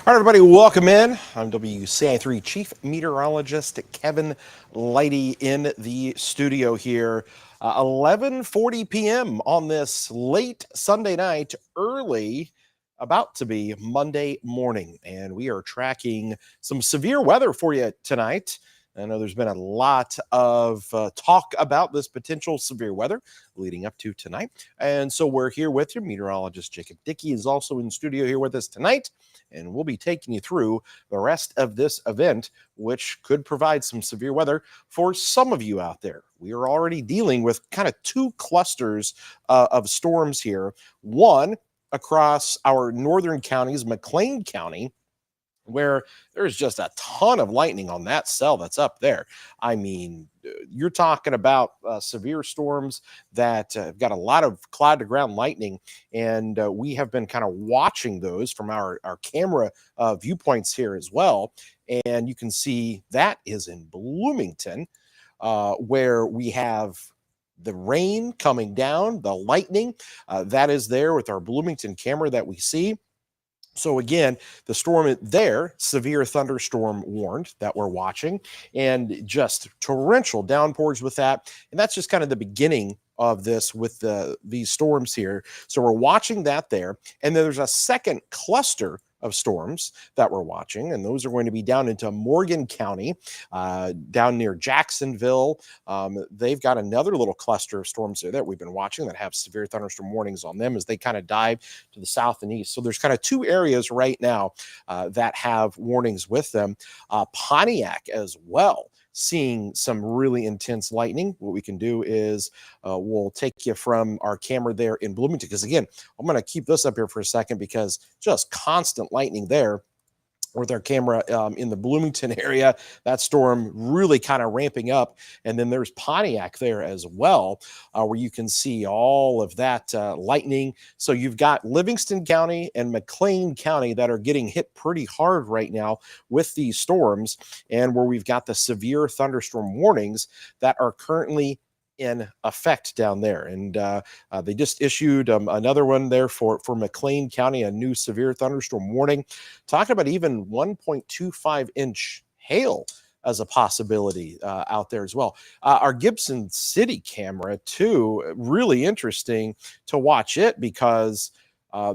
All right, everybody, welcome in. I'm WCI3 Chief Meteorologist Kevin Lighty in the studio here. 11:40 p.m. on this late Sunday night, early, about to be Monday morning. And we are tracking some severe weather for you tonight. I know there's been a lot of talk about this potential severe weather leading up to tonight. And so we're here with you. Meteorologist Jacob Dickey is also in studio here with us tonight. And we'll be taking you through the rest of this event, which could provide some severe weather for some of you out there. We are already dealing with kind of two clusters of storms here. One across our northern counties, McLean County, where there's just a ton of lightning on that cell that's up there. I mean, you're talking about severe storms that have got a lot of cloud to ground lightning, and we have been kind of watching those from our camera viewpoints here as well. And you can see that is in Bloomington, where we have the rain coming down, the lightning that is there with our Bloomington camera that we see. So again, the storm there, severe thunderstorm warned that we're watching, and just torrential downpours with that. And that's just kind of the beginning of this with these storms here. So we're watching that there. And then there's a second cluster of storms that we're watching, and those are going to be down into Morgan County, down near Jacksonville. They've got another little cluster of storms there that we've been watching that have severe thunderstorm warnings on them as they kind of dive to the south and east. So there's kind of two areas right now that have warnings with them. Pontiac as well, seeing some really intense lightning. What we can do is we'll take you from our camera there in Bloomington, because again, I'm going to keep this up here for a second because just constant lightning there with our camera in the Bloomington area. That storm really kind of ramping up. And then there's Pontiac there as well, where you can see all of that lightning. So you've got Livingston County and McLean County that are getting hit pretty hard right now with these storms, and where we've got the severe thunderstorm warnings that are currently in effect down there. And they just issued another one there for McLean County, a new severe thunderstorm warning, talking about even 1.25-inch hail as a possibility out there as well. Our Gibson City camera, too, really interesting to watch it, because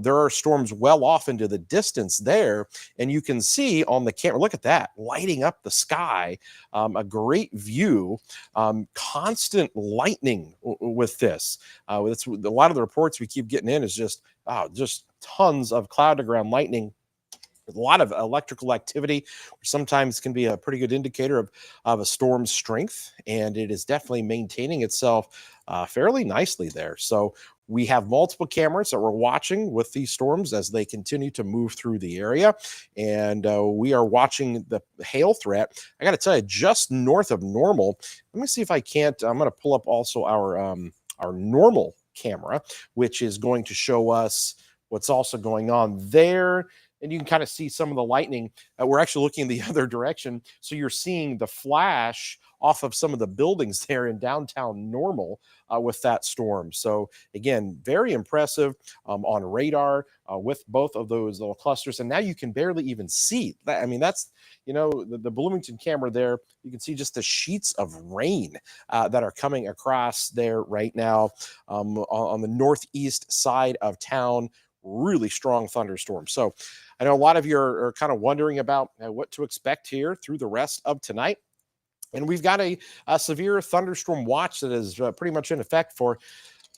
there are storms well off into the distance there, and you can see on the camera, look at that, lighting up the sky, a great view, constant lightning with this. That's a lot of the reports we keep getting in is just tons of cloud to ground lightning. A lot of electrical activity, which sometimes can be a pretty good indicator of a storm's strength, and it is definitely maintaining itself fairly nicely there. So we have multiple cameras that we're watching with these storms as they continue to move through the area, and we are watching the hail threat. I got to tell you, just north of Normal. Let me see if I can't. I'm going to pull up also our Normal camera, which is going to show us what's also going on there. And you can kind of see some of the lightning. We're actually looking in the other direction. So you're seeing the flash off of some of the buildings there in downtown Normal with that storm. So again, very impressive on radar with both of those little clusters. And now you can barely even see. I mean, that's, the Bloomington camera there, you can see just the sheets of rain that are coming across there right now on the northeast side of town. Really strong thunderstorm. So I know a lot of you are kind of wondering about what to expect here through the rest of tonight. And we've got a severe thunderstorm watch that is pretty much in effect for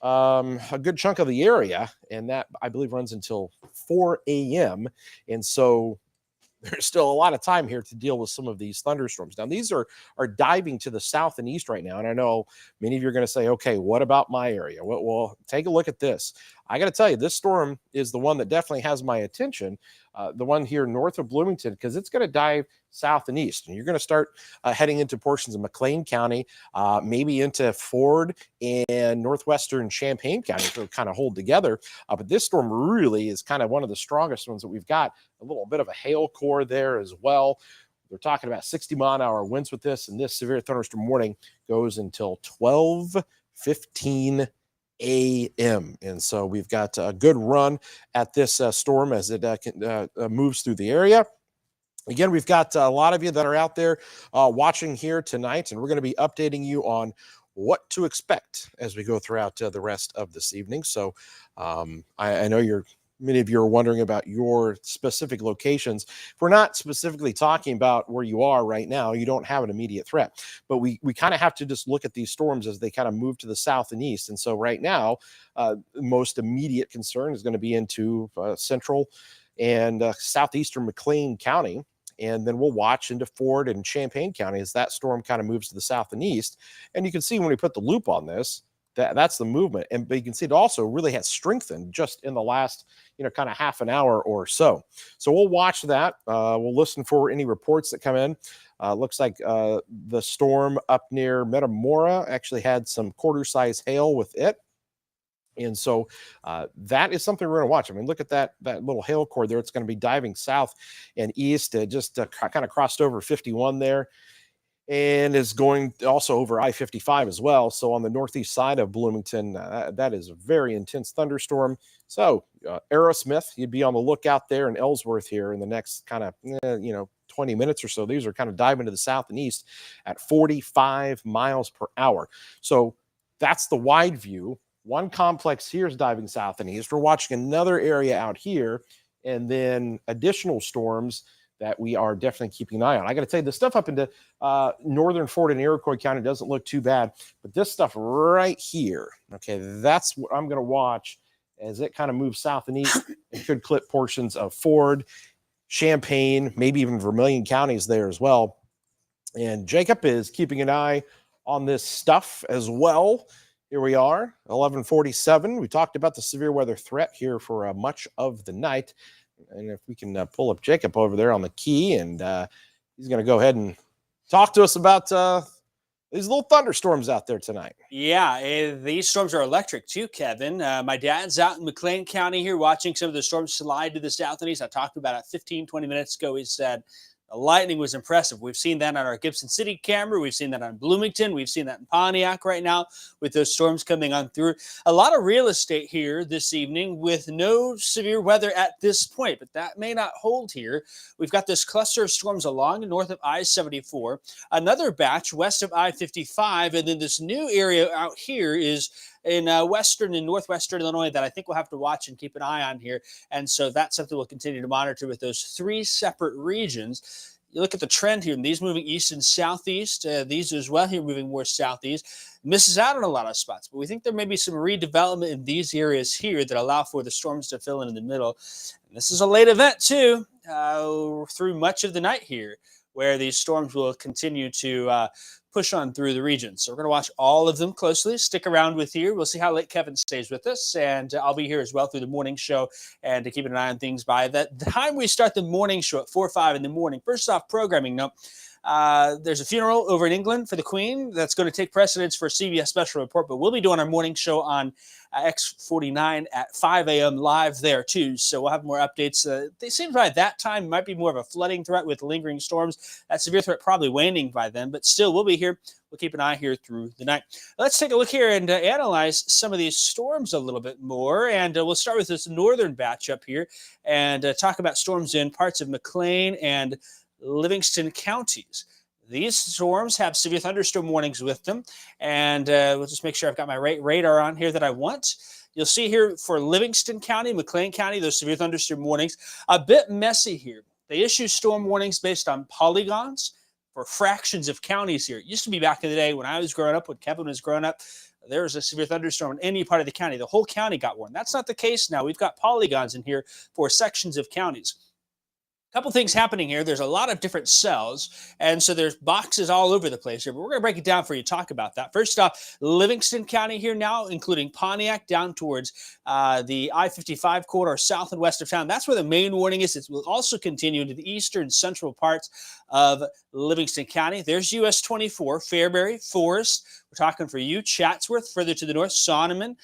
a good chunk of the area. And that, I believe, runs until 4 a.m. And so there's still a lot of time here to deal with some of these thunderstorms. Now, these are diving to the south and east right now. And I know many of you are going to say, okay, what about my area? Well, take a look at this. I got to tell you, this storm is the one that definitely has my attention, the one here north of Bloomington, because it's going to dive south and east. And you're going to start heading into portions of McLean County, maybe into Ford and northwestern Champaign County to kind of hold together. But this storm really is kind of one of the strongest ones that we've got. A little bit of a hail core there as well. They're talking about 60-mile-an-hour winds with this, and this severe thunderstorm warning goes until 12:15 a.m. And so we've got a good run at this storm as it moves through the area. Again, we've got a lot of you that are out there watching here tonight, and we're going to be updating you on what to expect as we go throughout the rest of this evening. So I know many of you are wondering about your specific locations. If we're not specifically talking about where you are right now, you don't have an immediate threat, but we kind of have to just look at these storms as they kind of move to the south and east. And so right now, most immediate concern is going to be into central and southeastern McLean County. And then we'll watch into Ford and Champaign County as that storm kind of moves to the south and east. And you can see when we put the loop on this, that's the movement. But you can see it also really has strengthened just in the last, kind of half an hour or so. So we'll watch that. We'll listen for any reports that come in. Looks like the storm up near Metamora actually had some quarter-size hail with it. And so that is something we're going to watch. I mean, look at that little hail core there. It's going to be diving south and east. Just kind of crossed over 51 there and is going also over I-55 as well. So on the northeast side of Bloomington, that is a very intense thunderstorm. So Aerosmith, you'd be on the lookout there in Ellsworth here in the next kind of, 20 minutes or so. These are kind of diving to the south and east at 45 miles per hour. So that's the wide view. One complex here is diving south and east. We're watching another area out here, and then additional storms that we are definitely keeping an eye on. I got to tell you, the stuff up into northern Ford and Iroquois County doesn't look too bad, but this stuff right here, okay, that's what I'm going to watch as it kind of moves south and east. It could clip portions of Ford, Champaign, maybe even Vermilion counties there as well. And Jacob is keeping an eye on this stuff as well. Here we are, 11:47. We talked about the severe weather threat here for much of the night. And if we can pull up Jacob over there on the key, and he's going to go ahead and talk to us about these little thunderstorms out there tonight. Yeah, these storms are electric too, Kevin. My dad's out in McLean County here watching some of the storms slide to the south and east. I talked about it 15, 20 minutes ago. He said, the lightning was impressive. We've seen that on our Gibson City camera. We've seen that on Bloomington. We've seen that in Pontiac right now with those storms coming on through. A lot of real estate here this evening with no severe weather at this point, but that may not hold here. We've got this cluster of storms along north of I-74, another batch west of I-55, and then this new area out here is in western and northwestern Illinois that I think we'll have to watch and keep an eye on here. And so that's something we'll continue to monitor with those three separate regions. You look at the trend here, and these moving east and southeast. These as well here moving more southeast. Misses out on a lot of spots, but we think there may be some redevelopment in these areas here that allow for the storms to fill in the middle. And this is a late event too, through much of the night here, where these storms will continue to push on through the region. So we're going to watch all of them closely. Stick around with here. We'll see how late Kevin stays with us, and I'll be here as well through the morning show and to keep an eye on things by the time we start the morning show at 4 or 5 in the morning. First off, programming note. There's a funeral over in England for the Queen that's going to take precedence for a CBS special report, but we'll be doing our morning show on X49 at 5 a.m. live there too. So we'll have more updates. It seems by that time it might be more of a flooding threat with lingering storms. That severe threat probably waning by then, but still we'll be here. We'll keep an eye here through the night. Let's take a look here and analyze some of these storms a little bit more. And we'll start with this northern batch up here and talk about storms in parts of McLean and Livingston counties. These storms have severe thunderstorm warnings with them, and we'll just make sure I've got my radar on here that I want. You'll see here for Livingston County, McLean County, those severe thunderstorm warnings. A bit messy here. They issue storm warnings based on polygons for fractions of counties here. It used to be back in the day when I was growing up, when Kevin was growing up, there was a severe thunderstorm in any part of the county. The whole county got warned. That's not the case now. We've got polygons in here for sections of counties. Couple things happening here. There's a lot of different cells, and so there's boxes all over the place here, but we're going to break it down for you, talk about that. First off, Livingston County here now, including Pontiac down towards the I-55 corridor south and west of town. That's where the main warning is. It will also continue into the eastern central parts of Livingston County. There's US 24, Fairbury, Forest. We're talking for you, Chatsworth, further to the north, Sonneman.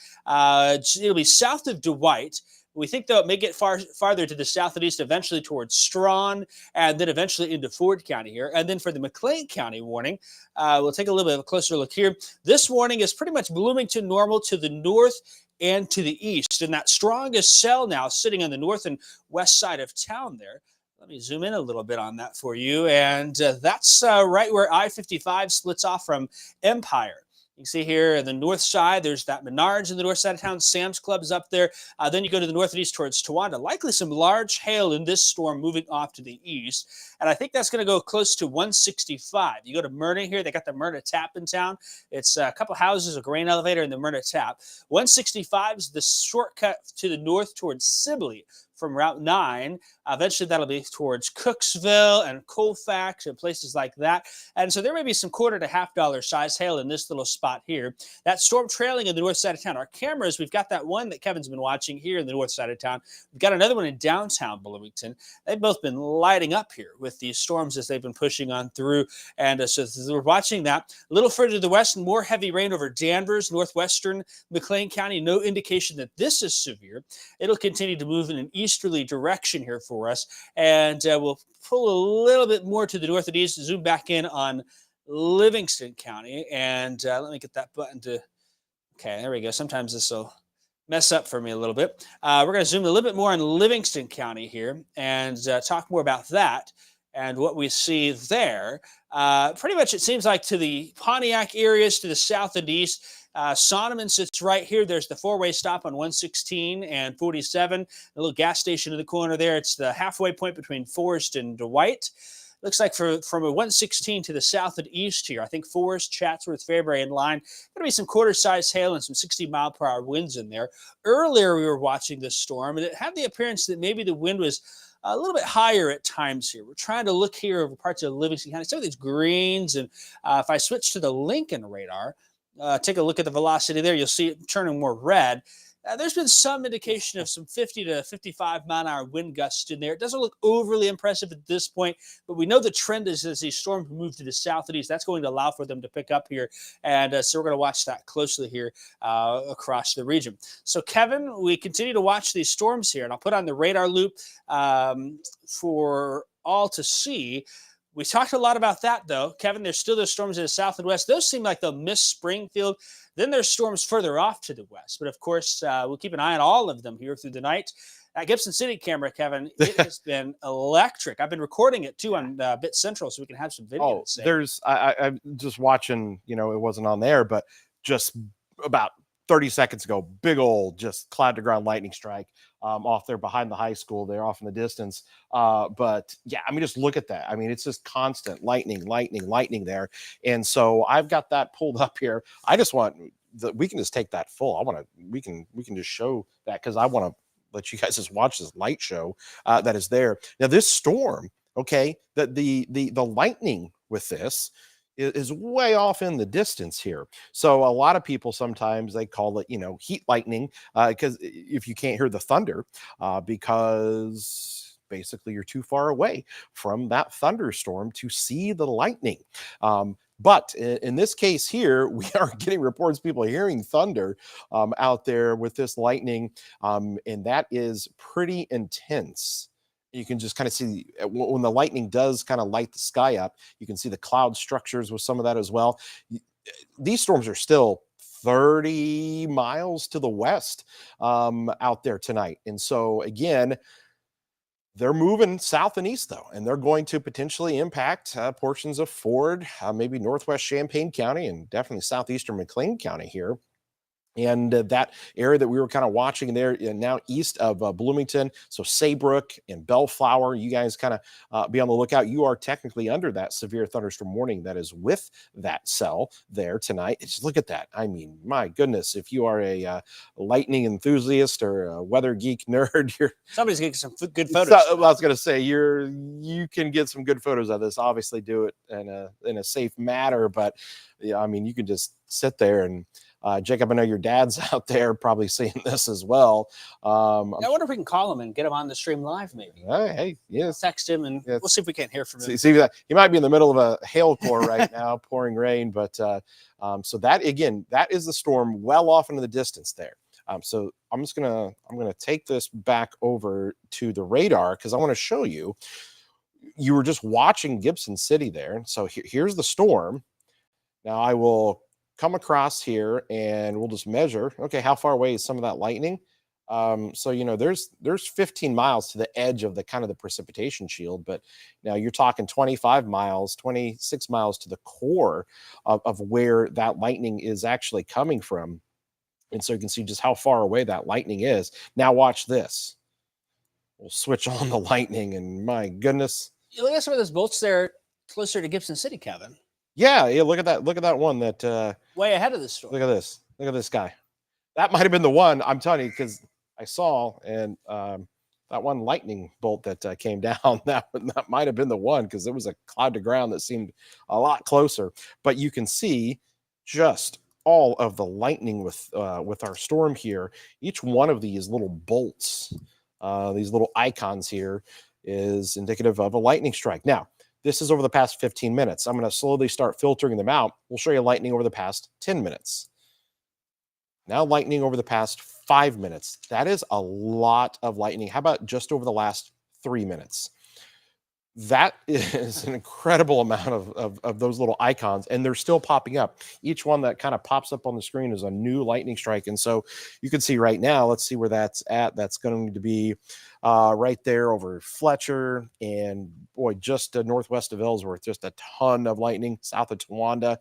It'll be south of Dwight. We think, though, it may get farther to the south and east, eventually towards Strawn, and then eventually into Ford County here. And then for the McLean County warning, we'll take a little bit of a closer look here. This warning is pretty much Bloomington normal to the north and to the east. And that strongest cell now sitting on the north and west side of town there. Let me zoom in a little bit on that for you. And that's right where I-55 splits off from Empire. You can see here on the north side, there's that Menards in the north side of town. Sam's Club is up there. Then you go to the north and east towards Towanda. Likely some large hail in this storm moving off to the east. And I think that's going to go close to 165. You go to Myrna here. They got the Myrna Tap in town. It's a couple houses, a grain elevator, and the Myrna Tap. 165 is the shortcut to the north towards Sibley from Route 9. Eventually, that'll be towards Cooksville and Colfax and places like that. And so there may be some $quarter to $half size hail in this little spot here. That storm trailing in the north side of town. Our cameras, we've got that one that Kevin's been watching here in the north side of town. We've got another one in downtown Bloomington. They've both been lighting up here with these storms as they've been pushing on through. And so we're watching that. A little further to the west, more heavy rain over Danvers, northwestern McLean County. No indication that this is severe. It'll continue to move in an easterly direction here for us. And we'll pull a little bit more to the north and east, zoom back in on Livingston County. And let me get that button to, okay, there we go. Sometimes this will mess up for me a little bit. We're going to zoom a little bit more on Livingston County here and talk more about that and what we see there. Pretty much it seems like to the Pontiac areas to the south and east. Sonneman sits right here. There's the four-way stop on 116 and 47. A little gas station in the corner there. It's the halfway point between Forest and Dwight. Looks like from a 116 to the south and east here, I think Forest, Chatsworth, Fairbury in line. Going to be some quarter-size hail and some 60-mile-per-hour winds in there. Earlier, we were watching this storm, and it had the appearance that maybe the wind was a little bit higher at times here. We're trying to look here over parts of Livingston County. Some of these greens, and if I switch to the Lincoln radar, take a look at the velocity there. You'll see it turning more red. There's been some indication of some 50 to 55 mile-an-hour wind gusts in there. It doesn't look overly impressive at this point, but we know the trend is as these storms move to the south and east, that's going to allow for them to pick up here. And so we're going to watch that closely here across the region. So, Kevin, we continue to watch these storms here, and I'll put on the radar loop for all to see. We talked a lot about that, though. Kevin, there's still those storms in the south and west. Those seem like they'll miss Springfield. Then there's storms further off to the west. But, of course, we'll keep an eye on all of them here through the night. That Gibson City camera, Kevin, it has been electric. I've been recording it, too, on Bit Central so we can have some video. I'm just watching, it wasn't on there, but just about 30 seconds ago, big old just cloud to ground lightning strike off there behind the high school. They're off in the distance. But yeah, just look at that. It's just constant lightning there. And so I've got that pulled up here. I just want that we can just take that full. We can just show that because I want to let you guys just watch this light show that is there. Now this storm, okay, that the lightning with this is way off in the distance here. So a lot of people sometimes they call it, heat lightning because if you can't hear the thunder because basically you're too far away from that thunderstorm to see the lightning. But in this case here, we are getting reports people are hearing thunder out there with this lightning, and that is pretty intense. You can just kind of see when the lightning does kind of light the sky up, you can see the cloud structures with some of that as well. These storms are still 30 miles to the west out there tonight. And so again, they're moving south and east though, and they're going to potentially impact portions of Ford, maybe northwest Champaign County, and definitely southeastern McLean County here. And that area that we were kind of watching there now east of Bloomington, so Saybrook and Bellflower, you guys kind of be on the lookout. You are technically under that severe thunderstorm warning that is with that cell there tonight. Just look at that. My goodness, if you are a lightning enthusiast or a weather geek nerd, somebody's getting some good photos. I was going to say you can get some good photos of this. Obviously, do it in a safe manner, but yeah, you can just sit there and. Jacob, I know your dad's out there probably seeing this as well. I wonder if we can call him and get him on the stream live, maybe. Hey, yes. Text him, and we'll see if we can't hear from him. See that he might be in the middle of a hail core right now, pouring rain. But so that, again, that is the storm well off into the distance there. So I'm gonna take this back over to the radar because I want to show you. You were just watching Gibson City there. So here's the storm. Now I will come across here and we'll just measure. Okay, how far away is some of that lightning? So there's 15 miles to the edge of the kind of the precipitation shield, but now you're talking 25 miles, 26 miles to the core of where that lightning is actually coming from. And so you can see just how far away that lightning is. Now watch this. We'll switch on the lightning, and my goodness. You look at some of those bolts there closer to Gibson City, Kevin. Yeah, look at that. Look at that one that way ahead of the storm. Look at this. Look at this guy. That might have been the one, I'm telling you, because I saw and that one lightning bolt that came down, that might have been the one because there was a cloud to ground that seemed a lot closer. But you can see just all of the lightning with our storm here. Each one of these little bolts, these little icons here, is indicative of a lightning strike. Now, this is over the past 15 minutes. I'm going to slowly start filtering them out. We'll show you lightning over the past 10 minutes. Now lightning over the past 5 minutes. That is a lot of lightning. How about just over the last 3 minutes? That is an incredible amount of those little icons, and they're still popping up. Each one that kind of pops up on the screen is a new lightning strike. And so you can see right now, let's see where that's at. That's going to be right there over Fletcher and boy, just northwest of Ellsworth, just a ton of lightning south of Towanda,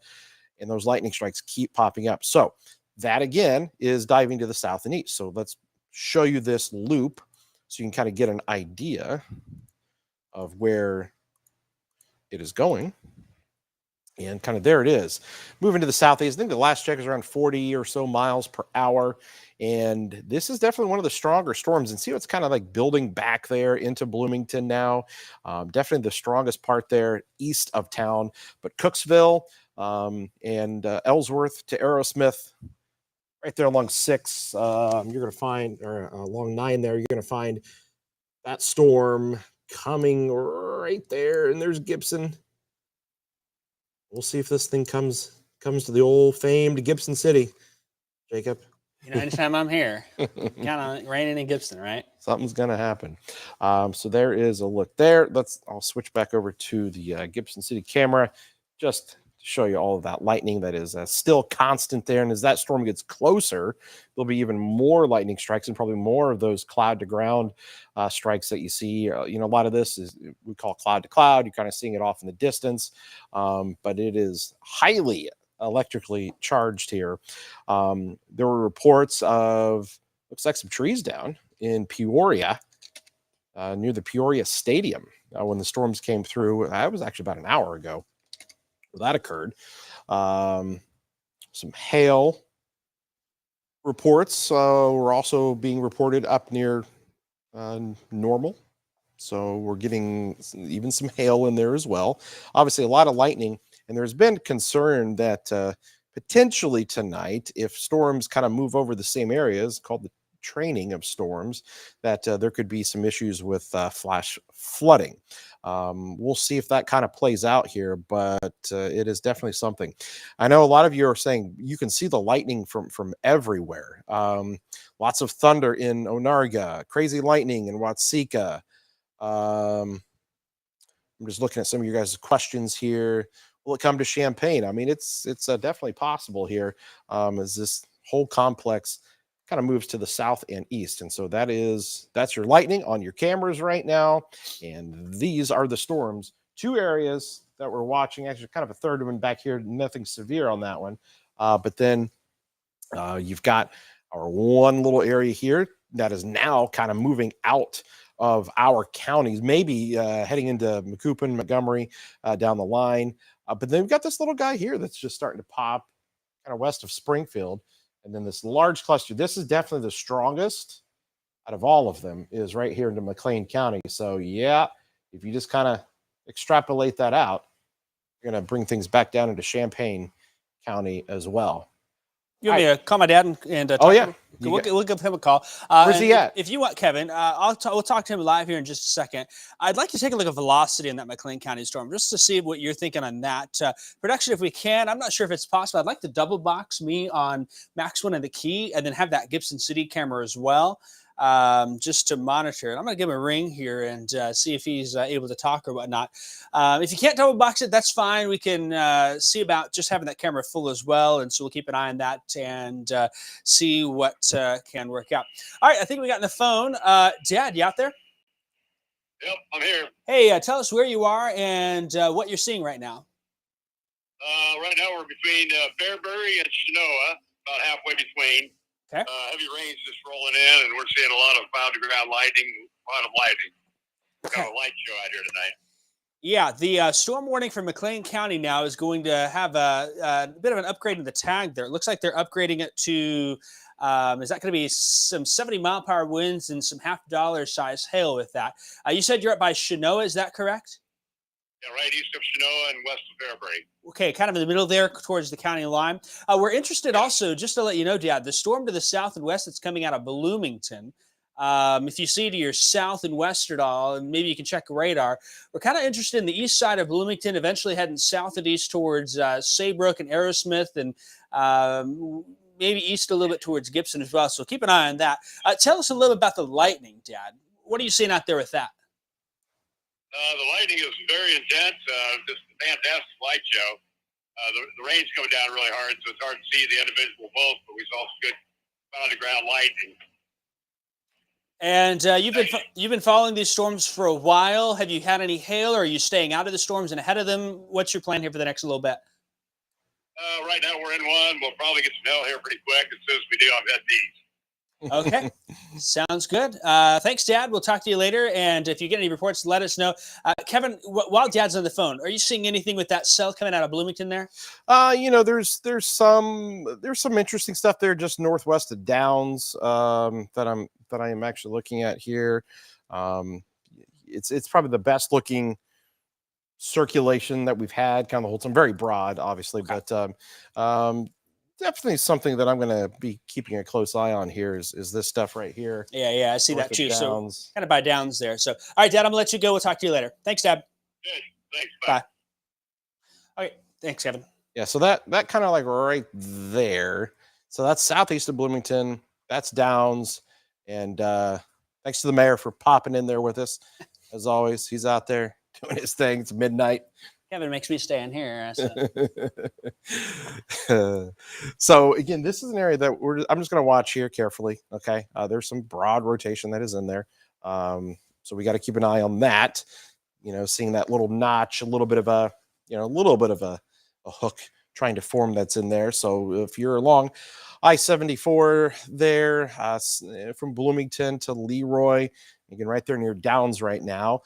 and those lightning strikes keep popping up. So that again is diving to the south and east. So let's show you this loop so you can kind of get an idea of where it is going. And kind of there it is. Moving to the southeast. I think the last check is around 40 or so miles per hour. And this is definitely one of the stronger storms. And see what's kind of like building back there into Bloomington now. Definitely the strongest part there east of town. But Cooksville and Ellsworth to Aerosmith, right there along 6, you're going to find, or along 9 there, you're going to find that storm coming right there, and there's Gibson. We'll see if this thing comes to the old famed Gibson City, Jacob. Anytime I'm here, kind of raining in Gibson, right? Something's gonna happen. So there is a look there. I'll switch back over to the Gibson City camera, just to show you all of that lightning that is still constant there. And as that storm gets closer, there'll be even more lightning strikes and probably more of those cloud to ground strikes that you see. A lot of this is we call cloud to cloud. You're kind of seeing it off in the distance, but it is highly electrically charged here. There were reports of looks like some trees down in Peoria, near the Peoria Stadium when the storms came through. That was actually about an hour ago that occurred. Some hail reports were also being reported up near Normal. So we're getting even some hail in there as well. Obviously, a lot of lightning. And there's been concern that potentially tonight, if storms kind of move over the same areas, called the training of storms, that there could be some issues with flash flooding. We'll see if that kind of plays out here, but it is definitely something. I know a lot of you are saying you can see the lightning from everywhere. Lots of thunder in Onarga, crazy lightning in Watseka. I'm just looking at some of your guys' questions here. Will it come to Champaign? I mean, it's definitely possible here as this whole complex kind of moves to the south and east. And so that's your lightning on your cameras right now. And these are the storms. 2 areas that we're watching, actually kind of a third one back here, nothing severe on that one. But then you've got our one little area here that is now kind of moving out of our counties, maybe heading into Macoupin, Montgomery down the line. But then we've got this little guy here that's just starting to pop kind of west of Springfield. And then this large cluster, this is definitely the strongest out of all of them, is right here into McLean County. So, yeah, if you just kind of extrapolate that out, you're going to bring things back down into Champaign County as well. You want me to call my dad and talk Oh, yeah. to him? We'll give him a call. Where's he at? If you want, Kevin, we'll talk to him live here in just a second. I'd like to take a look at velocity in that McLean County storm, just to see what you're thinking on that. Production, if we can, I'm not sure if it's possible. I'd like to double box me on Max 1 and the key, and then have that Gibson City camera as well, just to monitor it. I'm going to give him a ring here and see if he's able to talk or whatnot. If you can't double box it, that's fine. We can see about just having that camera full as well. And so we'll keep an eye on that and see what can work out. All right, I think we got on the phone. Dad, you out there? Yep, I'm here. Hey, tell us where you are and what you're seeing right now. Right now we're between Fairbury and Chenoa, about halfway between. Okay. Heavy rains just rolling in, and we're seeing a lot of cloud-to-ground lightning, a lot of lightning. Okay. Got a light show out here tonight. Yeah, the storm warning for McLean County now is going to have a bit of an upgrade in the tag there. It looks like they're upgrading it to, is that going to be some 70-mile-per-hour winds and some $half size hail with that? You said you're up by Chenoa, is that correct? Yeah, right east of Chenoa and west of Fairbury. Okay, kind of in the middle there towards the county line. We're interested also, just to let you know, Dad, the storm to the south and west that's coming out of Bloomington. If you see to your south and west at all, and maybe you can check radar, we're kind of interested in the east side of Bloomington, eventually heading south and east towards Saybrook and Aerosmith, and maybe east a little bit towards Gibson as well. So keep an eye on that. Tell us a little about the lightning, Dad. What are you seeing out there with that? The lightning is very intense. Just a fantastic light show. The rain's coming down really hard, so it's hard to see the individual bolts, but we saw some good cloud-to-ground lightning. And you've been following these storms for a while. Have you had any hail, or are you staying out of the storms and ahead of them? What's your plan here for the next little bit? Right now we're in one. We'll probably get some hail here pretty quick. As soon as we do, I'm heading east. Okay, sounds good. Thanks, Dad. We'll talk to you later. And if you get any reports, let us know. Kevin, while Dad's on the phone, are you seeing anything with that cell coming out of Bloomington there? There's some interesting stuff there just northwest of Downs that I am actually looking at here. It's probably the best looking circulation that we've had kind of the whole time. Very broad, obviously, okay. But definitely something that I'm going to be keeping a close eye on here is this stuff right here. Yeah, I see that too. So kind of by Downs there. So, all right, Dad, I'm going to let you go. We'll talk to you later. Thanks, Dad. Good. Thanks. Bye. Okay, thanks, Kevin. Yeah, so that kind of like right there. So that's southeast of Bloomington. That's Downs. And thanks to the mayor for popping in there with us. As always, he's out there doing his thing. It's midnight. Kevin makes me stay in here. So again, this is an area that I'm just going to watch here carefully. Okay, there's some broad rotation that is in there, so we got to keep an eye on that. Seeing that little notch, a little bit of a hook trying to form that's in there. So if you're along I-74 there from Bloomington to Leroy, again, right there near Downs right now,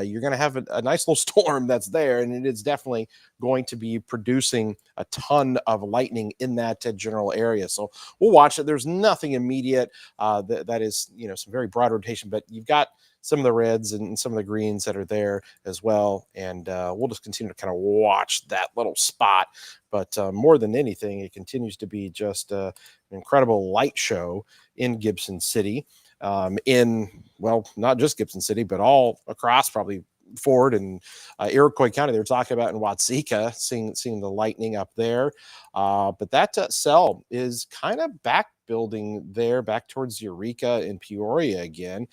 you're going to have a nice little storm that's there, and it is definitely going to be producing a ton of lightning in that general area. So we'll watch it. There's nothing immediate that is, some very broad rotation, but you've got some of the reds and some of the greens that are there as well. And we'll just continue to kind of watch that little spot. But more than anything, it continues to be just an incredible light show in Gibson City. Not just Gibson City, but all across probably Ford and Iroquois County. They're talking about in Watseka, seeing the lightning up there. But that cell is kind of back building there, back towards Eureka and Peoria again.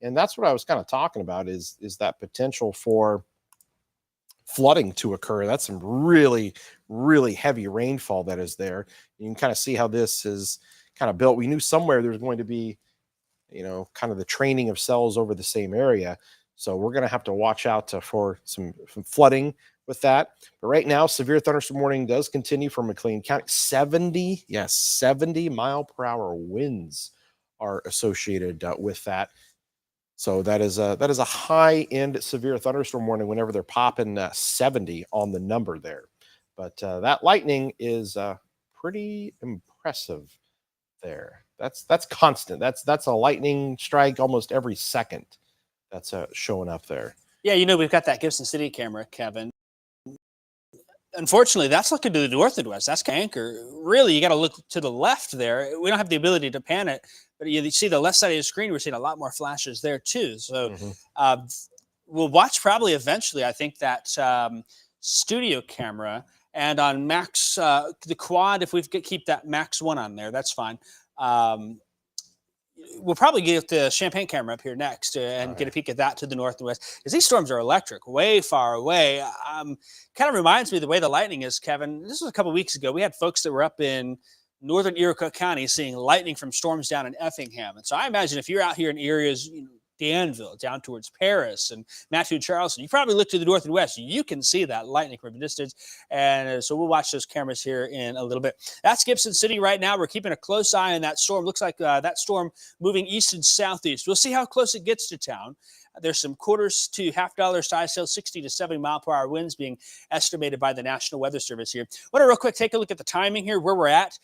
And that's what I was kind of talking about is that potential for flooding to occur. That's some really, really heavy rainfall that is there. You can kind of see how this is kind of built. We knew somewhere there's going to be kind of the training of cells over the same area. So we're going to have to watch out for some flooding with that. But right now, severe thunderstorm warning does continue for McLean County. 70 mile-per-hour winds are associated with that. So that is a high-end severe thunderstorm warning whenever they're popping 70 on the number there. But that lightning is pretty impressive there. That's constant. That's a lightning strike almost every second. That's showing up there. Yeah, we've got that Gibson City camera, Kevin. Unfortunately, that's looking to the north and west. That's anchor. Really, you got to look to the left there. We don't have the ability to pan it, but you see the left side of the screen, we're seeing a lot more flashes there too. So we'll watch probably eventually, I think, that studio camera. And on Max, the quad, if we keep that Max 1 on there, that's fine. We'll probably get the Champagne camera up here next and get a peek at that to the north and west, because these storms are electric, way far away. Kind of reminds me of the way the lightning is, Kevin. This was a couple weeks ago. We had folks that were up in northern Iroquois County seeing lightning from storms down in Effingham. And so I imagine if you're out here in areas, Danville, down towards Paris and Matthew Charleston, you probably look to the north and west. You can see that lightning from a distance. And so we'll watch those cameras here in a little bit. That's Gibson City right now. We're keeping a close eye on that storm. Looks like that storm moving east and southeast. We'll see how close it gets to town. There's some quarters to $half size sail, 60 to 70 mile per hour winds being estimated by the National Weather Service here. I want to real quick take a look at the timing here, where we're at.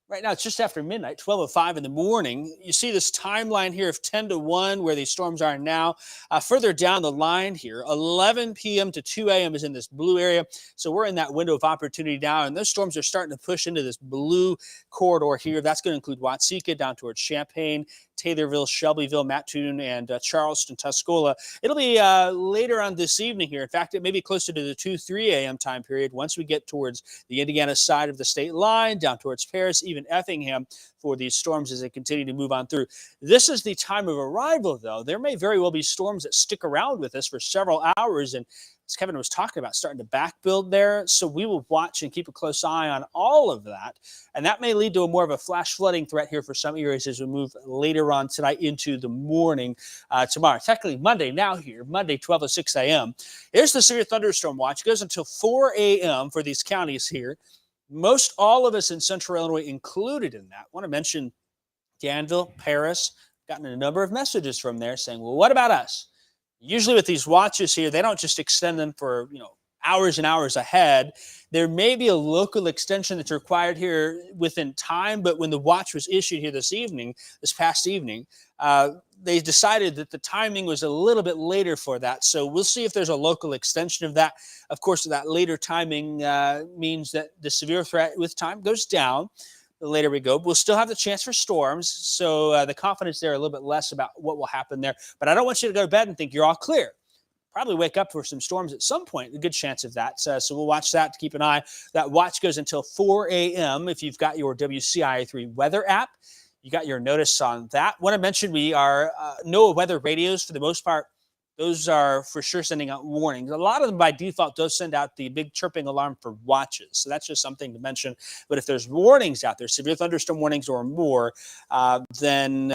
Right now, it's just after midnight, 12:05 in the morning. You see this timeline here of 10 to 1 where these storms are now. Further down the line here, 11 p.m. to 2 a.m. is in this blue area. So we're in that window of opportunity now, and those storms are starting to push into this blue corridor here. That's going to include Watseka down towards Champaign, Taylorville, Shelbyville, Mattoon, and Charleston, Tuscola. It'll be later on this evening here. In fact, it may be closer to the 2-3 a.m. time period once we get towards the Indiana side of the state line, down towards Paris, even Effingham, for these storms as they continue to move on through. This is the time of arrival, though. There may very well be storms that stick around with us for several hours, and as Kevin was talking about, starting to back build there. So we will watch and keep a close eye on all of that. And that may lead to more of a flash flooding threat here for some areas as we move later on tonight into the morning tomorrow. Technically Monday now here, Monday 12 to 6 a.m. Here's the severe thunderstorm watch. It goes until 4 a.m. for these counties here. Most all of us in central Illinois included in that. I want to mention Danville, Paris. Gotten a number of messages from there saying, well, what about us? Usually with these watches here, they don't just extend them for, hours and hours ahead. There may be a local extension that's required here within time, but when the watch was issued here this past evening, they decided that the timing was a little bit later for that. So we'll see if there's a local extension of that. Of course, that later timing means that the severe threat with time goes down. The later we go, we'll still have the chance for storms. So the confidence there a little bit less about what will happen there. But I don't want you to go to bed and think you're all clear. Probably wake up for some storms at some point, a good chance of that. So we'll watch that to keep an eye. That watch goes until 4 a.m. If you've got your WCIA3 weather app, you got your notice on that. Want to mention we are NOAA weather radios for the most part. Those are for sure sending out warnings. A lot of them by default does send out the big chirping alarm for watches. So that's just something to mention. But if there's warnings out there, severe thunderstorm warnings or more, then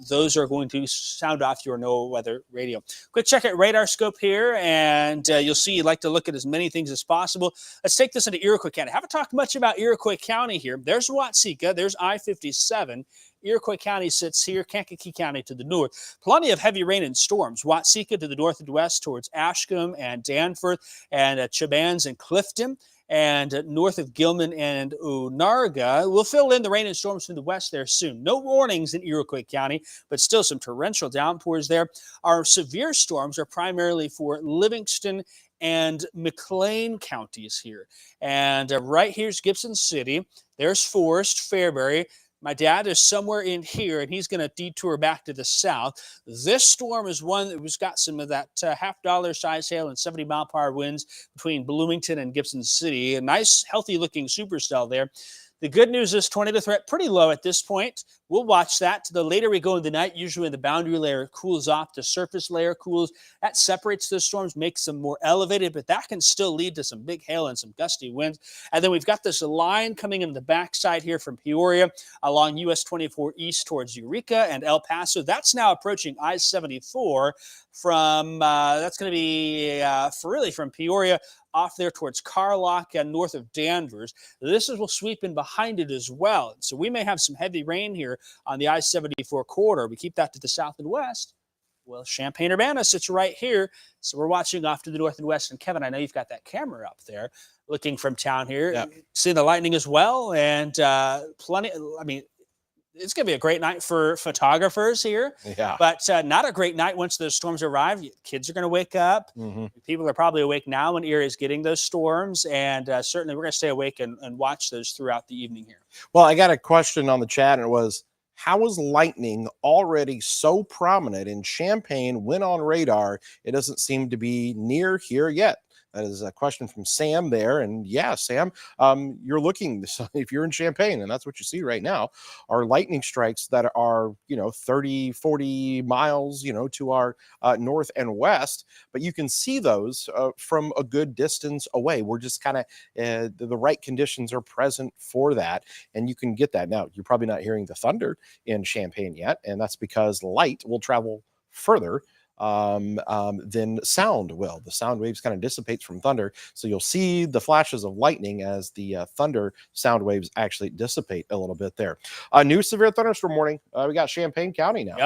those are going to sound off your NOAA weather radio. Quick check at radar scope here, and you'll see you like to look at as many things as possible. Let's take this into Iroquois County. I haven't talked much about Iroquois County here. There's Watseka. There's I-57. Iroquois County sits here, Kankakee County to the north. Plenty of heavy rain and storms. Watseka to the north and west towards Ashcombe and Danforth and Chebans and Clifton, and north of Gilman and Onarga. We'll fill in the rain and storms from the west there soon. No warnings in Iroquois County, but still some torrential downpours there. Our severe storms are primarily for Livingston and McLean counties here. And right here's Gibson City. There's Forest, Fairbury. My dad is somewhere in here, and he's going to detour back to the south. This storm is one that was got some of that $half size hail and 70 mile per hour winds between Bloomington and Gibson City. A nice, healthy-looking supercell there. The good news is tornado threat pretty low at this point. We'll watch that. The later we go in the night, usually the boundary layer cools off, the surface layer cools. That separates those storms, makes them more elevated, but that can still lead to some big hail and some gusty winds. And then we've got this line coming in the backside here from Peoria along US 24 east towards Eureka and El Paso. That's now approaching I-74 from, that's going to be really from Peoria off there towards Carlock and north of Danvers. This will sweep in behind it as well. So we may have some heavy rain here on the I-74 corridor. We keep that to the south and west. Well, Champaign-Urbana sits right here. So we're watching off to the north and west. And Kevin, I know you've got that camera up there looking from town here. Yep. Seeing the lightning as well. And plenty, it's going to be a great night for photographers here, Yeah. but not a great night once those storms arrive. Kids are going to wake up. People are probably awake now when Erie is getting those storms, and certainly we're going to stay awake and watch those throughout the evening here. Well, I got a question on the chat, and it was, how is lightning already so prominent in Champaign when on radar? It doesn't seem to be near here yet. That is a question from Sam there. And yeah, Sam, you're looking, if you're in Champaign, and that's what you see right now, are lightning strikes that are, 30, 40 miles, to our north and west. But you can see those from a good distance away. We're just kind of, the right conditions are present for that. And you can get that. Now, you're probably not hearing the thunder in Champaign yet. And that's because light will travel further than sound will. The sound waves kind of dissipates from thunder. So you'll see the flashes of lightning as the thunder sound waves actually dissipate a little bit there. A new severe thunderstorm warning. We got Champaign County now.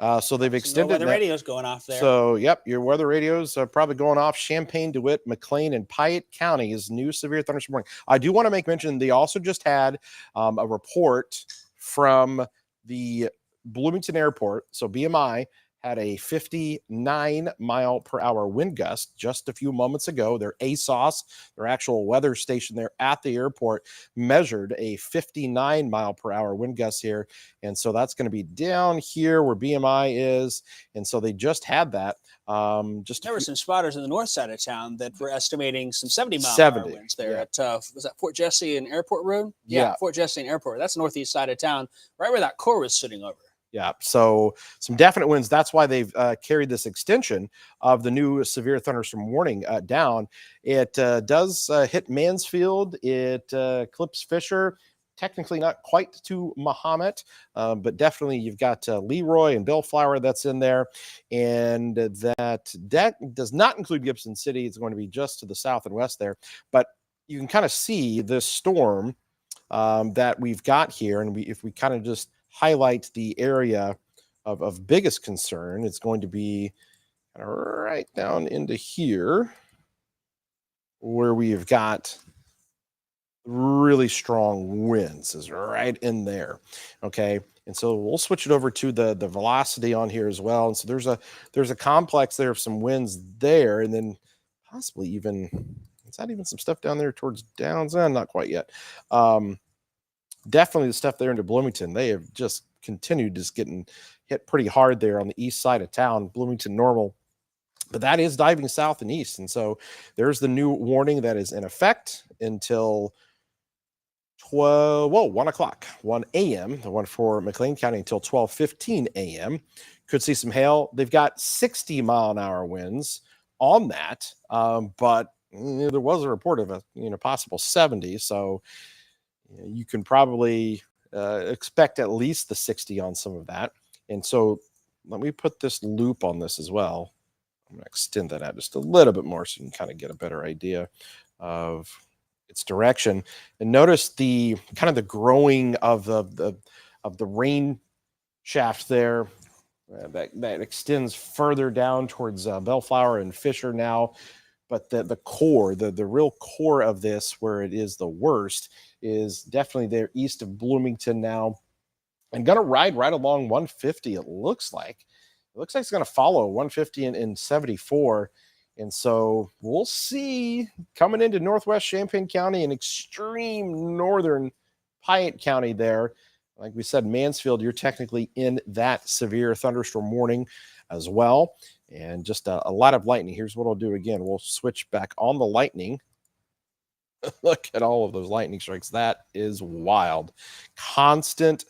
Yep. So they've extended weather radios going off there. So, yep, your weather radios are probably going off. Champaign, DeWitt, McLean, and Piatt counties, new severe thunderstorm warning. I do want to make mention they also just had a report from the Bloomington Airport. So BMI had a 59 mile per hour wind gust just a few moments ago. Their ASOS, their actual weather station there at the airport, measured a 59 mile per hour wind gust here. And so that's going to be down here where BMI is. And so they just had that. There were some spotters in the north side of town that were estimating some 70 mile per hour winds there at, was that Fort Jesse and Airport Road? Yeah, Fort Jesse and Airport. That's northeast side of town, right where that core was sitting over. Yeah, so some definite winds. That's why they've carried this extension of the new severe thunderstorm warning down. It does hit Mansfield. It clips Fisher. Technically not quite to Mahomet, but definitely you've got Leroy and Bellflower that's in there. And that does not include Gibson City. It's going to be just to the south and west there. But you can kind of see this storm that we've got here. And if we kind of just highlight the area of biggest concern, it's going to be right down into here where we've got really strong winds is right in there. Okay. And so we'll switch it over to the velocity on here as well. And so there's a complex there of some winds there, and then possibly even, is that even some stuff down there towards Downs? Not quite yet. Definitely the stuff there into Bloomington. They have just continued just getting hit pretty hard there on the east side of town, Bloomington normal. But that is diving south and east. And so there's the new warning that is in effect until 1 o'clock, 1 a.m., the one for McLean County until 12:15 a.m. Could see some hail. They've got 60 mile an hour winds on that. But there was a report of a possible 70. So you can probably expect at least the 60 on some of that. And so let me put this loop on this as well. I'm going to extend that out just a little bit more so you can kind of get a better idea of its direction. And notice the kind of the growing of the rain shaft there that extends further down towards Bellflower and Fisher now. But the core, the real core of this, where it is the worst, is definitely there east of Bloomington now. And going to ride right along 150, it looks like. It looks like it's going to follow 150 and 74. And so we'll see coming into northwest Champaign County and extreme northern Piatt County there. Like we said, Mansfield, you're technically in that severe thunderstorm warning as well. And just a lot of lightning. Here's what I'll do again. We'll switch back on the lightning. Look at all of those lightning strikes. That is wild. Constant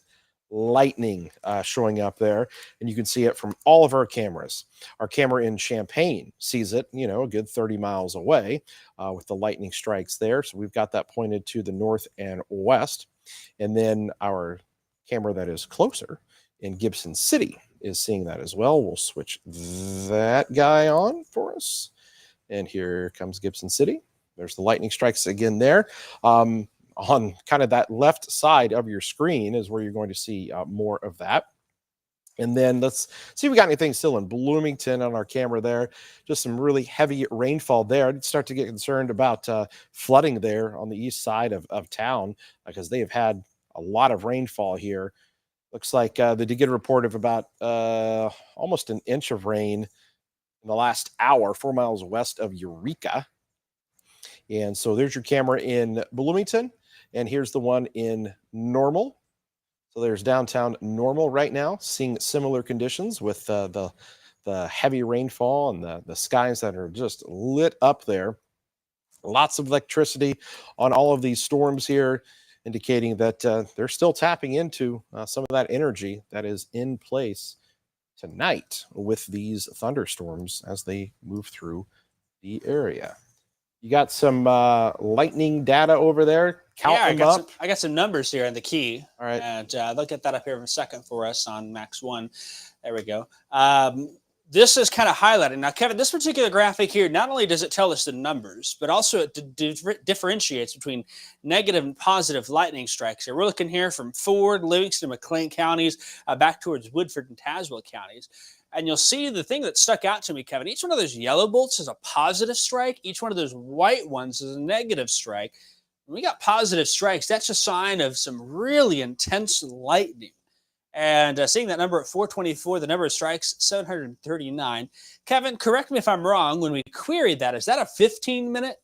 lightning showing up there. And you can see it from all of our cameras. Our camera in Champaign sees it, a good 30 miles away with the lightning strikes there. So we've got that pointed to the north and west. And then our camera that is closer in Gibson City is seeing that as well. We'll switch that guy on for us. And here comes Gibson City. There's the lightning strikes again there. On kind of that left side of your screen is where you're going to see more of that. And then let's see if we got anything still in Bloomington on our camera there. Just some really heavy rainfall there. I'd start to get concerned about flooding there on the east side of town because they have had a lot of rainfall here Looks like they did get a report of about almost an inch of rain in the last hour, 4 miles west of Eureka. And so there's your camera in Bloomington, and here's the one in Normal. So there's downtown Normal right now, seeing similar conditions with the heavy rainfall and the skies that are just lit up there. Lots of electricity on all of these storms here, indicating that they're still tapping into some of that energy that is in place tonight with these thunderstorms as they move through the area. You got some lightning data over there. I got some numbers here in the key. All right. And they'll get that up here in a second for us on Max 1. There we go. This is kind of highlighted. Now, Kevin, this particular graphic here, not only does it tell us the numbers, but also it differentiates between negative and positive lightning strikes. Here, we're looking here from Ford, Livingston, McLean counties, back towards Woodford and Tazewell counties. And you'll see the thing that stuck out to me, Kevin, each one of those yellow bolts is a positive strike. Each one of those white ones is a negative strike. When we got positive strikes, that's a sign of some really intense lightning. And seeing that number at 424, the number of strikes, 739. Kevin, correct me if I'm wrong. When we queried that, is that a 15-minute?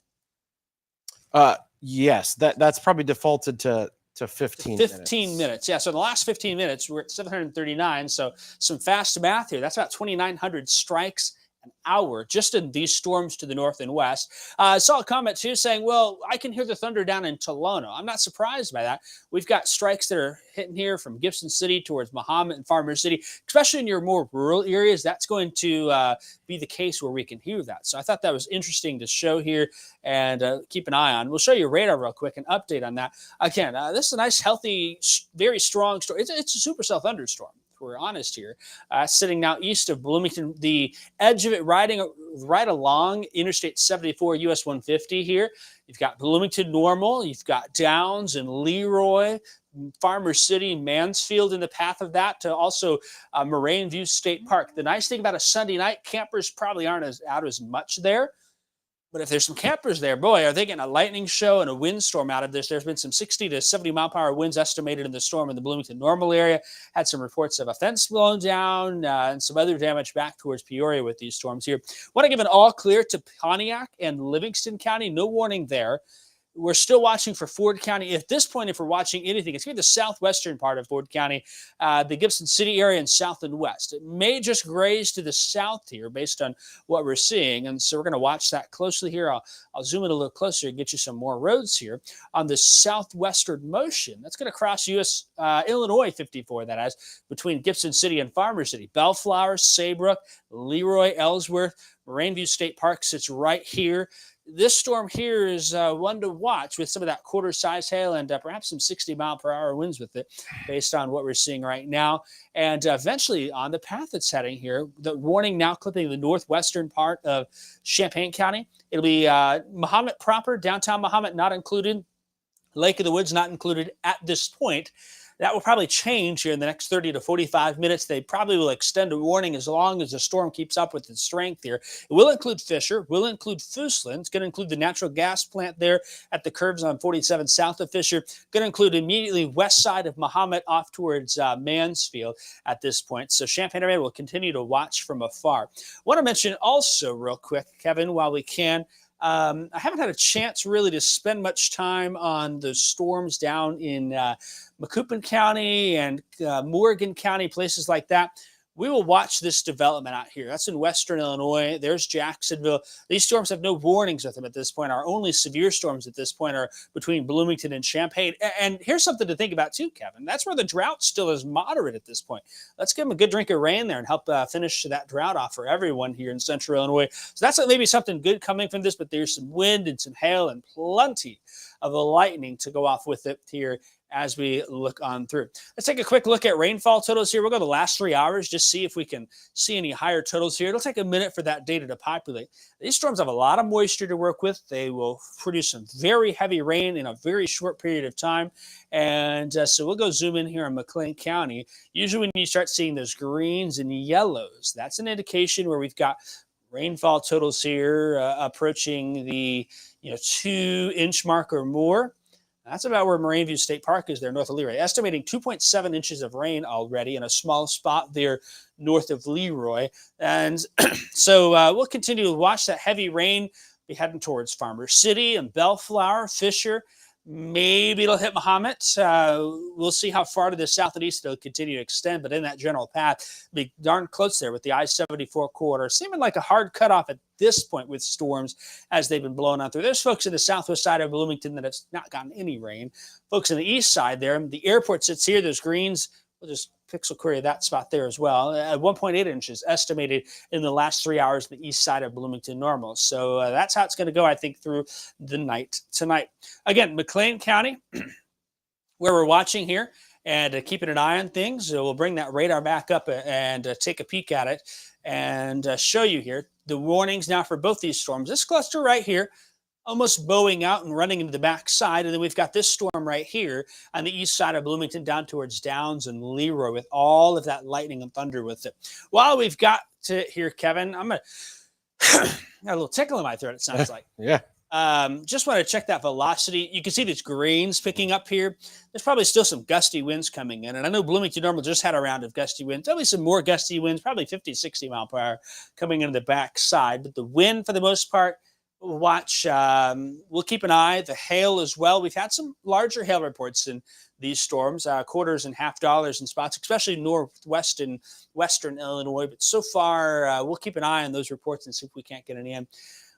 Yes, that's probably defaulted to 15 minutes. 15 minutes. Yeah, so in the last 15 minutes, we're at 739. So some fast math here. That's about 2,900 strikes an hour just in these storms to the north and west. I saw a comment too saying, well, I can hear the thunder down in Tolono. I'm not surprised by that. We've got strikes that are hitting here from Gibson City towards Mahomet and Farmer City, especially in your more rural areas. That's going to be the case where we can hear that. So I thought that was interesting to show here and keep an eye on. We'll show you radar real quick, an update on that. Again, this is a nice, healthy, very strong storm. It's a supercell thunderstorm. We're honest here, sitting now east of Bloomington, the edge of it riding right along Interstate 74, US 150 here. You've got Bloomington Normal, you've got Downs and Leroy, Farmer City, Mansfield in the path of that, to also Moraine View State Park. The nice thing about a Sunday night, campers probably aren't out as much there. But if there's some campers there, boy, are they getting a lightning show and a windstorm out of this. There's been some 60 to 70 mile per hour winds estimated in the storm in the Bloomington Normal area. Had some reports of a fence blown down and some other damage back towards Peoria with these storms here. Want to give an all clear to Pontiac and Livingston County. No warning there. We're still watching for Ford County. At this point, if we're watching anything, it's going to be the southwestern part of Ford County, the Gibson City area and south and west. It may just graze to the south here based on what we're seeing. And so we're going to watch that closely here. I'll zoom in a little closer and get you some more roads here on the southwestern motion. That's going to cross US Illinois 54, that is, between Gibson City and Farmer City. Bellflower, Saybrook, Leroy, Ellsworth, Moraine View State Park sits right here. This storm here is one to watch with some of that quarter-size hail and perhaps some 60-mile-per-hour winds with it based on what we're seeing right now. And eventually on the path it's heading here, the warning now clipping the northwestern part of Champaign County. It'll be Mahomet proper, downtown Mahomet not included, Lake of the Woods not included at this point. That will probably change here in the next 30 to 45 minutes. They probably will extend a warning as long as the storm keeps up with its strength here. It will include Fisher, will include Fooslin. It's going to include the natural gas plant there at the curves on 47 south of Fisher. Going to include immediately west side of Mahomet off towards Mansfield at this point. So Champaign area will continue to watch from afar. I want to mention also real quick, Kevin, while we can, I haven't had a chance really to spend much time on the storms down in Macoupin County and Morgan County, places like that. We will watch this development out here. That's in western Illinois. There's Jacksonville. These storms have no warnings with them at this point. Our only severe storms at this point are between Bloomington and Champaign. And here's something to think about too, Kevin. That's where the drought still is moderate at this point. Let's give them a good drink of rain there and help finish that drought off for everyone here in central Illinois. So that's maybe something good coming from this, but there's some wind and some hail and plenty of the lightning to go off with it here as we look on through. Let's take a quick look at rainfall totals here. We'll go the last 3 hours, just see if we can see any higher totals here. It'll take a minute for that data to populate. These storms have a lot of moisture to work with. They will produce some very heavy rain in a very short period of time. And so we'll go zoom in here in McLean County. Usually when you start seeing those greens and yellows, that's an indication where we've got rainfall totals here approaching the 2-inch mark or more. That's about where Moraine View State Park is there north of Leroy. Estimating 2.7 inches of rain already in a small spot there north of Leroy. And so we'll continue to watch that heavy rain be heading towards Farmer City and Bellflower, Fisher. Maybe it'll hit Mahomet. We'll see how far to the south and east it'll continue to extend, but in that general path, be darn close there with the I-74 corridor, seeming like a hard cutoff at this point with storms as they've been blown out through. There's folks in the southwest side of Bloomington that have not gotten any rain. Folks in the east side there, the airport sits here, those greens, we'll just pixel query that spot there as well. 1.8 inches estimated in the last 3 hours, the east side of Bloomington normal. So that's how it's going to go, I think, through the night tonight. Again, McLean County, where we're watching here and keeping an eye on things. We'll bring that radar back up and take a peek at it and show you here the warnings now for both these storms. This cluster right here, almost bowing out and running into the backside. And then we've got this storm right here on the east side of Bloomington down towards Downs and Leroy with all of that lightning and thunder with it. While we've got to here, Kevin, I'm going to got a little tickle in my throat, it sounds like. Yeah. Just want to check that velocity. You can see these greens picking up here. There's probably still some gusty winds coming in. And I know Bloomington Normal just had a round of gusty winds. There'll be some more gusty winds, probably 50, 60 mile per hour coming into the backside. But the wind, for the most part, watch. We'll keep an eye. The hail as well. We've had some larger hail reports in these storms, quarters and half dollars in spots, especially northwest and western Illinois. But so far, we'll keep an eye on those reports and see if we can't get any in.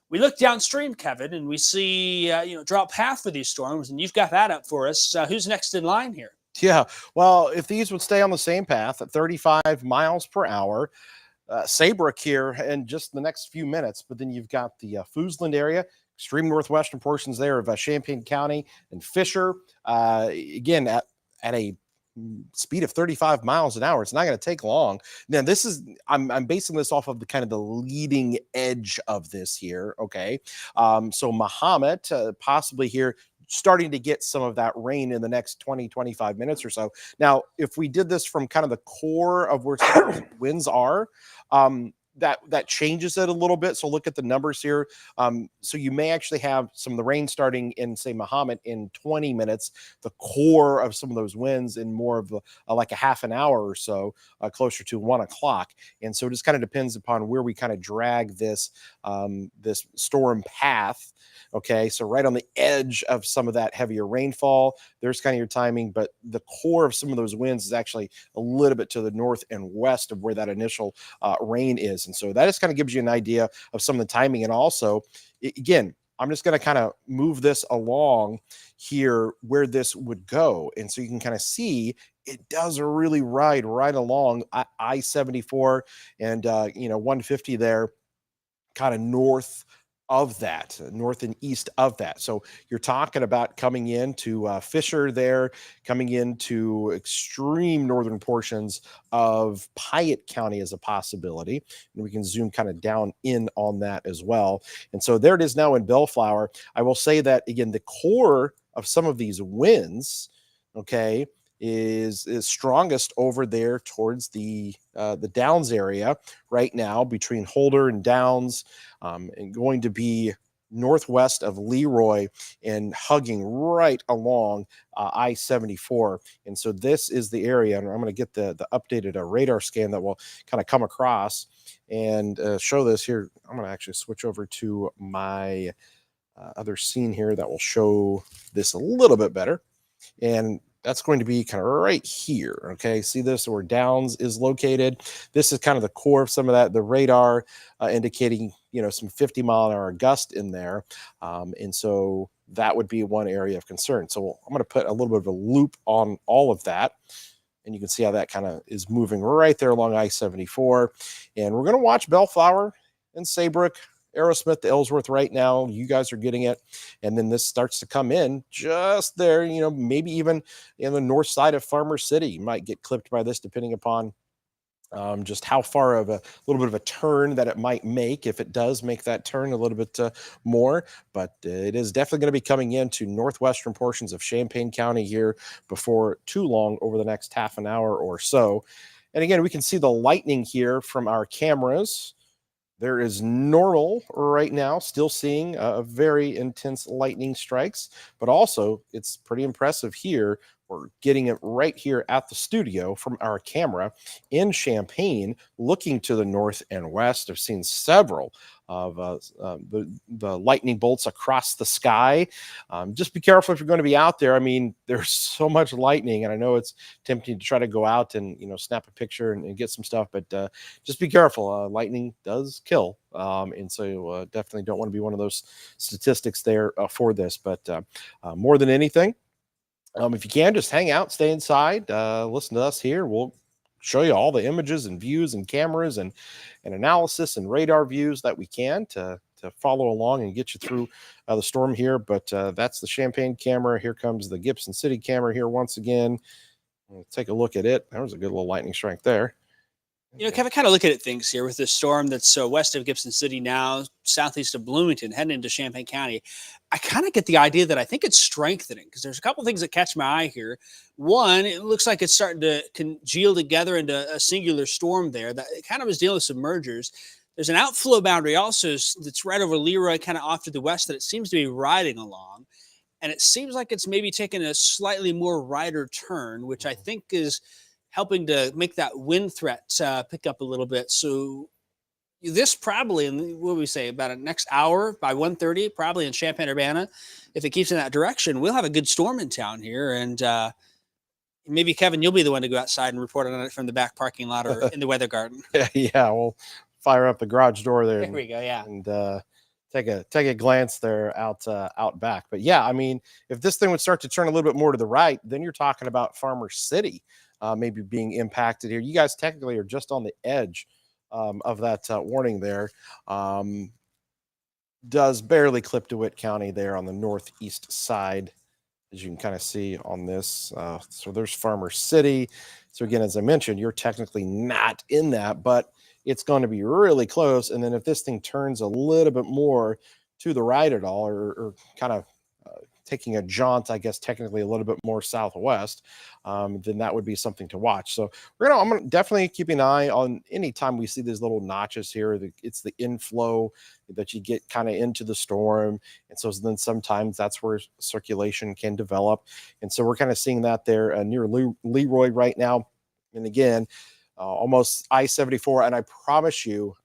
We look downstream, Kevin, and we see drought path for these storms, and you've got that up for us. Who's next in line here? Yeah, well, if these would stay on the same path at 35 miles per hour, Saybrook here in just the next few minutes, but then you've got the Foosland area, extreme northwestern portions there of Champaign County and Fisher. Again, at a speed of 35 miles an hour, it's not going to take long. Now, this is I'm basing this off of the kind of the leading edge of this here. Okay, so Mahomet possibly here starting to get some of that rain in the next 20-25 minutes or so. Now, if we did this from kind of the core of where some winds are, that changes it a little bit. So look at the numbers here. So you may actually have some of the rain starting in, say, Mahomet in 20 minutes, the core of some of those winds in more of like a half an hour or so, closer to 1 o'clock. And so it just kind of depends upon where we kind of drag this this storm path. Okay, so right on the edge of some of that heavier rainfall, there's kind of your timing, but the core of some of those winds is actually a little bit to the north and west of where that initial rain is. And so that just kind of gives you an idea of some of the timing. And also, again, I'm just going to kind of move this along here where this would go. And so you can kind of see it does really ride right along I-74 and, 150 there, kind of north and east of that. So you're talking about coming into Fisher there, coming into extreme northern portions of Piatt County as a possibility. And we can zoom kind of down in on that as well. And so there it is now in Bellflower. I will say that, again, the core of some of these winds, okay, is strongest over there towards the Downs area right now between Holder and Downs, and going to be northwest of Leroy and hugging right along I-74. And so this is the area, and I'm going to get the updated radar scan that will kind of come across and show this here. I'm going to actually switch over to my other scene here that will show this a little bit better. And that's going to be kind of right here. Okay, see this where Downs is located. This is kind of the core of some of that. The radar indicating, some 50 mile an hour gust in there. And so that would be one area of concern. So I'm going to put a little bit of a loop on all of that. And you can see how that kind of is moving right there along I-74. And we're going to watch Bellflower and Saybrook, Aerosmith to Ellsworth right now. You guys are getting it. And then this starts to come in just there, maybe even in the north side of Farmer City. You might get clipped by this depending upon just how far of a little bit of a turn that it might make, if it does make that turn a little bit more. But it is definitely going to be coming into northwestern portions of Champaign County here before too long, over the next half an hour or so. And again, we can see the lightning here from our cameras. There is normal right now, still seeing very intense lightning strikes, but also it's pretty impressive here. We're getting it right here at the studio from our camera in Champaign, looking to the north and west. I've seen several of the lightning bolts across the sky. Just be careful if you're going to be out there. I mean, there's so much lightning, and I know it's tempting to try to go out and snap a picture and get some stuff, but just be careful. Lightning does kill, and so definitely don't want to be one of those statistics there for this. But more than anything, if you can, just hang out, stay inside, listen to us here. We'll show you all the images and views and cameras and analysis and radar views that we can to follow along and get you through the storm here. But that's the Champaign camera. Here comes the Gibson City camera here once again. We'll take a look at it. There was a good little lightning strike there. Kevin, kind of looking at things here with this storm that's west of Gibson City now, southeast of Bloomington, heading into Champaign County. I kind of get the idea that I think it's strengthening because there's a couple things that catch my eye here. One, it looks like it's starting to congeal together into a singular storm there that it kind of is dealing with submergers. There's an outflow boundary also that's right over Leroy, kind of off to the west, that it seems to be riding along. And it seems like it's maybe taking a slightly more rider turn, which I think is helping to make that wind threat pick up a little bit. So this probably, what do we say, about a next hour by 1:30, probably in Champaign-Urbana, if it keeps in that direction, we'll have a good storm in town here. And maybe, Kevin, you'll be the one to go outside and report on it from the back parking lot or in the weather garden. Yeah, we'll fire up the garage door there. There we go, yeah. And take a glance there out back. But yeah, I mean, if this thing would start to turn a little bit more to the right, then you're talking about Farmer City maybe being impacted here. You guys technically are just on the edge of that warning there. Does barely clip DeWitt County there on the northeast side, as you can kind of see on this. So there's Farmer City. So again, as I mentioned, you're technically not in that, but it's going to be really close. And then if this thing turns a little bit more to the right at all, or kind of taking a jaunt, I guess technically a little bit more southwest, then that would be something to watch. So I'm going to definitely keep an eye on anytime we see these little notches here. It's the inflow that you get kind of into the storm. And so then sometimes that's where circulation can develop. And so we're kind of seeing that there near Leroy right now. And again, almost I-74, and I promise you,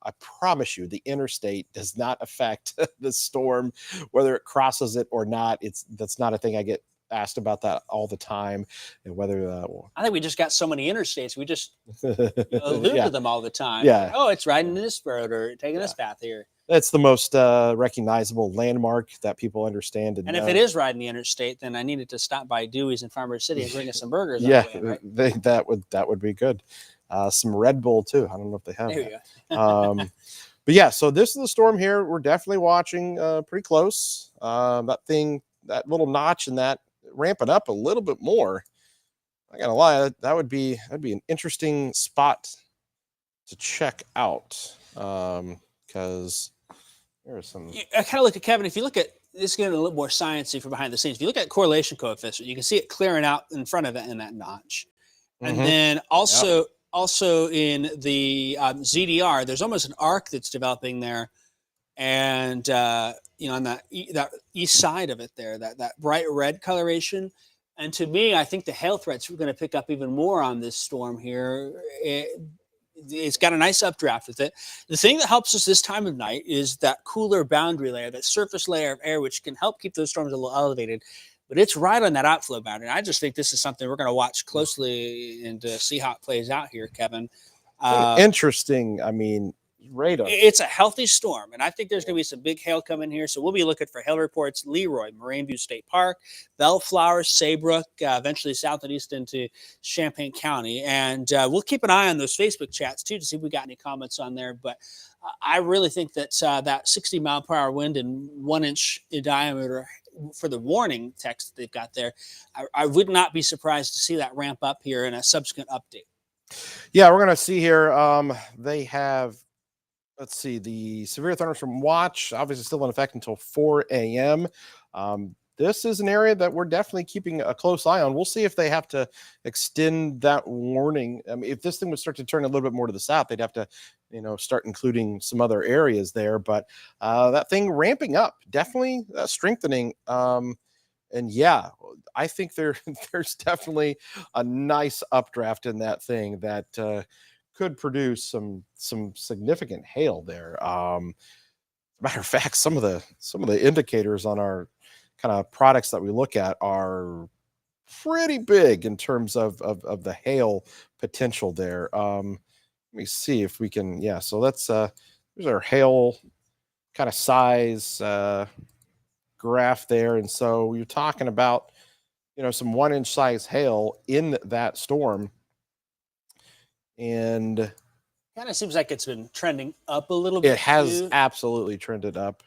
the interstate does not affect the storm, whether it crosses it or not. That's not a thing. I get asked about that all the time, and whether I think we just got so many interstates, we just allude to them all the time. Yeah. Like, oh, it's riding this road or taking this path here. That's the most recognizable landmark that people understand. And if it is riding the interstate, then I needed to stop by Dewey's in Farmer City and bring us some burgers. Yeah, on the way, right? that would be good. Some Red Bull too. I don't know if they have there that. You go. But yeah, so this is the storm here. We're definitely watching pretty close. That little notch and that ramp it up a little bit more. I gotta lie, that'd be an interesting spot to check out. Because there's some. I kind of look at Kevin. If you look at this, getting a little more sciencey from behind the scenes. If you look at correlation coefficient, you can see it clearing out in front of it in that notch. And then also in the ZDR, there's almost an arc that's developing there, and on that east side of it there, that bright red coloration. And to me, I think the hail threats are going to pick up even more on this storm here. It's got a nice updraft with it. The thing that helps us this time of night is that cooler boundary layer, that surface layer of air, which can help keep those storms a little elevated. But it's right on that outflow boundary. I just think this is something we're going to watch closely and see how it plays out here, Kevin. Interesting. I mean, radar. It's a healthy storm, and I think there's going to be some big hail coming here. So we'll be looking for hail reports: Leroy, Moraine View State Park, Bellflower, Saybrook, eventually south and east into Champaign County. And we'll keep an eye on those Facebook chats too to see if we got any comments on there. But I really think that that 60-mile-per-hour wind and 1 inch in diameter for the warning text that they've got there, I would not be surprised to see that ramp up here in a subsequent update. Yeah, we're going to see here. They have, let's see, the severe thunderstorm watch, obviously still in effect until 4 a.m. this is an area that we're definitely keeping a close eye on. We'll see if they have to extend that warning. I mean, if this thing would start to turn a little bit more to the south, they'd have to, start including some other areas there. But that thing ramping up, definitely strengthening. And yeah, I think there's definitely a nice updraft in that thing that could produce some significant hail there. Matter of fact, some of the indicators on our kind of products that we look at are pretty big in terms of the hail potential there. Let me see if we can. Yeah, so that's there's our hail kind of size graph there, and so you're talking about some 1-inch size hail in that storm, and Kind of seems like it's been trending up a little bit. it has too. absolutely trended up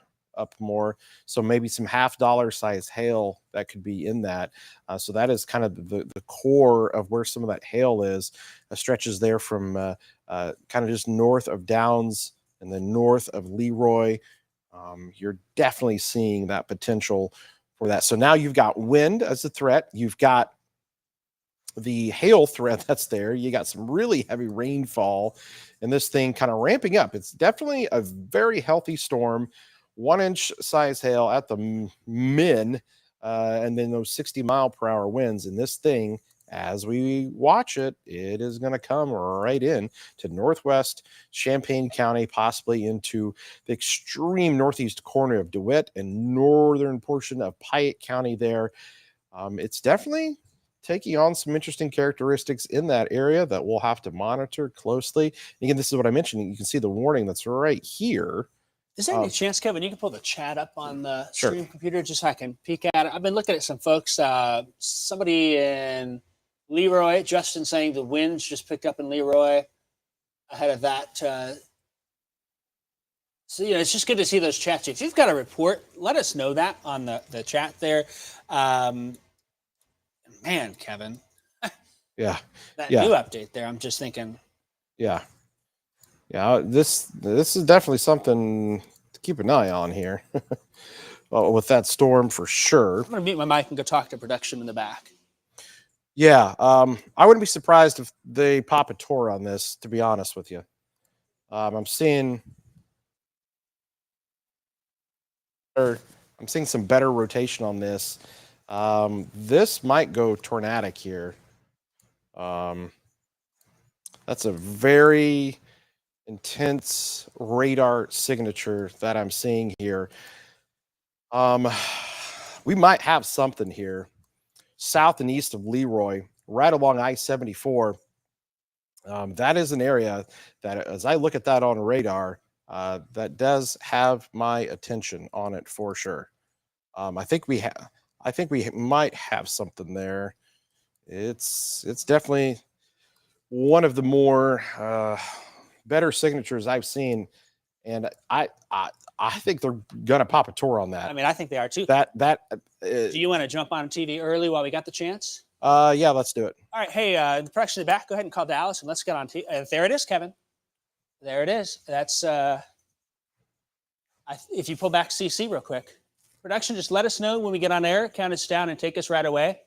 more. So maybe some $50 size hail that could be in that. So that is kind of the core of where some of that hail is. Stretches there from kind of just north of Downs and then north of Leroy. You're definitely seeing that potential for that. So now you've got wind as a threat. You've got the hail threat that's there. You got some really heavy rainfall and this thing kind of ramping up. It's definitely a very healthy storm. 1-inch size hail at the min, and then those 60-mile-per-hour winds. And this thing, as we watch it, it is going to come right in to northwest Champaign County, possibly into the extreme northeast corner of DeWitt and northern portion of Piatt County there. It's definitely taking on some interesting characteristics in that area that we'll have to monitor closely. Again, this is what I mentioned. You can see the warning that's right here. Is there any chance, Kevin, you can pull the chat up on the Sure. stream computer just so I can peek at it? I've been looking at some folks. Somebody in Leroy, Justin, saying the winds just picked up in Leroy ahead of that. So, it's just good to see those chats. If you've got a report, let us know that on the chat there. Man, Kevin. Yeah. That Yeah. new update there, I'm just thinking. Yeah. This is definitely something to keep an eye on here. Well, with that storm for sure. I'm going to mute my mic and go talk to production in the back. Yeah. I wouldn't be surprised if they pop a tour on this, to be honest with you. I'm seeing some better rotation on this. This might go tornadic here. That's a very intense radar signature that I'm seeing here. We might have something here south and east of Leroy, right along I-74. That is an area that, as I look at that on radar, that does have my attention on it for sure. I think we might have something there. It's definitely one of the more better signatures I've seen, and I think they're gonna pop a tour on that. I mean, I think they are too. Do you want to jump on TV early while we got the chance? Yeah, let's do it. All right, hey, the production in the back, go ahead and call Dallas, and let's get on TV. There it is, Kevin. There it is. That's if you pull back CC real quick. Production, just let us know when we get on air, count us down, and take us right away.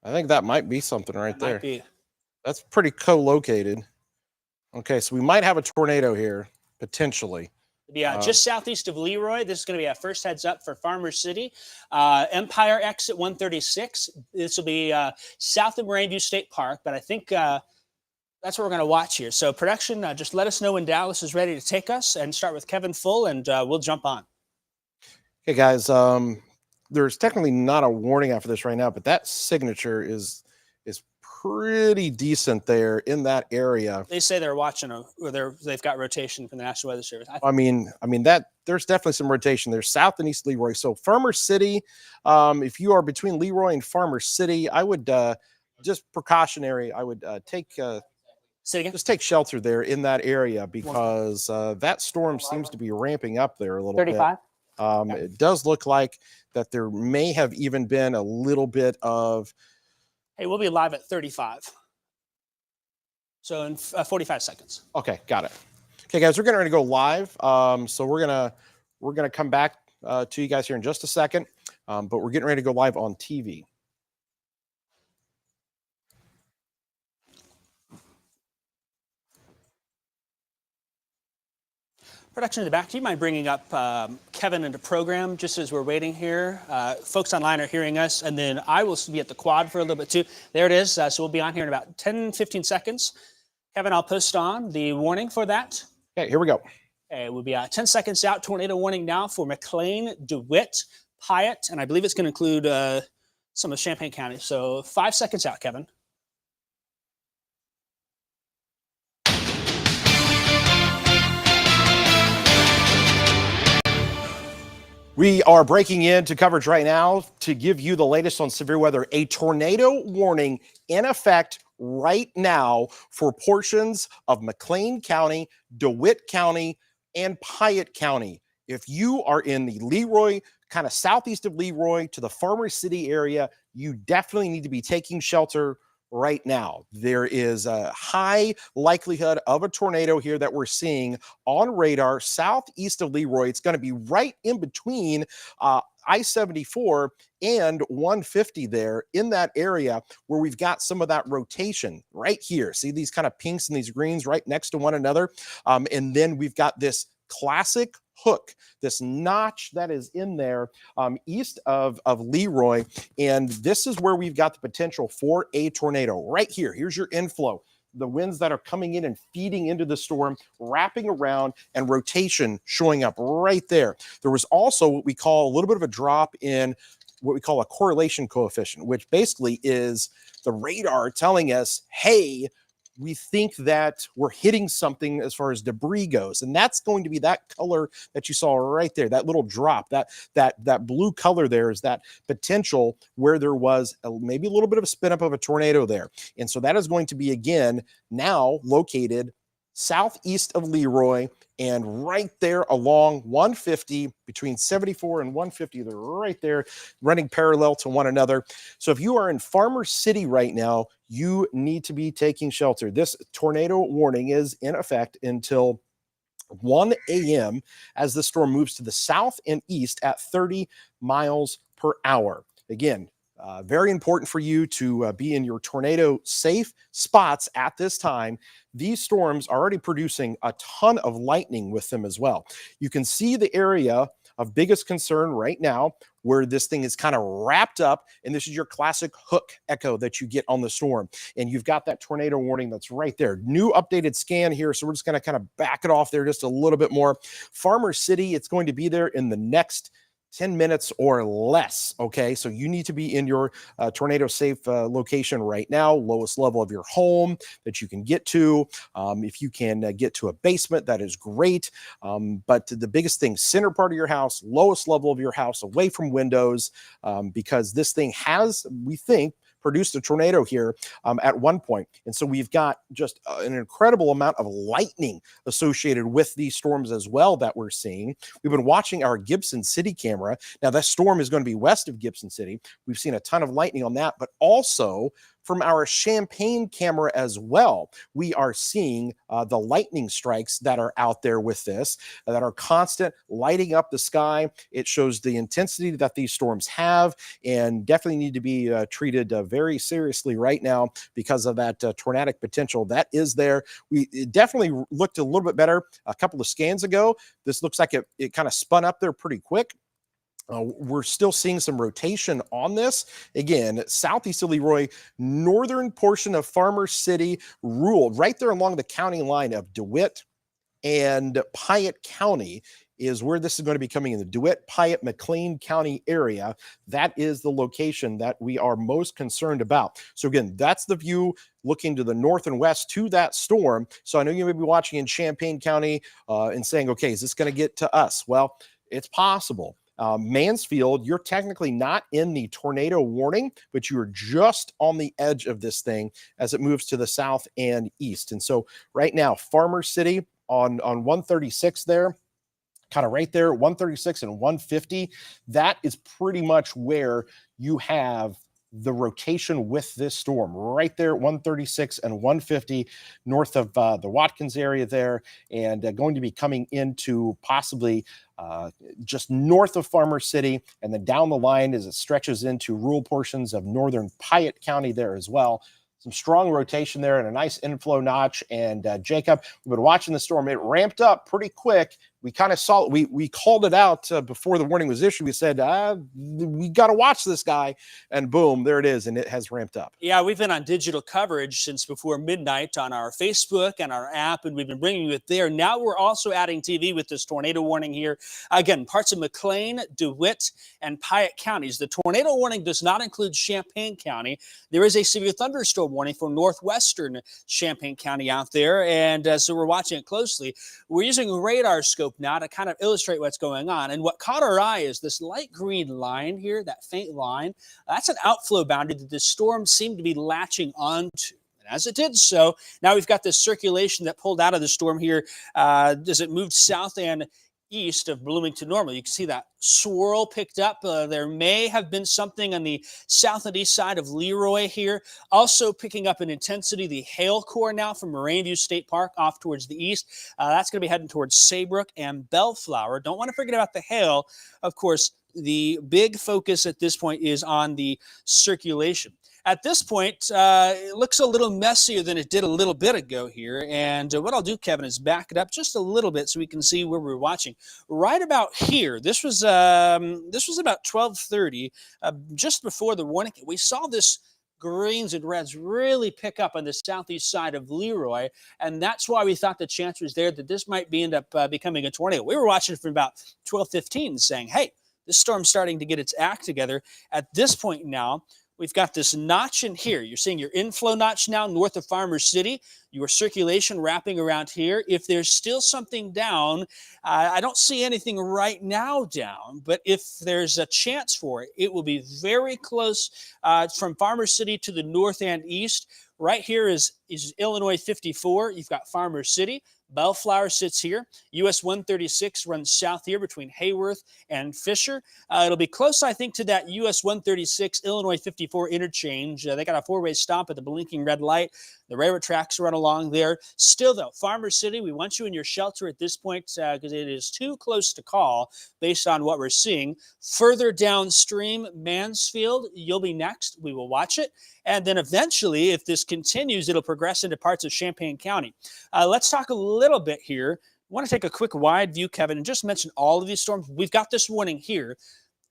I think that might be something right there. Might be. That's pretty co-located. Okay, so we might have a tornado here, potentially. Yeah, just southeast of Leroy. This is going to be our first heads up for Farmers City. Empire exit 136. This will be south of Moraine View State Park, but I think that's what we're going to watch here. So production, just let us know when Dallas is ready to take us, and start with Kevin Full, and we'll jump on. Okay, guys, there's technically not a warning after this right now, but that signature is pretty decent there in that area. They say they're watching, or they've got rotation from the National Weather Service. I mean that there's definitely some rotation there, south and east Leroy. So Farmers City, if you are between Leroy and Farmers City, I would just precautionary. I would just take shelter there in that area, because that storm seems to be ramping up there a little 35? bit. It does look like that there may have even been a little bit of. Hey, we'll be live at 35. So in 45 seconds. Okay, got it. Okay, guys, we're getting ready to go live. So we're gonna come back to you guys here in just a second. but we're getting ready to go live on TV. Production in the back, do you mind bringing up Kevin into program just as we're waiting here? Folks online are hearing us, and then I will be at the quad for a little bit too. There it is. So we'll be on here in about 10, 15 seconds. Kevin, I'll post on the warning for that. Okay, here we go. Okay, we'll be 10 seconds out. Tornado warning now for McLean, DeWitt, Hyatt, and I believe it's going to include some of Champaign County. So 5 seconds out, Kevin. We are breaking into coverage right now to give you the latest on severe weather. A tornado warning in effect right now for portions of McLean County, DeWitt County, and Piatt County. If you are in the Leroy, kind of southeast of Leroy to the Farmer City area, you definitely need to be taking shelter right now. There is a high likelihood of a tornado here that we're seeing on radar southeast of Leroy. It's going to be right in between I-74 and 150 there in that area where we've got some of that rotation right here. See these kind of pinks and these greens right next to one another. And then we've got this classic hook, this notch that is in there east of Leroy. And this is where we've got the potential for a tornado right here. Here's your inflow. The winds that are coming in and feeding into the storm, wrapping around, and rotation showing up right there. There was also what we call a little bit of a drop in what we call a correlation coefficient, which basically is the radar telling us, hey, we think that we're hitting something as far as debris goes. And that's going to be that color that you saw right there, that little drop, that blue color there is that potential where there was maybe a little bit of a spin up of a tornado there. And so that is going to be, again, now located southeast of Leroy and right there along 150 between 74 and 150. They're right there running parallel to one another. So if you are in Farmer City right now, you need to be taking shelter. This tornado warning is in effect until 1 a.m. as the storm moves to the south and east at 30 miles per hour. Again, very important for you to be in your tornado safe spots at this time. These storms are already producing a ton of lightning with them as well. You can see the area of biggest concern right now where this thing is kind of wrapped up, and this is your classic hook echo that you get on the storm. And you've got that tornado warning that's right there. New updated scan here, so we're just going to kind of back it off there just a little bit more. Farmer City, it's going to be there in the next 10 minutes or less, okay? So you need to be in your tornado safe location right now, lowest level of your home that you can get to. If you can get to a basement, that is great. But the biggest thing, center part of your house, lowest level of your house, away from windows, because this thing has, we think, produced a tornado here at one point. And so we've got just an incredible amount of lightning associated with these storms as well that we're seeing. We've been watching our Gibson City camera. Now that storm is going to be west of Gibson City. We've seen a ton of lightning on that, but also from our Champaign camera as well, we are seeing the lightning strikes that are out there with this, that are constant, lighting up the sky. It shows the intensity that these storms have and definitely need to be treated very seriously right now because of that tornadic potential that is there. It definitely looked a little bit better a couple of scans ago. This looks like it kind of spun up there pretty quick. We're still seeing some rotation on this. Again, southeast of Leroy, northern portion of Farmer City, ruled right there along the county line of DeWitt and Piatt County is where this is going to be coming in, the DeWitt, Piatt, McLean County area. That is the location that we are most concerned about. So again, that's the view looking to the north and west to that storm. So I know you may be watching in Champaign County and saying, okay, is this going to get to us? Well, it's possible. Mansfield, you're technically not in the tornado warning, but you are just on the edge of this thing as it moves to the south and east. And so right now, Farmer City on 136 there, kind of right there, 136 and 150, that is pretty much where you have the rotation with this storm right there at 136 and 150 north of the Watkins area there, and going to be coming into possibly just north of Farmer City, and then down the line as it stretches into rural portions of northern Piatt County there as well. Some strong rotation there and a nice inflow notch. And Jacob, we've been watching the storm. It ramped up pretty quick. We kind of saw it. We called it out before the warning was issued. We said, we got to watch this guy. And boom, there it is. And it has ramped up. Yeah, we've been on digital coverage since before midnight on our Facebook and our app, and we've been bringing it there. Now we're also adding TV with this tornado warning here. Again, parts of McLean, DeWitt, and Piatt counties. The tornado warning does not include Champaign County. There is a severe thunderstorm warning for northwestern Champaign County out there, and so we're watching it closely. We're using a radar scope now to kind of illustrate what's going on. And what caught our eye is this light green line here, that faint line. That's an outflow boundary that the storm seemed to be latching onto. And as it did so, now we've got this circulation that pulled out of the storm here as it moved south and east of Bloomington Normal. You can see that swirl picked up. There may have been something on the south and east side of Leroy here. Also picking up in intensity, the hail core now from Moraine View State Park off towards the east. That's going to be heading towards Saybrook and Bellflower. Don't want to forget about the hail. Of course, the big focus at this point is on the circulation. At this point, it looks a little messier than it did a little bit ago here. And what I'll do, Kevin, is back it up just a little bit so we can see where we're watching. Right about here, this was about 12:30, just before the warning. We saw this greens and reds really pick up on the southeast side of Leroy, and that's why we thought the chance was there that this might end up becoming a tornado. We were watching from about 12:15 saying, hey, this storm's starting to get its act together. At this point now, we've got this notch in here. You're seeing your inflow notch now north of Farmer City, your circulation wrapping around here. If there's still something down, I don't see anything right now down, but if there's a chance for it, it will be very close from Farmer City to the north and east. Right here is Illinois 54. You've got Farmer City. Bellflower sits here. US 136 runs south here between Hayworth and Fisher. It'll be close, I think, to that US 136 Illinois 54 interchange. They got a four-way stop at the blinking red light. The railroad tracks run along there. Still, though, Farmer City, we want you in your shelter at this point because it is too close to call based on what we're seeing. Further downstream, Mansfield, you'll be next. We will watch it. And then eventually, if this continues, it'll progress into parts of Champaign County. Let's talk a little bit here. I want to take a quick wide view, Kevin, and just mention all of these storms. We've got this warning here.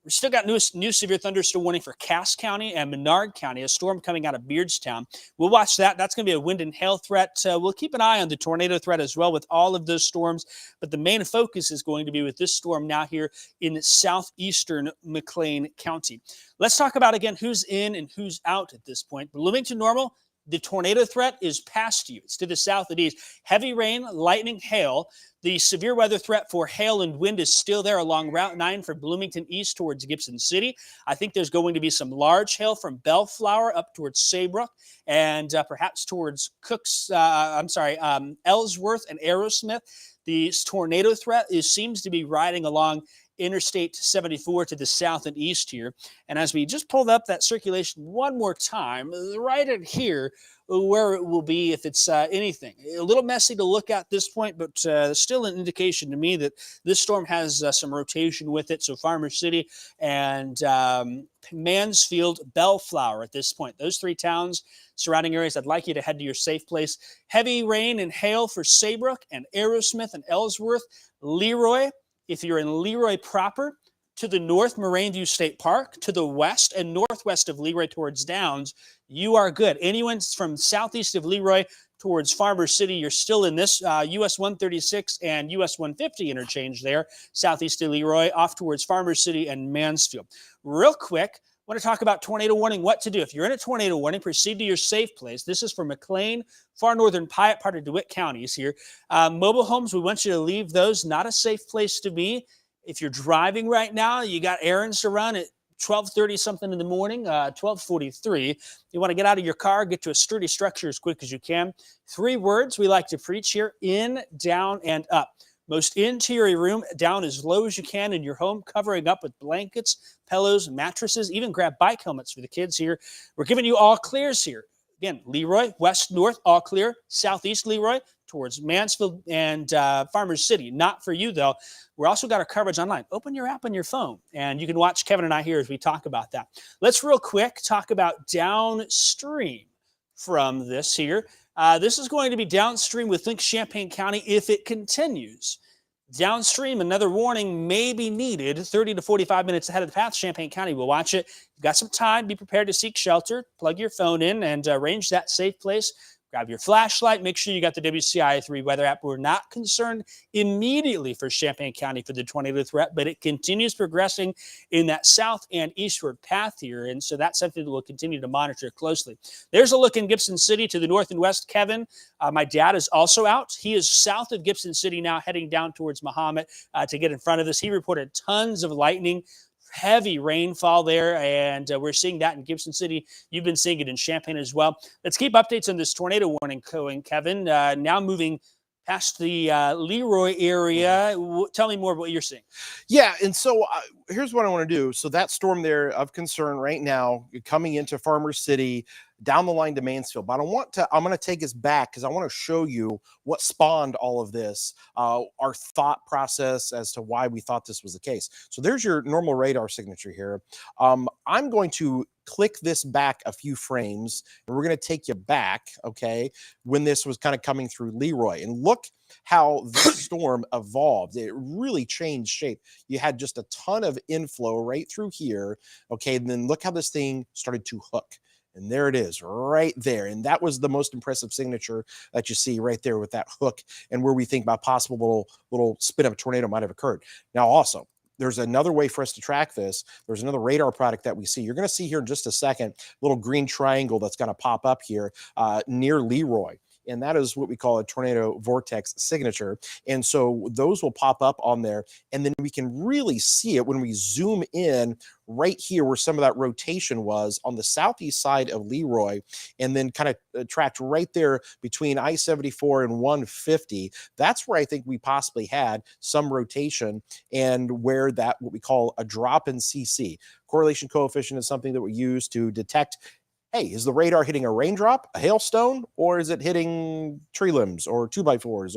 We've still got new severe thunderstorm warning for Cass County and Menard County, a storm coming out of Beardstown. We'll watch that. That's going to be a wind and hail threat. We'll keep an eye on the tornado threat as well with all of those storms, but the main focus is going to be with this storm now here in southeastern McLean County. Let's talk about, again, who's in and who's out at this point. Bloomington Normal, the tornado threat is past you. It's to the south and east. Heavy rain, lightning, hail. The severe weather threat for hail and wind is still there along Route 9 from Bloomington east towards Gibson City. I think there's going to be some large hail from Bellflower up towards Saybrook and perhaps towards Ellsworth and Aerosmith. The tornado threat seems to be riding along Interstate 74 to the south and east here. And as we just pulled up that circulation one more time, right in here, where it will be if it's anything. A little messy to look at this point, but still an indication to me that this storm has some rotation with it. So Farmer City and Mansfield, Bellflower at this point. Those three towns, surrounding areas, I'd like you to head to your safe place. Heavy rain and hail for Saybrook and Aerosmith and Ellsworth. Leroy, if you're in Leroy proper, to the north, Moraine View State Park, to the west and northwest of Leroy towards Downs, you are good. Anyone from southeast of Leroy towards Farmer City, you're still in this US 136 and US 150 interchange there, southeast of Leroy, off towards Farmer City and Mansfield. Real quick, I want to talk about tornado warning, what to do. If you're in a tornado warning, proceed to your safe place. This is for McLean, far northern Piatt, part of DeWitt counties here. Mobile homes, we want you to leave those. Not a safe place to be. If you're driving right now, you got errands to run at 12:30 something in the morning, 12:43. You want to get out of your car, get to a sturdy structure as quick as you can. 3 words we like to preach here: in, down, and up. most interior room down as low as you can in your home, covering up with blankets, pillows, mattresses, even grab bike helmets for the kids here. We're giving you all clears here. Again, Leroy, west, north, all clear. Southeast Leroy, towards Mansfield and Farmers City. Not for you, though. We're also got our coverage online. Open your app on your phone, and you can watch Kevin and I here as we talk about that. Let's real quick talk about downstream from this here. This is going to be downstream with Link Champaign County if it continues. Downstream, another warning may be needed 30 to 45 minutes ahead of the path. Champaign County will watch it. You've got some time. Be prepared to seek shelter. Plug your phone in and arrange that safe place. Grab your flashlight. Make sure you got the WCIA3 weather app. We're not concerned immediately for Champaign County for the tornado threat, but it continues progressing in that south and eastward path here. And so that's something that we'll continue to monitor closely. There's a look in Gibson City to the north and west. Kevin, my dad is also out. He is south of Gibson City now, heading down towards Mahomet to get in front of this. He reported tons of lightning, heavy rainfall there, and we're seeing that in Gibson City. You've been seeing it in Champaign as well. Let's keep updates on this tornado warning going, Kevin. Now moving past the Leroy area. Tell me more about what you're seeing. Yeah, and so here's what I want to do. So that storm there of concern right now coming into Farmers City, down the line to Mansfield. But I'm going to take us back because I want to show you what spawned all of this, our thought process as to why we thought this was the case. So there's your normal radar signature here. I'm going to click this back a few frames, and we're going to take you back, okay, when this was kind of coming through Leroy. And look how this storm evolved. It really changed shape. You had just a ton of inflow right through here, okay, and then look how this thing started to hook. And there it is right there. And that was the most impressive signature that you see right there with that hook and where we think about possible little spin of a tornado might have occurred. Now, also, there's another way for us to track this. There's another radar product that we see. You're going to see here in just a second, little green triangle that's going to pop up here near Leroy. And that is what we call a tornado vortex signature. And so those will pop up on there. And then we can really see it when we zoom in right here where some of that rotation was on the southeast side of Leroy, and then kind of tracked right there between I-74 and 150. That's where I think we possibly had some rotation and where that what we call a drop in CC. Correlation coefficient is something that we use to detect, hey, is the radar hitting a raindrop, a hailstone, or is it hitting tree limbs or 2x4s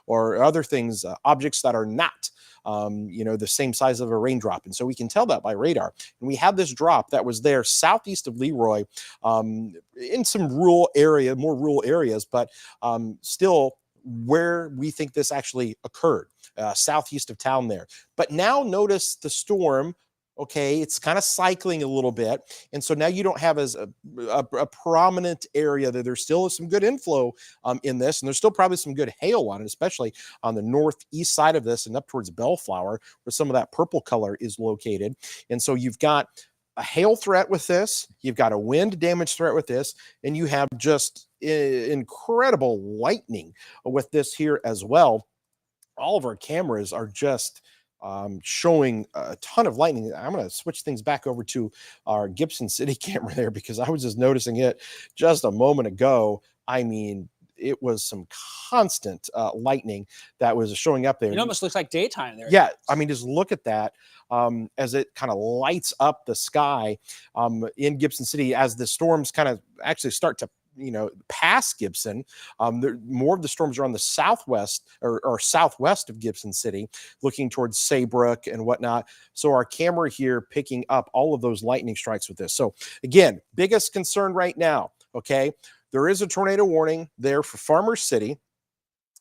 or other things, objects that are not, the same size of a raindrop? And so we can tell that by radar. And we had this drop that was there southeast of Leroy, in some more rural areas, but still where we think this actually occurred, southeast of town there. But now notice the storm. Okay, it's kind of cycling a little bit. And so now you don't have as a prominent area. There's still some good inflow in this, and there's still probably some good hail on it, especially on the northeast side of this and up towards Bellflower, where some of that purple color is located. And so you've got a hail threat with this, you've got a wind damage threat with this, and you have just incredible lightning with this here as well. All of our cameras are just showing a ton of lightning. I'm going to switch things back over to our Gibson City camera there because I was just noticing it just a moment ago. I mean, it was some constant lightning that was showing up there. It almost looks like daytime there. Yeah, I mean, just look at that as it kind of lights up the sky in Gibson City as the storms kind of actually start to past Gibson. More of the storms are on the southwest or southwest of Gibson City, looking towards Saybrook and whatnot. So our camera here picking up all of those lightning strikes with this. So again, biggest concern right now, okay, there is a tornado warning there for Farmers City.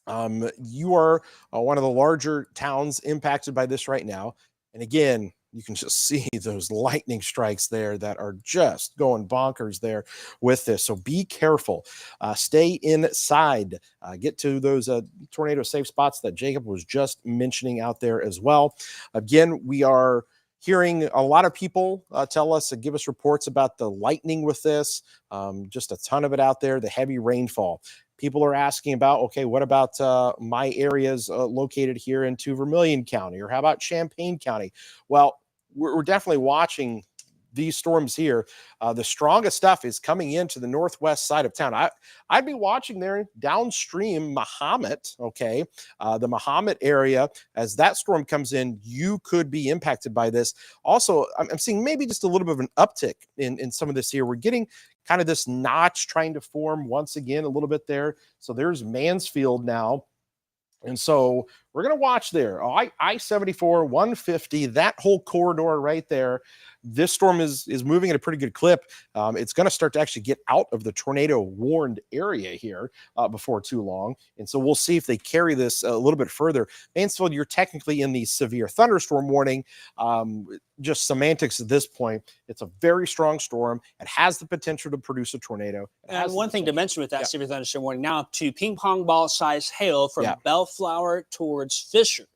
You are one of the larger towns impacted by this right now. And again, you can just see those lightning strikes there that are just going bonkers there with this. So be careful. Stay inside. Get to those tornado safe spots that Jacob was just mentioning out there as well. Again, we are hearing a lot of people tell us and give us reports about the lightning with this. Just a ton of it out there, the heavy rainfall. People are asking about, okay, what about my areas located here into Vermilion County, or how about Champaign County? Well, we're definitely watching these storms here. The strongest stuff is coming into the northwest side of town. I'd be watching there downstream Mahomet, okay? The Mahomet area, as that storm comes in, you could be impacted by this. Also, I'm seeing maybe just a little bit of an uptick in some of this here. We're getting kind of this notch trying to form once again a little bit there. So there's Mansfield now. And so we're going to watch there. I-74, 150, that whole corridor right there. This storm is moving at a pretty good clip. It's going to start to actually get out of the tornado warned area here before too long. And so we'll see if they carry this a little bit further. Mansfield, you're technically in the severe thunderstorm warning. Just semantics at this point. It's a very strong storm. It has the potential to produce a tornado. And one thing to mention with that severe thunderstorm warning now, to ping pong ball size hail from Bellflower towards Fisher.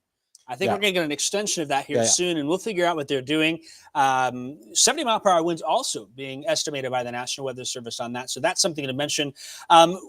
I think we're going to get an extension of that here soon, and we'll figure out what they're doing. 70-mile-per-hour winds also being estimated by the National Weather Service on that, so that's something to mention.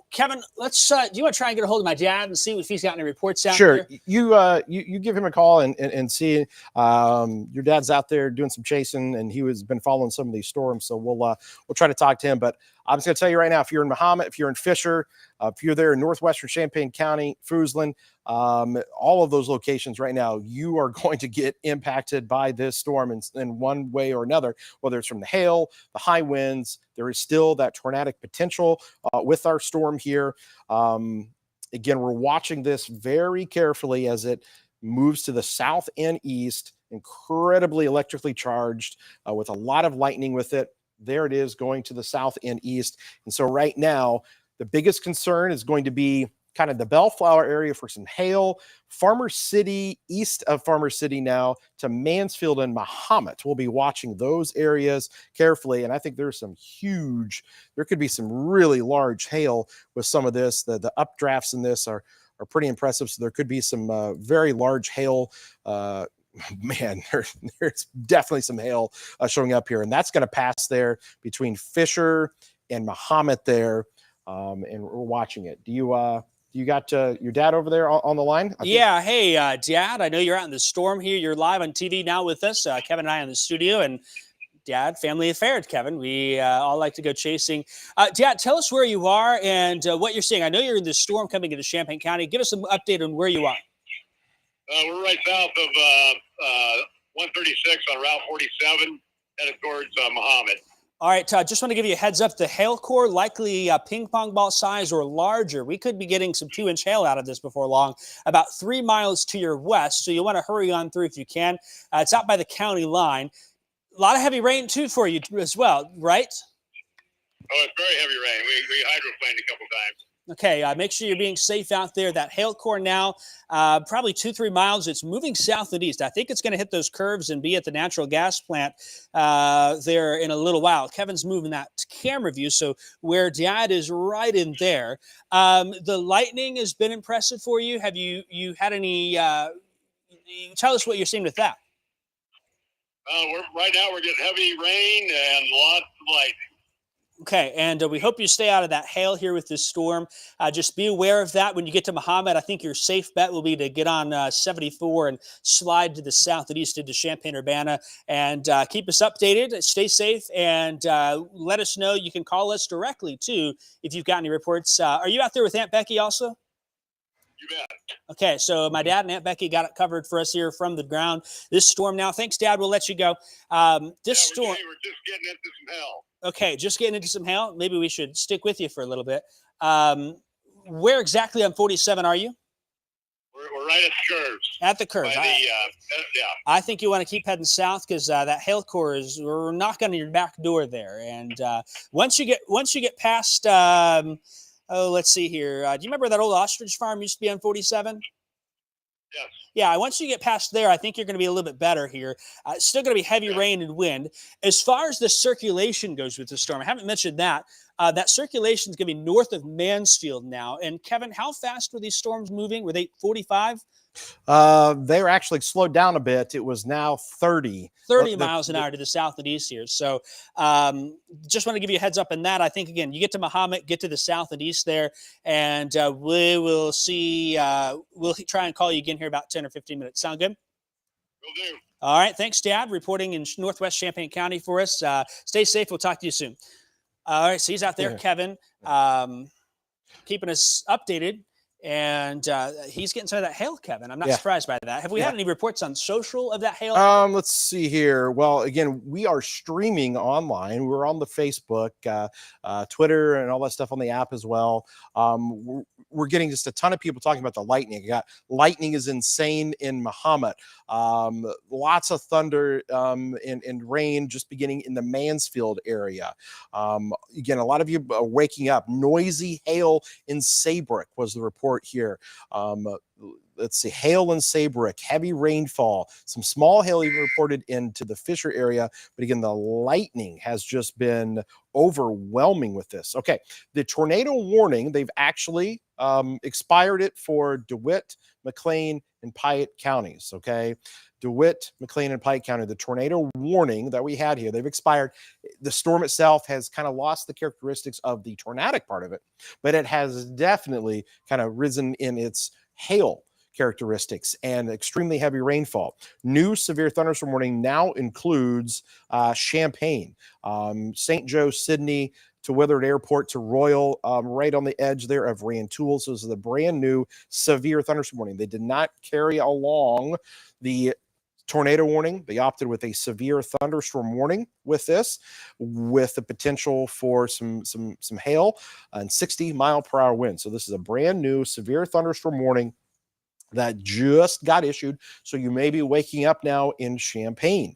Kevin, let's. Do you want to try and get a hold of my dad and see if he's got any reports out there? Sure. You give him a call and see. Your dad's out there doing some chasing, and he has been following some of these storms, so we'll try to talk to him. But I'm just going to tell you right now, if you're in Mahomet, if you're in Fisher, if you're there in northwestern Champaign County, Foosland, all of those locations right now, you are going to get impacted by this storm in one way or another, whether it's from the hail, the high winds. There is still that tornadic potential with our storm here. Again, we're watching this very carefully as it moves to the south and east, incredibly electrically charged with a lot of lightning with it. There it is going to the south and east. And so right now, the biggest concern is going to be kind of the Bellflower area for some hail, Farmer City, east of Farmer City now to Mansfield and Mahomet. We'll be watching those areas carefully. And I think there could be some really large hail with some of this. The updrafts in this are pretty impressive. So there could be some very large hail man, there's definitely some hail showing up here, and that's going to pass there between Fisher and Mahomet there, and we're watching it. Do you got your dad over there on the line? Yeah. Hey, Dad, I know you're out in the storm here. You're live on TV now with us, Kevin and I in the studio, and Dad, family affair, Kevin. We all like to go chasing. Dad, tell us where you are and what you're seeing. I know you're in the storm coming into Champaign County. Give us an update on where you are. We're right south of 136 on Route 47, headed towards Mahomet. All right, just want to give you a heads up. The hail core, likely ping pong ball size or larger. We could be getting some 2-inch hail out of this before long, about 3 miles to your west. So you want to hurry on through if you can. It's out by the county line. A lot of heavy rain, too, for you as well, right? Oh, it's very heavy rain. We hydroplaned a couple times. Okay, make sure you're being safe out there. That hail core now, probably 2-3 miles. It's moving south and east. I think it's going to hit those curves and be at the natural gas plant there in a little while. Kevin's moving that camera view, so where Dad is right in there. The lightning has been impressive for you. Have you had any? Tell us what you're seeing with that. Right now we're getting heavy rain and lots of lightning. Okay, and we hope you stay out of that hail here with this storm. Just be aware of that when you get to Mahomet. I think your safe bet will be to get on 74 and slide to the south and east into Champaign-Urbana, and keep us updated. Stay safe, and let us know. You can call us directly, too, if you've got any reports. Are you out there with Aunt Becky also? You bet. Okay, so my dad and Aunt Becky got it covered for us here from the ground. This storm now. Thanks, Dad. We'll let you go. Storm. We're just getting into some hail. Okay, just getting into some hail. Maybe we should stick with you for a little bit. Where exactly on 47 are you? We're right at the curves. At the curves. Yeah. I think you want to keep heading south because that hail core we're knocking on your back door there. And once you get past, let's see here. Do you remember that old ostrich farm used to be on 47? Yes. Yeah, once you get past there, I think you're going to be a little bit better here. It's still going to be heavy rain and wind. As far as the circulation goes with the storm, I haven't mentioned that. That circulation is going to be north of Mansfield now. And Kevin, how fast were these storms moving? Were they 45? They were actually slowed down a bit. It was now 30 miles an hour to the south and east here. So just want to give you a heads up on that. I think, again, you get to Mahomet, get to the south and east there, and we will see. We'll try and call you again here about 10 or 15 minutes. Sound good? Will do. All right. Thanks, Dad, reporting in Northwest Champaign County for us. Stay safe. We'll talk to you soon. All right. So he's out there, Kevin, keeping us updated. And he's getting some of that hail, Kevin. I'm not surprised by that. Have we had any reports on social of that hail? Let's see here. Well, again, we are streaming online. We're on the Facebook, Twitter, and all that stuff on the app as well. We're getting just a ton of people talking about the lightning. Lightning is insane in Mahomet. Lots of thunder and rain just beginning in the Mansfield area. Again, a lot of you are waking up. Noisy hail in Saybrook was the report here. Let's see, hail in Saybrook, heavy rainfall, some small hail even reported into the Fisher area. But again, the lightning has just been overwhelming with this. Okay, the tornado warning, they've actually expired it for DeWitt, McLean, and Piatt counties. Okay, DeWitt, McLean, and Piatt County, the tornado warning that we had here, they've expired. The storm itself has kind of lost the characteristics of the tornadic part of it, but it has definitely kind of risen in its hail characteristics and extremely heavy rainfall. New severe thunderstorm warning now includes Champaign, St. Joe, Sydney, to Willard Airport, to Royal, right on the edge there of Rantoul. So this is a brand new severe thunderstorm warning. They did not carry along the tornado warning. They opted with a severe thunderstorm warning with this, with the potential for some hail and 60-mile-per-hour winds. So this is a brand new severe thunderstorm warning that just got issued. So you may be waking up now in Champaign,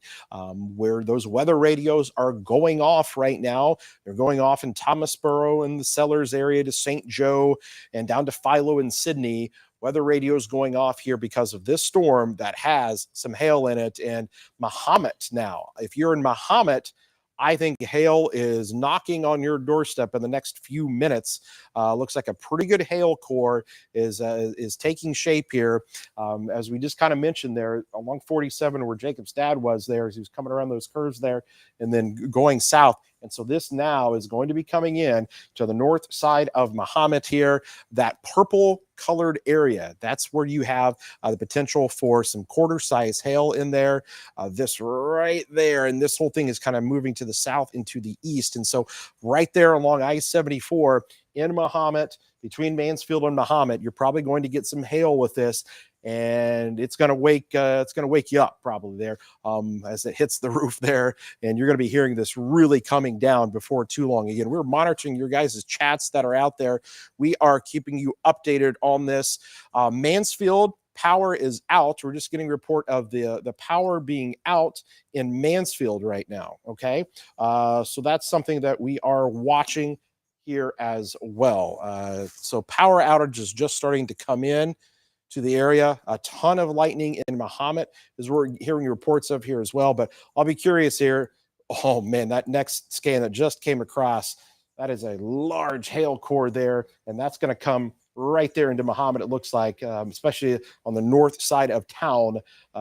where those weather radios are going off right now. They're going off in Thomasboro and the Sellers area to St. Joe and down to Philo and Sydney. Weather radios going off here because of this storm that has some hail in it. And Mahomet now, if you're in Mahomet, I think hail is knocking on your doorstep in the next few minutes. Looks like a pretty good hail core is taking shape here. As we just kind of mentioned there, along 47 where Jacob's dad was there, as he was coming around those curves there and then going south. And so this now is going to be coming in to the north side of Mahomet here, that purple colored area. That's where you have the potential for some quarter-size hail in there. This right there, and this whole thing is kind of moving to the south into the east. And so right there along I-74 in Mahomet, between Mansfield and Mahomet, you're probably going to get some hail with this. And it's going to wake you up probably there as it hits the roof there. And you're going to be hearing this really coming down before too long. Again, we're monitoring your guys' chats that are out there. We are keeping you updated on this. Mansfield, power is out. We're just getting a report of the power being out in Mansfield right now. Okay. So that's something that we are watching here as well. So power outage is just starting to come in to the area. A ton of lightning in Mahomet is we're hearing reports of here as well. But I'll be curious here. Oh man, that next scan that just came across, that is a large hail core there, and that's going to come right there into Mahomet. It looks like, especially on the north side of town,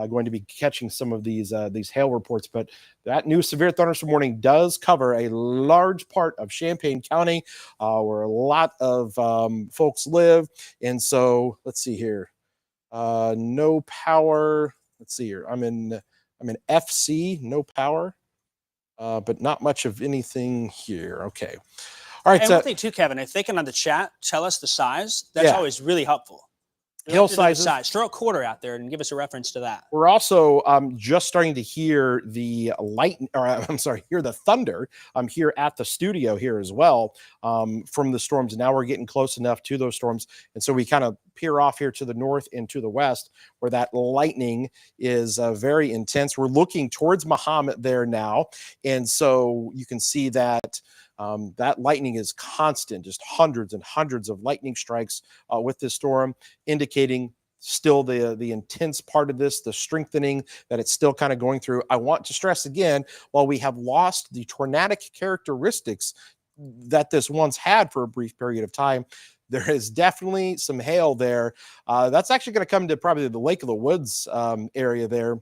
going to be catching some of these hail reports. But that new severe thunderstorm warning does cover a large part of Champaign County, where a lot of folks live. And so let's see here. No power. Let's see here. I'm in FC, no power, but not much of anything here. Okay. All right. And one thing too, Kevin, if they can on the chat tell us the size, that's always really helpful. Hail sizes. Throw a quarter out there and give us a reference to that. We're also just starting to hear the hear the thunder here at the studio here as well from the storms. And now we're getting close enough to those storms. And so we kind of peer off here to the north and to the west where that lightning is very intense. We're looking towards Mahomet there now. And so you can see that that lightning is constant, just hundreds and hundreds of lightning strikes with this storm, indicating still the intense part of this, the strengthening that it's still kind of going through. I want to stress again, while we have lost the tornadic characteristics that this once had for a brief period of time, there is definitely some hail there. That's actually going to come to probably the Lake of the Woods area there.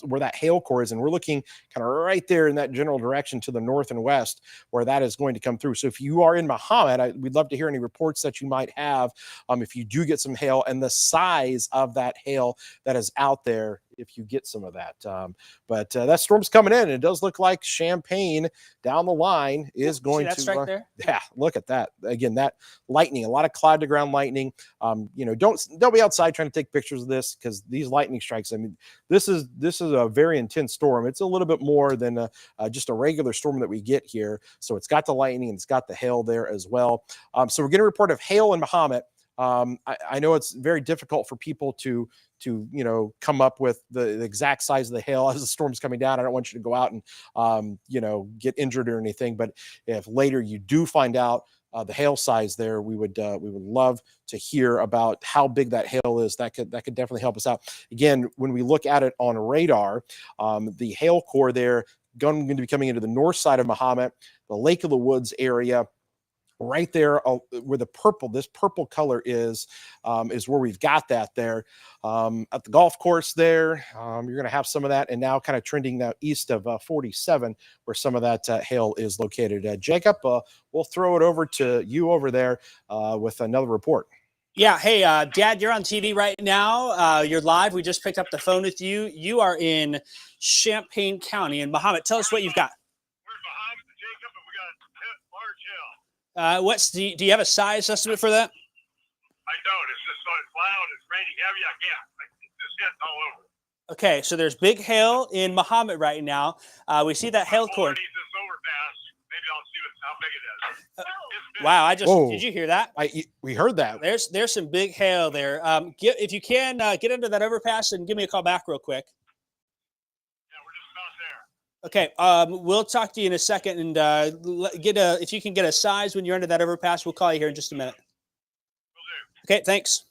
Where that hail core is, and we're looking kind of right there in that general direction to the north and west where that is going to come through. So if you are in Mahomet, we'd love to hear any reports that you might have if you do get some hail, and the size of that hail that is out there if you get some of that. But that storm's coming in, and it does look like Champaign down the line is going that to. strike there? Yeah, look at that again. That lightning, a lot of cloud to ground lightning. Don't be outside trying to take pictures of this, because these lightning strikes. I mean, this is a very intense storm. It's a little bit more than just a regular storm that we get here. So it's got the lightning and it's got the hail there as well. So we're getting a report of hail in Mahomet. I know it's very difficult for people to come up with the exact size of the hail as the storm's coming down. I don't want you to go out and get injured or anything. But if later you do find out the hail size there, we would love to hear about how big that hail is. That could definitely help us out. Again, when we look at it on radar, the hail core there going to be coming into the north side of Mahomet, the Lake of the Woods area. Right there where this purple color is where we've got that there. At the golf course there, you're going to have some of that, and now kind of trending now east of 47 where some of that hail is located. Jacob, we'll throw it over to you over there with another report. Yeah. Hey, Dad, you're on TV right now. You're live. We just picked up the phone with you. You are in Champaign County in Mahomet. Tell us what you've got. Do you have a size estimate for that? I don't. It's just so it's loud. It's raining heavy. I can't. It's just hitting all over. Okay, so there's big hail in Mahomet right now. We see that hail core. This overpass. Maybe I'll see how big it is. Wow! Did you hear that? We heard that. There's some big hail there. If you can get under that overpass and give me a call back real quick. Okay, we'll talk to you in a second, and if you can get a size when you're under that overpass, we'll call you here in just a minute. Okay, thanks.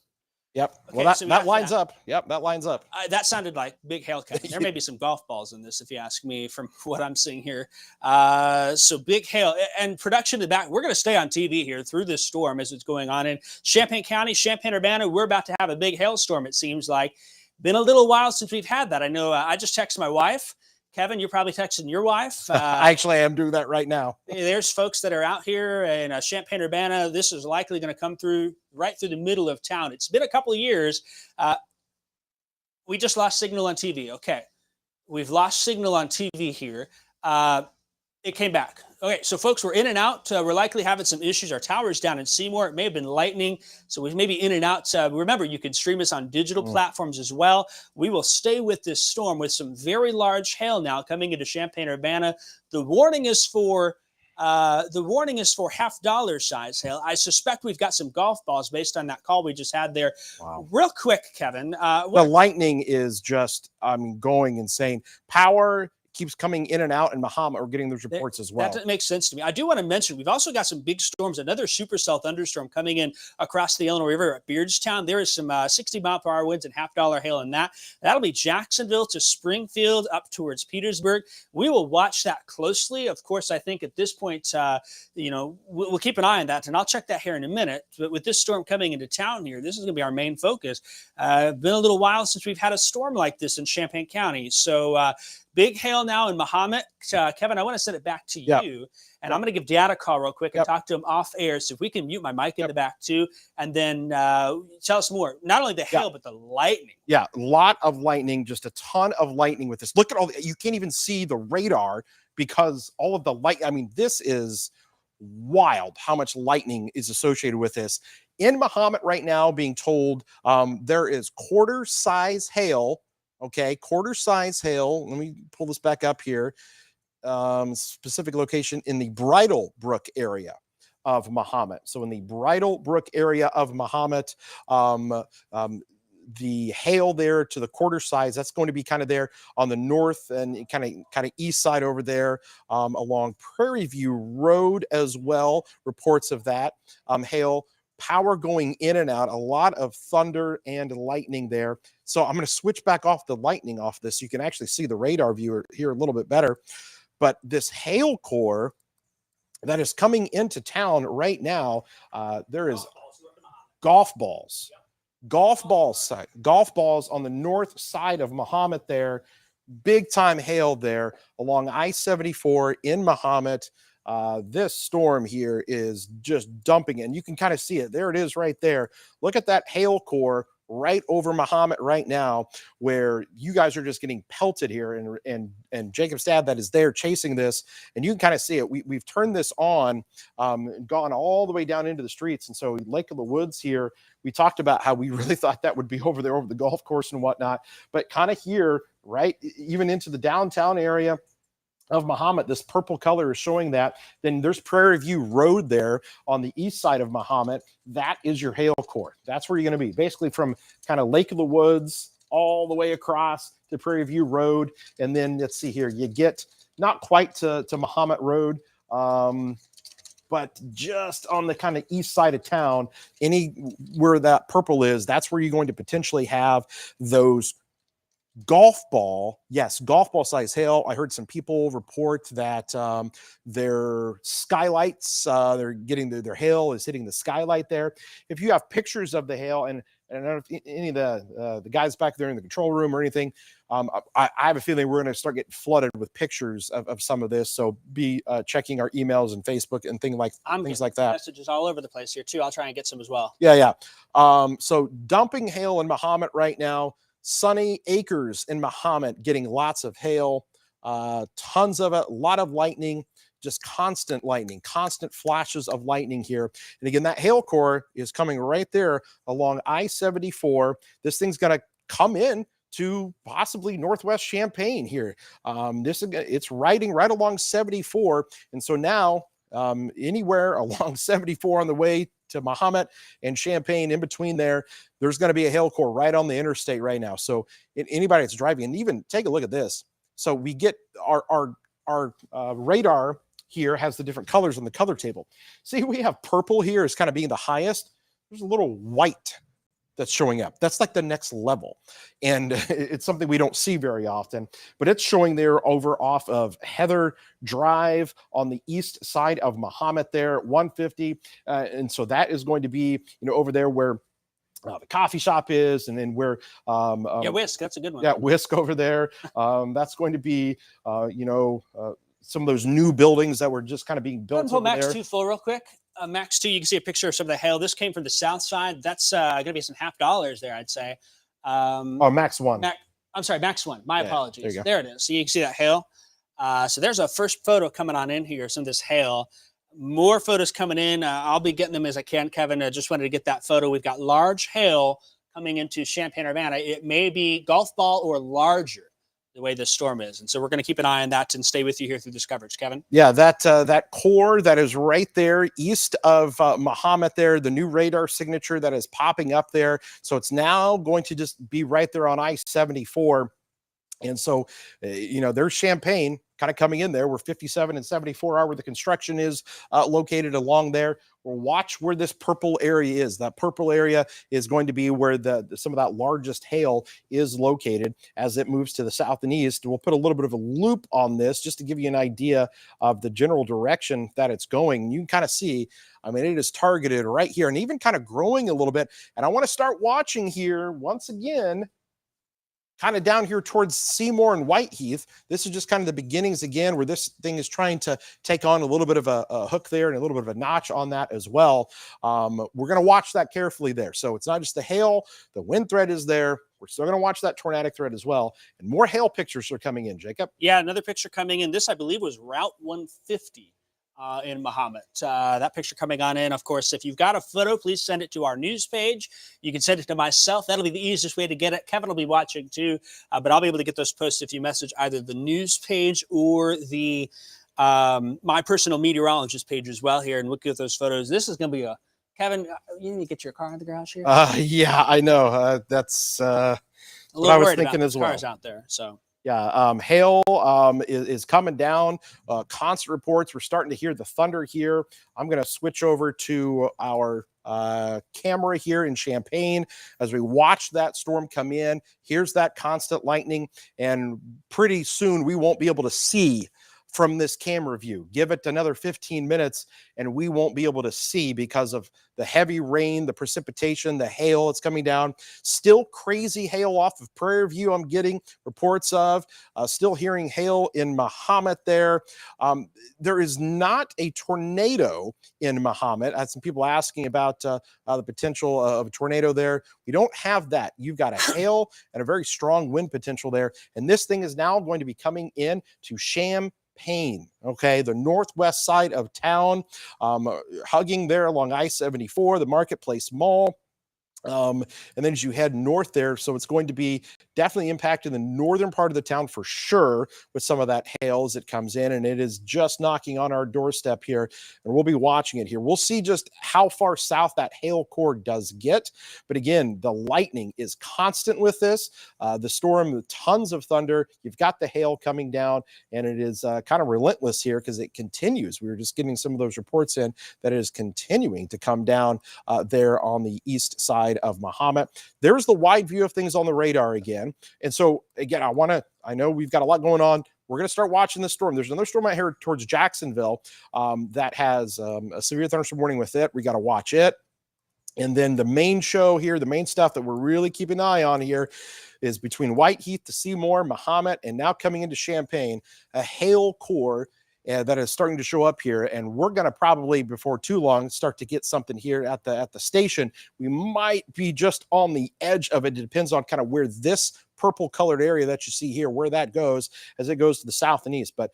Yep. Okay, well, so that lines up. Yep, that lines up. That sounded like big hail coming. There may be some golf balls in this, if you ask me, from what I'm seeing here. So big hail and production in the back. We're going to stay on TV here through this storm as it's going on in Champaign County, Champaign-Urbana. We're about to have a big hailstorm, it seems like. Been a little while since we've had that. I know I just texted my wife. Kevin, you're probably texting your wife. I actually am doing that right now. There's folks that are out here in Champaign-Urbana. This is likely going to come right through the middle of town. It's been a couple of years. We just lost signal on TV. Okay. We've lost signal on TV here. It came back. Okay, so folks, we're in and out. We're likely having some issues. Our tower's down in Seymour. It may have been lightning, so we may be in and out. Remember, you can stream us on digital platforms as well. We will stay with this storm with some very large hail now coming into Champaign-Urbana. The warning is for $half size hail. I suspect we've got some golf balls based on that call we just had there. Wow. Real quick, Kevin. The lightning is just going insane. Power keeps coming in and out in Mahomet. We're getting those reports as well. That makes sense to me. I do want to mention, we've also got some big storms, another supercell thunderstorm coming in across the Illinois River at Beardstown. There is some 60-mile-per-hour winds and $half hail in that. That'll be Jacksonville to Springfield up towards Petersburg. We will watch that closely. Of course, I think at this point, we'll keep an eye on that, and I'll check that here in a minute. But with this storm coming into town here, this is going to be our main focus. Been a little while since we've had a storm like this in Champaign County. So, big hail now in Mahomet. Kevin, I want to send it back to you, and I'm going to give Dad a call real quick and talk to him off air. So if we can mute my mic in the back too, and then tell us more. Not only the hail, but the lightning. Yeah, a lot of lightning, just a ton of lightning with this. Look at you can't even see the radar because all of the light. I mean, this is wild how much lightning is associated with this. In Mahomet right now, being told there is quarter-size hail. Okay, quarter-size hail. Let me pull this back up here. Specific location in the Bridle Brook area of Mahomet. So in the Bridle Brook area of Mahomet, the hail there to the quarter size, that's going to be kind of there on the north and kind of east side over there along Prairie View Road as well. Reports of that hail. Power going in and out, a lot of thunder and lightning there. So I'm going to switch back off the lightning off this. You can actually see the radar viewer here a little bit better. But this hail core that is coming into town right now, there is golf balls on the north side of Mahomet there. Big time hail there along I-74 in Mahomet. This storm here is just dumping, and you can kind of see it. There it is right there. Look at that hail core right over Mahomet right now, where you guys are just getting pelted here, and Jacob's dad that is there chasing this, and you can kind of see it. We've turned this on, gone all the way down into the streets, and so Lake of the Woods here. We talked about how we really thought that would be over there over the golf course and whatnot, but kind of here, right, even into the downtown area of Mahomet, this purple color is showing that. Then there's Prairie View Road there on the east side of Mahomet. That is your hail core. That's where you're going to be, basically from kind of Lake of the Woods all the way across to Prairie View Road. And then let's see here, you get not quite to Mahomet Road, but just on the kind of east side of town, where that purple is, that's where you're going to potentially have those golf ball size hail. I heard some people report that their skylights, they're getting their hail is hitting the skylight there. If you have pictures of the hail, and I don't know if any of the guys back there in the control room or anything, I have a feeling we're going to start getting flooded with pictures of some of this. So be checking our emails and Facebook and things like that. Messages all over the place here too. I'll try and get some as well. Yeah. So dumping hail in Mahomet right now. Sunny Acres in Mahomet getting lots of hail, tons of it, a lot of lightning, just constant lightning, constant flashes of lightning here. And again, that hail core is coming right there along I-74. This thing's going to come in to possibly Northwest Champaign here. It's riding right along 74. And so now anywhere along 74 on the way to Mahomet and Champaign, in between there's going to be a hail core right on the interstate right now. So anybody that's driving, and even take a look at this. So we get our radar here has the different colors on the color table. See, we have purple here as kind of being the highest. There's a little white that's showing up. That's like the next level. And it's something we don't see very often, but it's showing there over off of Heather Drive on the east side of Mahomet there, 150. And so that is going to be, over there where the coffee shop is, and then where Whisk, that's a good one. Yeah, Whisk over there. That's going to be some of those new buildings that were just kind of being built over Max there. 2 full real quick. Max 2, you can see a picture of some of the hail. This came from the south side. That's going to be some $50 there, I'd say. Max 1. I'm sorry, Max 1. My apologies. There, there it is. So you can see that hail. So there's a first photo coming on in here, some of this hail. More photos coming in. I'll be getting them as I can, Kevin. I just wanted to get that photo. We've got large hail coming into Champaign-Urbana. It may be golf ball or larger, the way this storm is. And so we're going to keep an eye on that and stay with you here through this coverage. Kevin? Yeah, that core that is right there east of Mahomet there, the new radar signature that is popping up there. So it's now going to just be right there on I-74. And so, there's Champaign kind of coming in there where 57 and 74 are, where the construction is located along there. We'll watch where this purple area is. That purple area is going to be where some of that largest hail is located as it moves to the south and east. We'll put a little bit of a loop on this just to give you an idea of the general direction that it's going. You can kind of see, it is targeted right here and even kind of growing a little bit. And I want to start watching here once again, kind of down here towards Seymour and Whiteheath. This is just kind of the beginnings again, where this thing is trying to take on a little bit of a hook there and a little bit of a notch on that as well. We're going to watch that carefully there. So it's not just the hail, the wind threat is there. We're still going to watch that tornadic threat as well. And more hail pictures are coming in, Jacob. Yeah, another picture coming in. This, I believe, was Route 150. In Mahomet. That picture coming on in. Of course, if you've got a photo, please send it to our news page. You can send it to myself. That'll be the easiest way to get it. Kevin will be watching too, but I'll be able to get those posted if you message either the news page or the my personal meteorologist page as well here, and look at those photos. This is going to be Kevin, you need to get your car in the garage here? Yeah, I know. That's what I was thinking as well. Cars out there, so. Yeah, hail is coming down. Constant reports. We're starting to hear the thunder here. I'm going to switch over to our camera here in Champaign as we watch that storm come in. Here's that constant lightning, and pretty soon we won't be able to see from this camera view. Give it another 15 minutes and we won't be able to see because of the heavy rain, the precipitation, the hail that's coming down. Still crazy hail off of Prairie View I'm getting reports of. Still hearing hail in Mahomet there. There is not a tornado in Mahomet. I had some people asking about the potential of a tornado there. We don't have that. You've got a hail and a very strong wind potential there. And this thing is now going to be coming in to Champaign, okay, the northwest side of town, hugging there along I-74, the Marketplace Mall. And then as you head north there, so it's going to be definitely impacting the northern part of the town for sure with some of that hail as it comes in, and it is just knocking on our doorstep here, and we'll be watching it here. We'll see just how far south that hail core does get, but again, the lightning is constant with this. The storm, tons of thunder, you've got the hail coming down, and it is kind of relentless here because it continues. We were just getting some of those reports in that it is continuing to come down there on the east side of Mahomet. There's the wide view of things on the radar again. And so again, I know we've got a lot going on. We're going to start watching this storm. There's another storm out here towards Jacksonville that has a severe thunderstorm warning with it. We got to watch it. And then the main show here, the main stuff that we're really keeping an eye on here is between Whiteheath to Seymour, Mahomet, and now coming into Champaign, a hail core that is starting to show up here, and we're going to probably before too long start to get something here at the station. We might be just on the edge of it. It depends on kind of where this purple colored area that you see here, where that goes as it goes to the south and east. But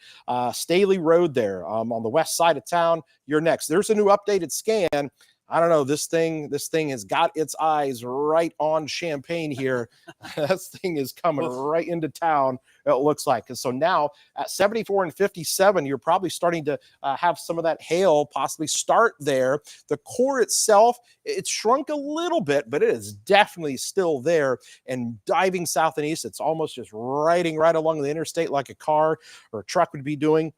Staley Road there on the west side of town, you're next. There's a new updated scan. I don't know, this thing has got its eyes right on Champaign here. This thing is coming right into town, it looks like. And so now at 74 and 57, you're probably starting to have some of that hail possibly start there. The core itself, it's shrunk a little bit, but it is definitely still there and diving south and east. It's almost just riding right along the interstate like a car or a truck would be doing.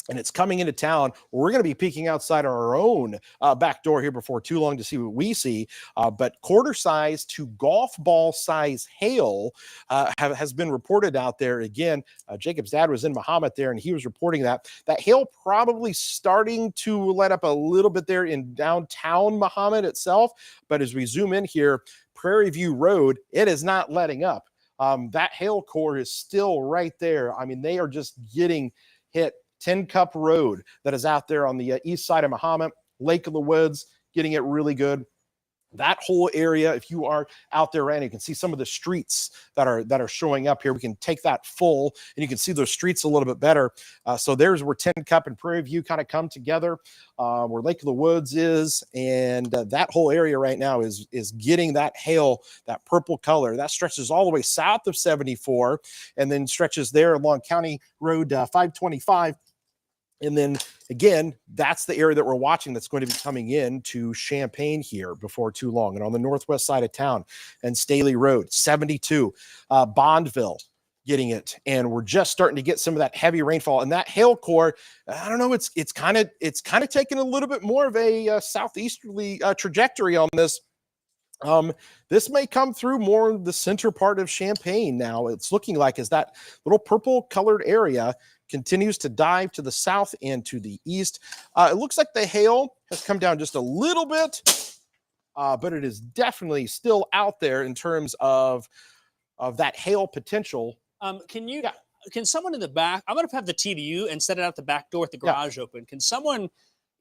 And it's coming into town. We're going to be peeking outside our own back door here before too long to see what we see. But quarter size to golf ball size hail has been reported out there. Again, Jacob's dad was in Mahomet there, and he was reporting that hail probably starting to let up a little bit there in downtown Mahomet itself. But as we zoom in here, Prairie View Road, it is not letting up. That hail core is still right there. I mean, they are just getting hit. Tin Cup Road that is out there on the east side of Mahomet, Lake of the Woods, getting it really good. That whole area, if you are out there, and you can see some of the streets that are showing up here. We can take that full, and you can see those streets a little bit better. So there's where Tin Cup and Prairie View kind of come together, where Lake of the Woods is, and that whole area right now is getting that hail, that purple color. That stretches all the way south of 74, and then stretches there along County Road 525. And then again, that's the area that we're watching that's going to be coming in to Champaign here before too long. And on the northwest side of town and Staley Road, 72, Bondville getting it. And we're just starting to get some of that heavy rainfall. And that hail core, I don't know, it's kind of taking a little bit more of a southeasterly trajectory on this. This may come through more the center part of Champaign now. It's looking like as that little purple colored area continues to dive to the south and to the east. It looks like the hail has come down just a little bit, but it is definitely still out there in terms of that hail potential. Can someone in the back, I'm going to have the TVU and set it out the back door with the garage open. Can someone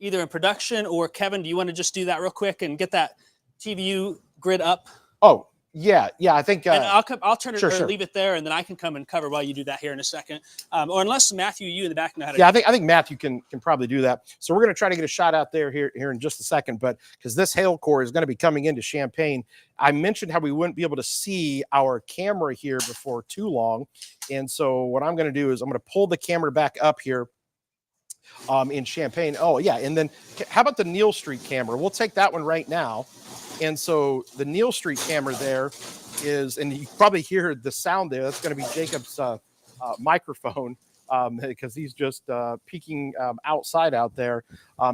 either in production or Kevin, do you want to just do that real quick and get that TVU grid up? Oh, yeah. I think and I'll turn it or leave it there, and then I can come and cover while you do that here in a second. Or unless Matthew, you in the back know how to. Yeah, I think Matthew can probably do that. So we're going to try to get a shot out there here in just a second, but because this hail core is going to be coming into Champaign, I mentioned how we wouldn't be able to see our camera here before too long, and so what I'm going to do is I'm going to pull the camera back up here. In Champaign. Oh, yeah. And then how about the Neal Street camera? We'll take that one right now. And so the Neal Street camera there is, and you probably hear the sound there. That's going to be Jacob's microphone because he's just peeking outside out there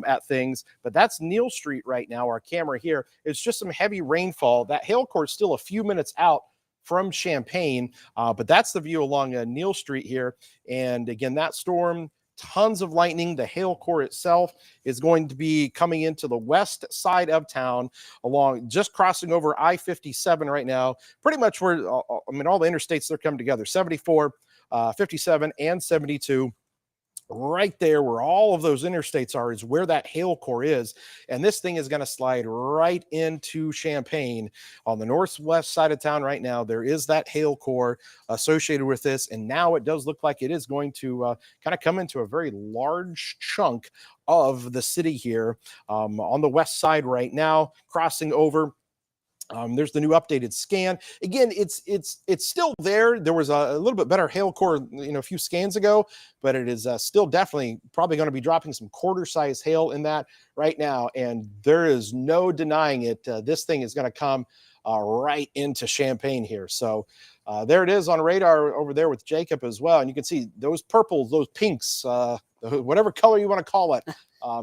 at things. But that's Neal Street right now. Our camera here. It's just some heavy rainfall. That hail core is still a few minutes out from Champaign, but that's the view along Neal Street here. And again, that storm tons of lightning. The hail core itself is going to be coming into the west side of town, just crossing over I-57 right now, pretty much where, all the interstates, they're coming together, 74, 57, and 72. Right there where all of those interstates are is where that hail core is. And this thing is going to slide right into Champaign on the northwest side of town right now. There is that hail core associated with this. And now it does look like it is going to kind of come into a very large chunk of the city here on the west side right now, crossing over. There's the new updated scan. Again, it's still there. There was a little bit better hail core, a few scans ago, but it is still definitely probably going to be dropping some quarter-size hail in that right now, and there is no denying it. This thing is going to come right into Champaign here. So there it is on radar over there with Jacob as well, and you can see those purples, those pinks, whatever color you want to call it.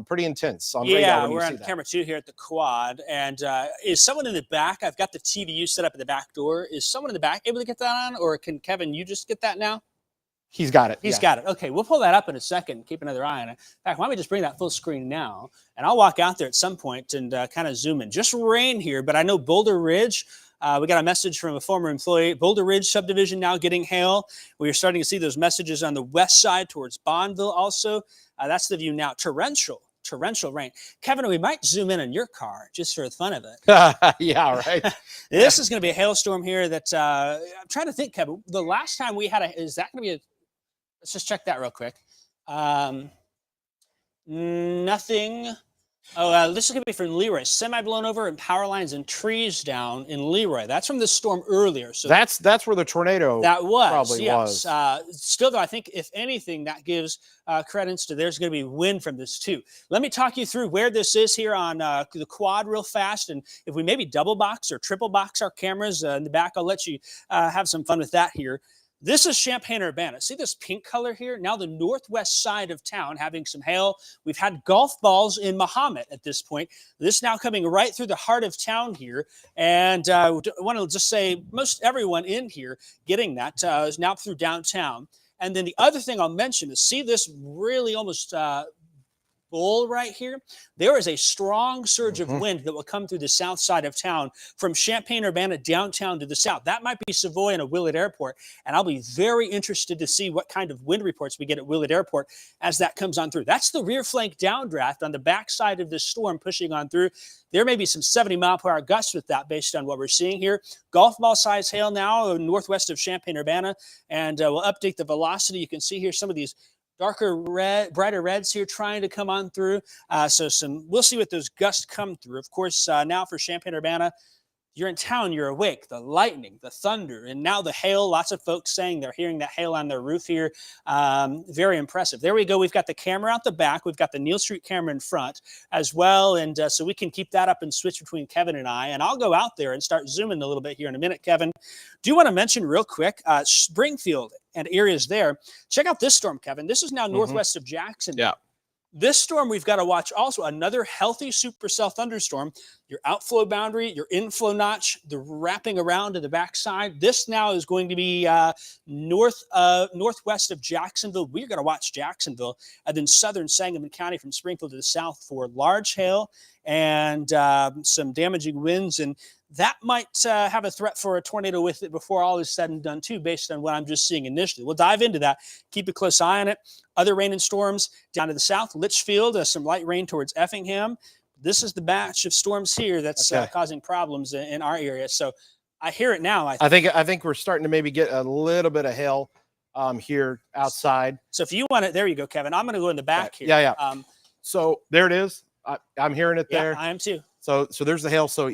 Pretty intense on radar. Yeah, we're on camera 2 here at the quad. And is someone in the back? I've got the TVU set up at the back door. Is someone in the back able to get that on? Or can Kevin, you just get that now? He's got it. He's got it. Okay, we'll pull that up in a second. Keep another eye on it. In fact, why don't we just bring that full screen now? And I'll walk out there at some point and kind of zoom in. Just rain here, but I know Boulder Ridge. We got a message from a former employee. Boulder Ridge subdivision now getting hail. We are starting to see those messages on the west side towards Bonneville also. That's the view now. Torrential rain. Kevin, we might zoom in on your car just for the fun of it. Yeah, right. This is going to be a hailstorm here that I'm trying to think, Kevin. The last time we had is that going to be let's just check that real quick. Nothing. Oh, this is going to be from Leroy. Semi blown over and power lines and trees down in Leroy. That's from the storm earlier. So that's where the tornado probably was. Still, though, I think if anything, that gives credence to there's going to be wind from this too. Let me talk you through where this is here on the quad real fast. And if we maybe double box or triple box our cameras in the back, I'll let you have some fun with that here. This is Champaign-Urbana. See this pink color here? Now the northwest side of town having some hail. We've had golf balls in Mahomet at this point. This now coming right through the heart of town here. And I want to just say most everyone in here getting that is now through downtown. And then the other thing I'll mention is see this really almost bowl right here. There is a strong surge of wind that will come through the south side of town from Champaign-Urbana downtown to the south. That might be Savoy and a Willett Airport. And I'll be very interested to see what kind of wind reports we get at Willett Airport as that comes on through. That's the rear flank downdraft on the backside of this storm pushing on through. There may be some 70-mile-per-hour gusts with that based on what we're seeing here. Golf ball size hail now northwest of Champaign-Urbana. And we'll update the velocity. You can see here some of these darker red, brighter reds here trying to come on through. We'll see what those gusts come through. Of course, now for Champaign-Urbana, you're in town, you're awake. The lightning, the thunder, and now the hail. Lots of folks saying they're hearing that hail on their roof here. Very impressive. There we go. We've got the camera out the back. We've got the Neal Street camera in front as well. And so we can keep that up and switch between Kevin and I. And I'll go out there and start zooming a little bit here in a minute, Kevin. Do you want to mention real quick, Springfield and areas there? Check out this storm, Kevin. This is now northwest of Jacksonville. Yeah. This storm, we've got to watch also another healthy supercell thunderstorm. Your outflow boundary, your inflow notch, the wrapping around to the backside. This now is going to be northwest of Jacksonville. We're going to watch Jacksonville and then southern Sangamon County from Springfield to the south for large hail and some damaging winds. And that might have a threat for a tornado with it before all is said and done too, based on what I'm just seeing initially. We'll dive into that. Keep a close eye on it. Other rain and storms down to the south, Litchfield, some light rain towards Effingham. This is the batch of storms here that's causing problems in our area. So I hear it now. I think we're starting to maybe get a little bit of hail here outside. So if you want it, there you go, Kevin. I'm going to go in the back here. Yeah. So there it is. I'm hearing it there. I am too. So there's the hail. So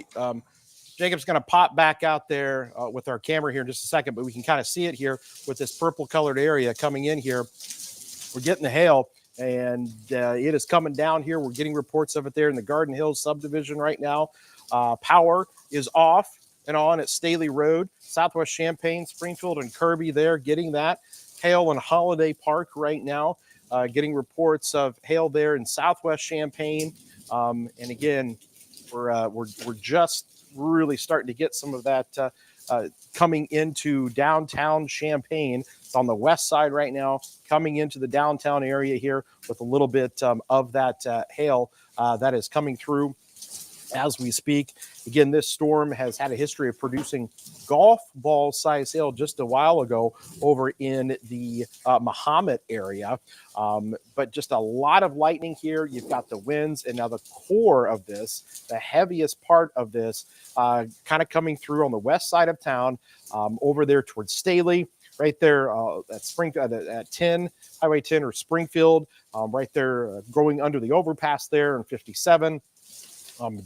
Jacob's going to pop back out there with our camera here in just a second, but we can kind of see it here with this purple colored area coming in here. We're getting the hail, and it is coming down here. We're getting reports of it there in the Garden Hills subdivision right now. Power is off and on at Staley Road, Southwest Champaign, Springfield, and Kirby there getting that. Hail in Holiday Park right now, getting reports of hail there in Southwest Champaign. And again, we're just really starting to get some of that coming into downtown Champaign. It's on the west side right now, coming into the downtown area here with a little bit of that hail that is coming through as we speak. Again, this storm has had a history of producing golf ball size hail just a while ago over in the Mahomet area. But just a lot of lightning here. You've got the winds, and now the core of this, the heaviest part of this, kind of coming through on the west side of town, over there towards Staley, right there at 10, Highway 10 or Springfield, right there going under the overpass there in 57.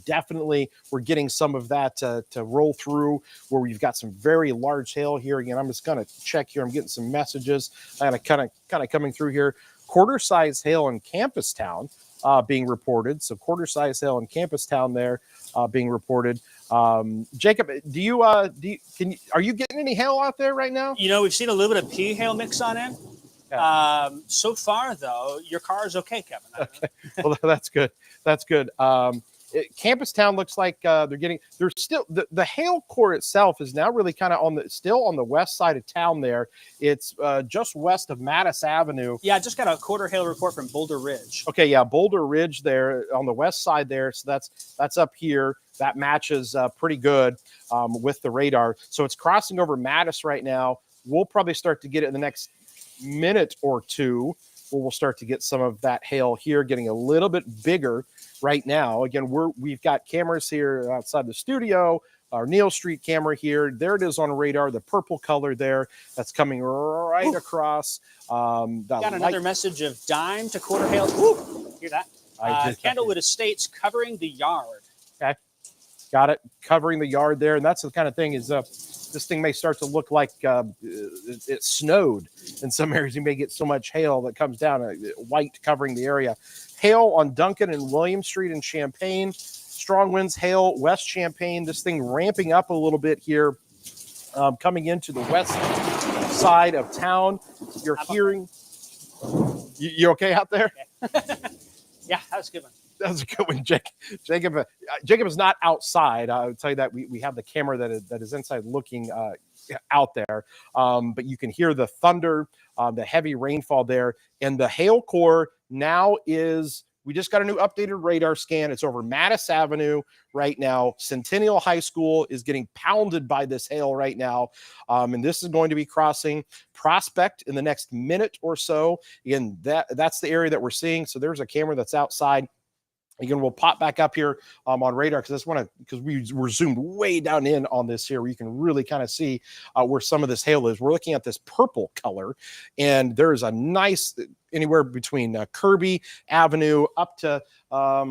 Definitely, we're getting some of that to roll through where we've got some very large hail here. Again, I'm just going to check here. I'm getting some messages kind of coming through here. Quarter size hail in Campus Town being reported. So quarter size hail in Campus Town there being reported. Jacob, are you getting any hail out there right now? You know, we've seen a little bit of pea hail mix on in. Yeah. So far, though, your car is okay, Kevin. Okay. Well, that's good. That's good. Campus Town looks like they're still the hail core itself is now really kind of still on the west side of town there. It's just west of Mattis Avenue. Yeah, I just got a quarter hail report from Boulder Ridge. Okay, yeah, Boulder Ridge there on the west side there. So that's up here. That matches pretty good with the radar. So it's crossing over Mattis right now. We'll probably start to get it in the next minute or two. We'll start to get some of that hail here, getting a little bit bigger right now. Again, we've got cameras here outside the studio. Our Neal Street camera here. There it is on radar, the purple color there. That's coming right across. Got another message of dime to quarter hail. Ooh, hear that? Candlewood Estates covering the yard. Okay, got it. Covering the yard there. And that's the kind of thing is this thing may start to look like it snowed in some areas. You may get so much hail that comes down, white covering the area. Hail on Duncan and William Street in Champaign. Strong winds, hail, West Champaign. This thing ramping up a little bit here, coming into the west side of town. You're hearing... You okay out there? Okay. Yeah, that was a good one. That was a good one, Jacob is not outside. I'll tell you that we have the camera that is inside looking out there. But you can hear the thunder, the heavy rainfall there. And the hail core now we just got a new updated radar scan. It's over Mattis Avenue right now. Centennial High School is getting pounded by this hail right now. And this is going to be crossing Prospect in the next minute or so. Again, that's the area that we're seeing. So there's a camera that's outside. Again, we'll pop back up here on radar because we're zoomed way down in on this here where you can really kind of see where some of this hail is. We're looking at this purple color, and there's a nice anywhere between Kirby Avenue up to all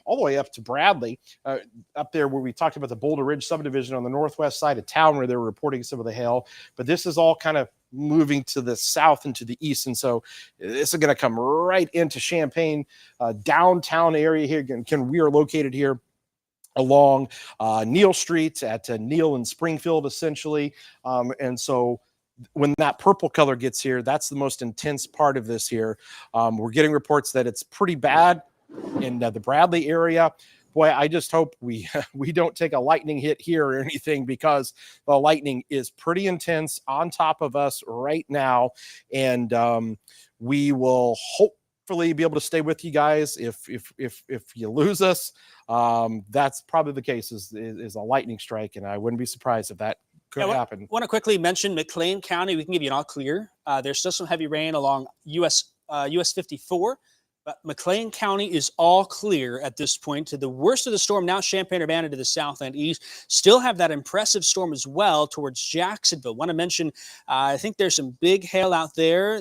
the way up to Bradley, up there where we talked about the Boulder Ridge subdivision on the northwest side of town where they were reporting some of the hail. But this is all kind of moving to the south and to the east. And so this is going to come right into Champaign, downtown area here. Again, we are located here along Neal Street at Neal and Springfield, essentially. And so when that purple color gets here, that's the most intense part of this here. We're getting reports that it's pretty bad in the Bradley area. Boy, I just hope we don't take a lightning hit here or anything, because the lightning is pretty intense on top of us right now. And we will hopefully be able to stay with you guys. If you lose us, that's probably the case is a lightning strike. And I wouldn't be surprised if that could happen. I want to quickly mention McLean County. We can give you an all clear. There's still some heavy rain along US 54. But McLean County is all clear at this point. To the worst of the storm, now Champaign-Urbana to the south and east. Still have that impressive storm as well towards Jacksonville. Want to mention, I think there's some big hail out there.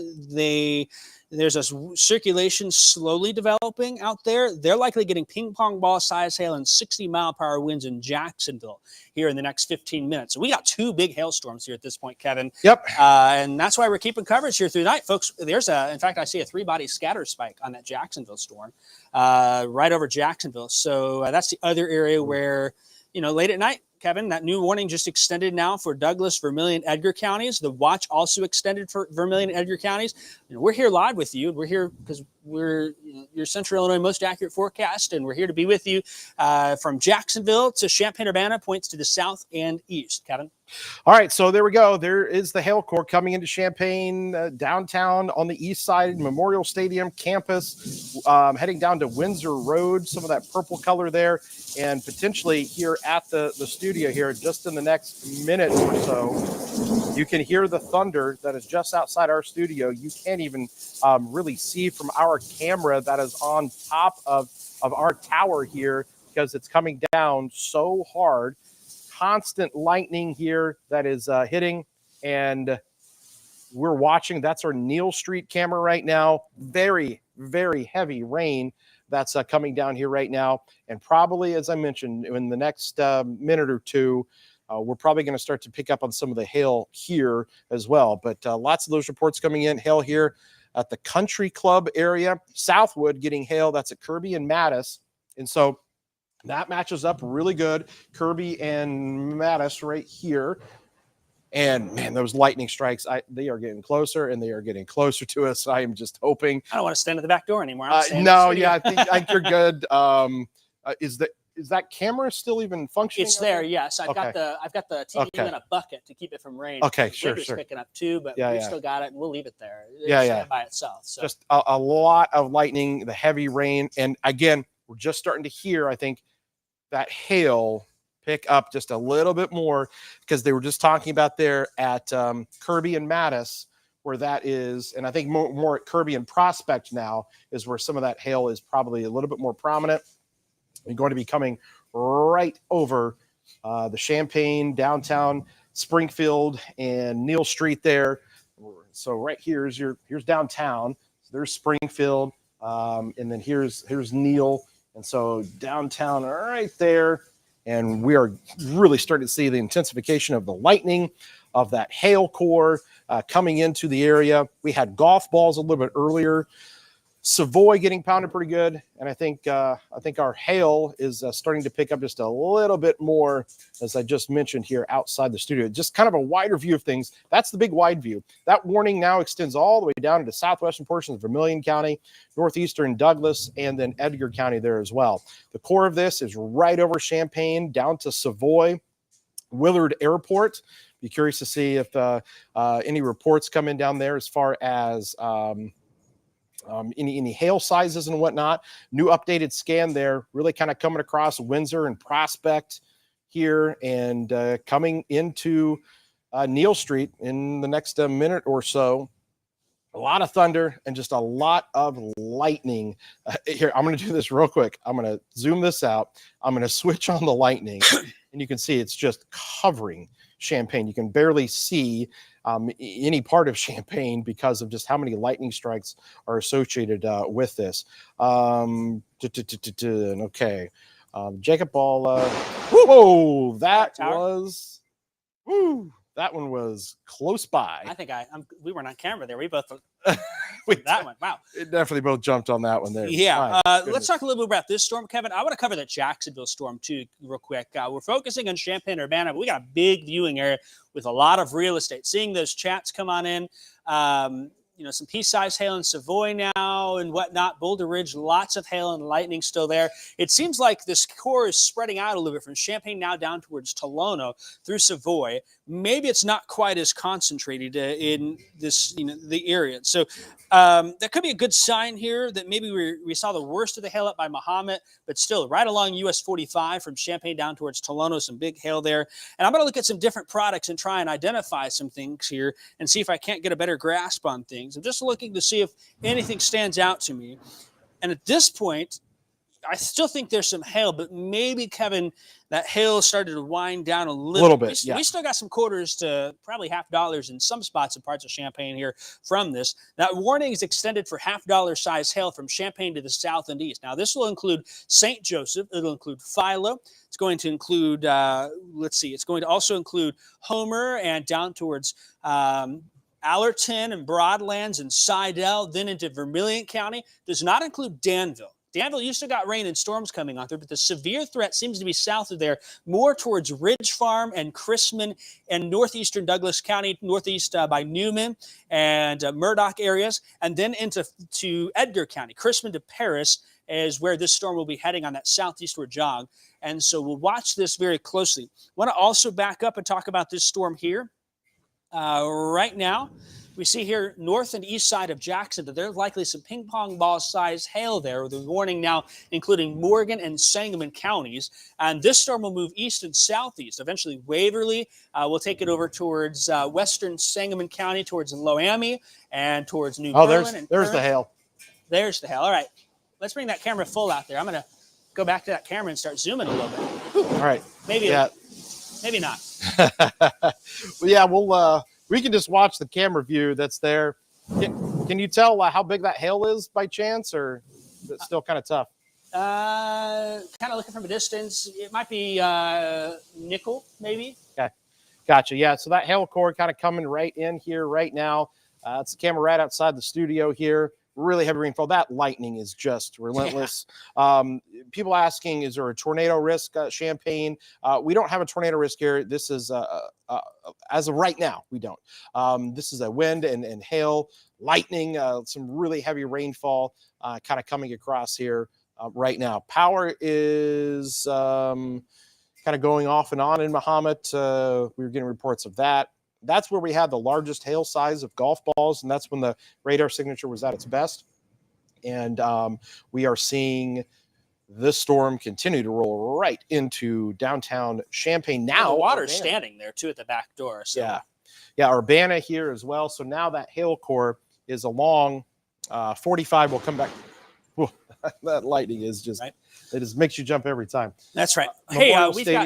There's a circulation slowly developing out there. They're likely getting ping pong ball size hail and 60-mile-per-hour winds in Jacksonville here in the next 15 minutes. So we got two big hailstorms here at this point, Kevin. Yep. And that's why we're keeping coverage here through the night, folks. In fact, I see a 3-body scatter spike on that Jacksonville storm right over Jacksonville. So that's the other area where, late at night, Kevin, that new warning just extended now for Douglas, Vermilion, Edgar counties. The watch also extended for Vermilion and Edgar counties. We're here live with you. We're here because we're your Central Illinois most accurate forecast, and we're here to be with you from Jacksonville to Champaign-Urbana, points to the south and east. Kevin? All right, so there we go. There is the hail core coming into Champaign, downtown on the east side, Memorial Stadium campus, heading down to Windsor Road, some of that purple color there, and potentially here at the studio here, just in the next minute or so, you can hear the thunder that is just outside our studio. You can't even really see from our camera that is on top of our tower here because it's coming down so hard. Constant lightning here that is hitting, and we're watching. That's our Neal Street camera right now. Very, very heavy rain that's coming down here right now. And probably, as I mentioned, in the next minute or two, we're probably going to start to pick up on some of the hail here as well. But lots of those reports coming in. Hail here at the Country Club area. Southwood getting hail. That's at Kirby and Mattis. And so that matches up really good. Kirby and Mattis right here. And man, those lightning strikes, they are getting closer and they are getting closer to us. I am just hoping. I don't want to stand at the back door anymore. No, yeah, I think you're good. Is that camera still even functioning? It's there, yes. I've Okay. got the TV in a bucket to keep it from rain. Okay, sure. Picking up too, but we've still got it, and we'll leave it there. It'll by itself. So. Just a lot of lightning, the heavy rain, and again, we're just starting to hear, I think, that hail pick up just a little bit more because they were just talking about there at Kirby and Mattis where that is, and I think more at Kirby and Prospect now is where some of that hail is probably a little bit more prominent and going to be coming right over the Champaign, downtown Springfield, and Neal Street there. So right here's downtown. So there's Springfield, and then here's Neal. And so downtown right there, and we are really starting to see the intensification of the lightning, of that hail core coming into the area. We had golf balls a little bit earlier. Savoy getting pounded pretty good, and I think our hail is starting to pick up just a little bit more, as I just mentioned here outside the studio. Just kind of a wider view of things. That's the big wide view. That warning now extends all the way down into southwestern portions of Vermilion County, northeastern Douglas, and then Edgar County there as well. The core of this is right over Champaign down to Savoy, Willard Airport. Be curious to see if any reports come in down there as far as any hail sizes and whatnot. New updated scan there, really kind of coming across Windsor and Prospect here and coming into Neal Street in the next minute or so. A lot of thunder and just a lot of lightning. Here, I'm going to do this real quick. I'm going to zoom this out. I'm going to switch on the lightning, and you can see it's just covering Champaign. You can barely see any part of Champaign because of just how many lightning strikes are associated with this. Okay. Jacob Ball. Whoa, that was, that one was close by. I think we weren't on camera there. We both That one. Wow. It definitely both jumped on that one there. Yeah. Let's talk a little bit about this storm, Kevin. I want to cover the Jacksonville storm too, real quick. We're focusing on Champaign-Urbana, but we got a big viewing area with a lot of real estate. Seeing those chats come on in, some pea-sized hail in Savoy now and whatnot. Boulder Ridge, lots of hail and lightning still there. It seems like this core is spreading out a little bit from Champaign now down towards Tolono through Savoy. Maybe it's not quite as concentrated in this, the area. So that could be a good sign here that maybe we saw the worst of the hail up by Mahomet, but still right along US 45 from Champaign down towards Tolono, some big hail there. And I'm going to look at some different products and try and identify some things here and see if I can't get a better grasp on things. I'm just looking to see if anything stands out to me. And at this point, I still think there's some hail, but maybe, Kevin, that hail started to wind down a little bit. We still got some quarters to probably $50 in some spots and parts of Champaign here from this. That warning is extended for $50 size hail from Champaign to the south and east. Now, this will include St. Joseph. It'll include Philo. It's going to include, it's going to also include Homer and down towards Allerton and Broadlands and Sidell, then into Vermilion County. Does not include Danville. Danville, you still got rain and storms coming on through, but the severe threat seems to be south of there, more towards Ridge Farm and Chrisman and northeastern Douglas County, northeast by Newman and Murdoch areas, and then into Edgar County, Chrisman to Paris, is where this storm will be heading on that southeastward jog. And so we'll watch this very closely. Want to also back up and talk about this storm here. Right now, we see here north and east side of Jackson that there's likely some ping pong ball size hail there with a warning now including Morgan and Sangamon counties. And this storm will move east and southeast. Eventually Waverly will take it over towards western Sangamon County, towards Loami and towards New Berlin. There's the hail. There's the hail. All right, let's bring that camera full out there. I'm going to go back to that camera and start zooming a little bit. All right. Maybe not. Well, yeah, we can just watch the camera view that's there. Can you tell how big that hail is by chance, or is it still kind of tough? Kind of looking from a distance. It might be nickel, maybe. Okay, gotcha. Yeah, so that hail core kind of coming right in here right now. It's the camera right outside the studio here. Really heavy rainfall. That lightning is just relentless. Yeah. People asking, is there a tornado risk, Champaign? We don't have a tornado risk here. This is, as of right now, we don't. This is a wind and hail, lightning, some really heavy rainfall kind of coming across here right now. Power is kind of going off and on in Mahomet. We were getting reports of that. That's where we had the largest hail size of golf balls, and that's when the radar signature was at its best. And we are seeing this storm continue to roll right into downtown Champaign. Now, the water's standing there, too, at the back door. So. Yeah, Urbana here as well. So now that hail core is along 45. We'll come back. Whew, that lightning is just... Right. It just makes you jump every time. That's right. Hey, we've got.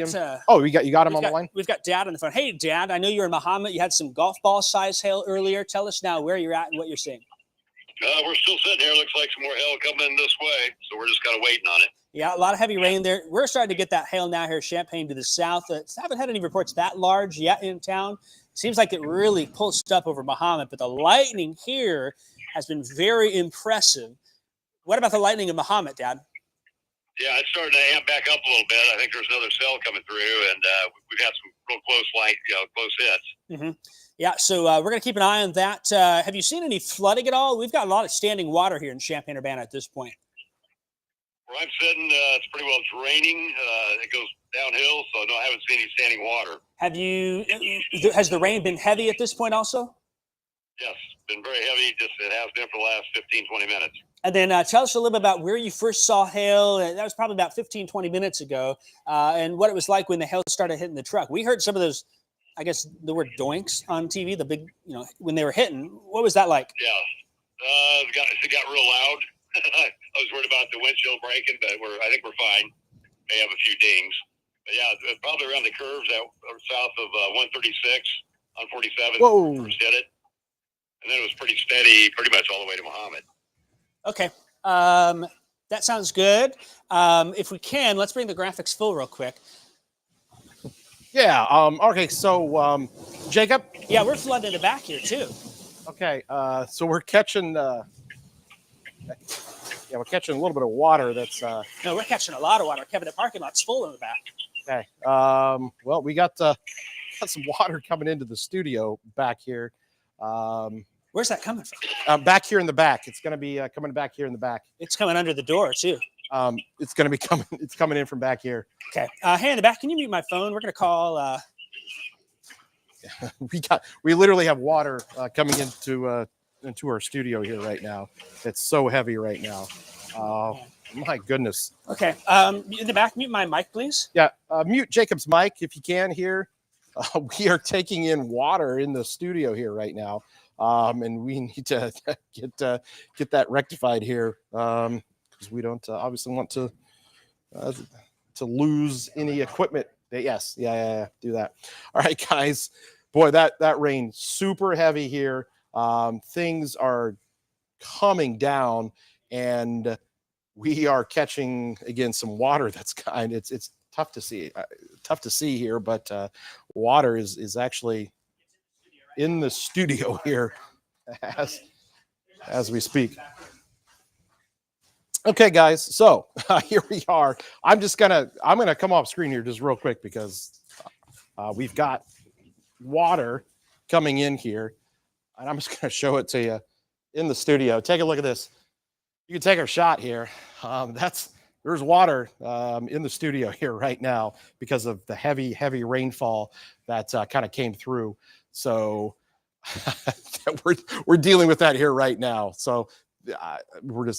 You got him on the line? We've got Dad on the phone. Hey, Dad, I know you're in Mahomet. You had some golf ball size hail earlier. Tell us now where you're at and what you're seeing. We're still sitting here. Looks like some more hail coming this way, so we're just kind of waiting on it. Yeah, a lot of heavy rain there. We're starting to get that hail now here, Champaign to the south. Haven't had any reports that large yet in town. Seems like it really pulsed up over Mahomet, but the lightning here has been very impressive. What about the lightning in Mahomet, Dad? Yeah, it's starting to amp back up a little bit. I think there's another cell coming through, and we've got some real close hits. Mm-hmm. Yeah, so we're going to keep an eye on that. Have you seen any flooding at all? We've got a lot of standing water here in Champaign-Urbana at this point. Where I'm sitting, it's pretty well draining. It goes downhill, so no, I haven't seen any standing water. Has the rain been heavy at this point also? Yes, been very heavy. It has been for the last 15, 20 minutes. And then tell us a little bit about where you first saw hail. That was probably about 15, 20 minutes ago, and what it was like when the hail started hitting the truck. We heard some of those, I guess, the word doinks on TV, the big, when they were hitting. What was that like? Yeah, it got real loud. I was worried about the windshield breaking, but I think we're fine. May have a few dings. But yeah, probably around the curves south of 136 on 47. Whoa. First hit it. And then it was pretty steady pretty much all the way to Mahomet. Okay. That sounds good. If we can, let's bring the graphics full real quick. Yeah. Okay. So, Jacob? Yeah, we're flooding in the back here, too. Okay. So we're catching... we're catching a little bit of water. No, we're catching a lot of water. Kevin, the parking lot's full in the back. Okay. Well, we got some water coming into the studio back here. Where's that coming from? Back here in the back. It's going to be coming back here in the back. It's coming under the door, too. It's going to be coming. It's coming in from back here. Okay. Hey, in the back, can you mute my phone? We're going to call. We literally have water coming into our studio here right now. It's so heavy right now. My goodness. Okay. In the back, mute my mic, please. Yeah. Mute Jacob's mic if you can here. We are taking in water in the studio here right now. And we need to get that rectified here because we don't obviously want to lose any equipment. Yes. Yeah. Do that. All right, guys. Boy, that rain super heavy here. Things are coming down, and we are catching again some water. That's it's tough to see here, but water is actually in the studio here as we speak. Okay, guys. So here we are. I'm gonna come off screen here just real quick because we've got water coming in here. And I'm just going to show it to you in the studio. Take a look at this. You can take our shot here. There's water in the studio here right now because of the heavy rainfall that kind of came through. So we're dealing with that here right now. So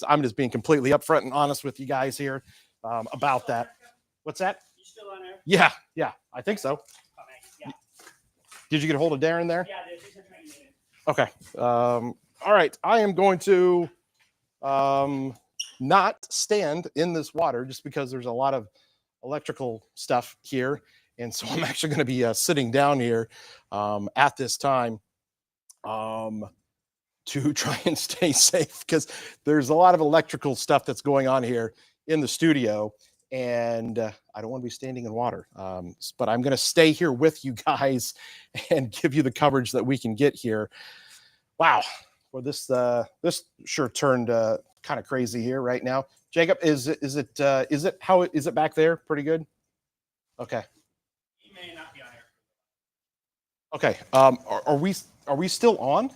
I'm just being completely upfront and honest with you guys here about that. What's that? You still on there? Yeah, I think so. Oh, man. Yeah. Did you get a hold of Darren there? Yeah, there's a train in. Okay. All right. I am going to not stand in this water just because there's a lot of electrical stuff here. And so I'm actually going to be sitting down here at this time to try and stay safe because there's a lot of electrical stuff that's going on here in the studio. And I don't want to be standing in water, but I'm going to stay here with you guys and give you the coverage that we can get here. Wow. Well, this sure turned kind of crazy here right now. Jacob, is it back there? Pretty good. Okay. He may not be on air. Okay. Are we still on?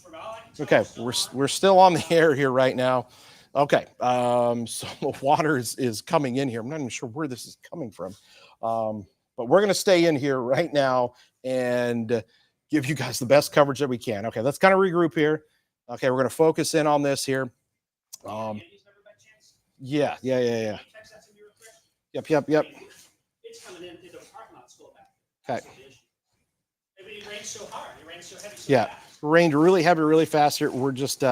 From all I can Okay. tell, We're still on the air here right now. Okay. So the water is coming in here. I'm not even sure where this is coming from. But we're going to stay in here right now and give you guys the best coverage that we can. Okay, let's kind of regroup here. Okay, we're going to focus in on this here. Yeah. Yep. It's coming into the parking lot still back. Okay. It rains so hard. It rains so heavy. Yeah, rained really heavy, really fast here. We're just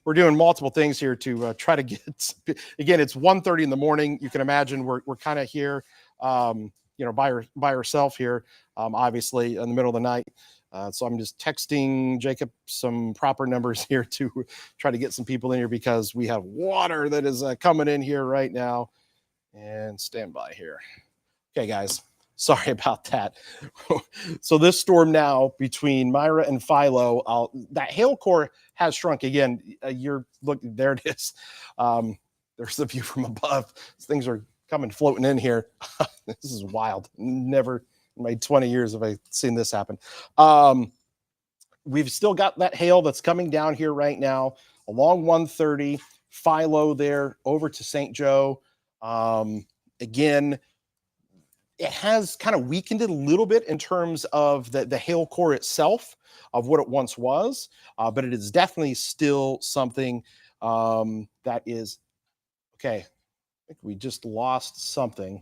we're doing multiple things here to try to get. Again, it's 1:30 in the morning. You can imagine we're kind of here, by ourselves here, obviously in the middle of the night. So I'm just texting Jacob some proper numbers here to try to get some people in here because we have water that is coming in here right now. And stand by here. Okay, guys. Sorry about that. So this storm now between Myra and Philo, that hail core has shrunk again. Look, there it is. There's the view from above. Things are coming floating in here. This is wild. Never in my 20 years have I seen this happen. We've still got that hail that's coming down here right now along 130, Philo there over to St. Joe. Again, it has kind of weakened it a little bit in terms of the hail core itself of what it once was, but it is definitely still something that is, okay, I think we just lost something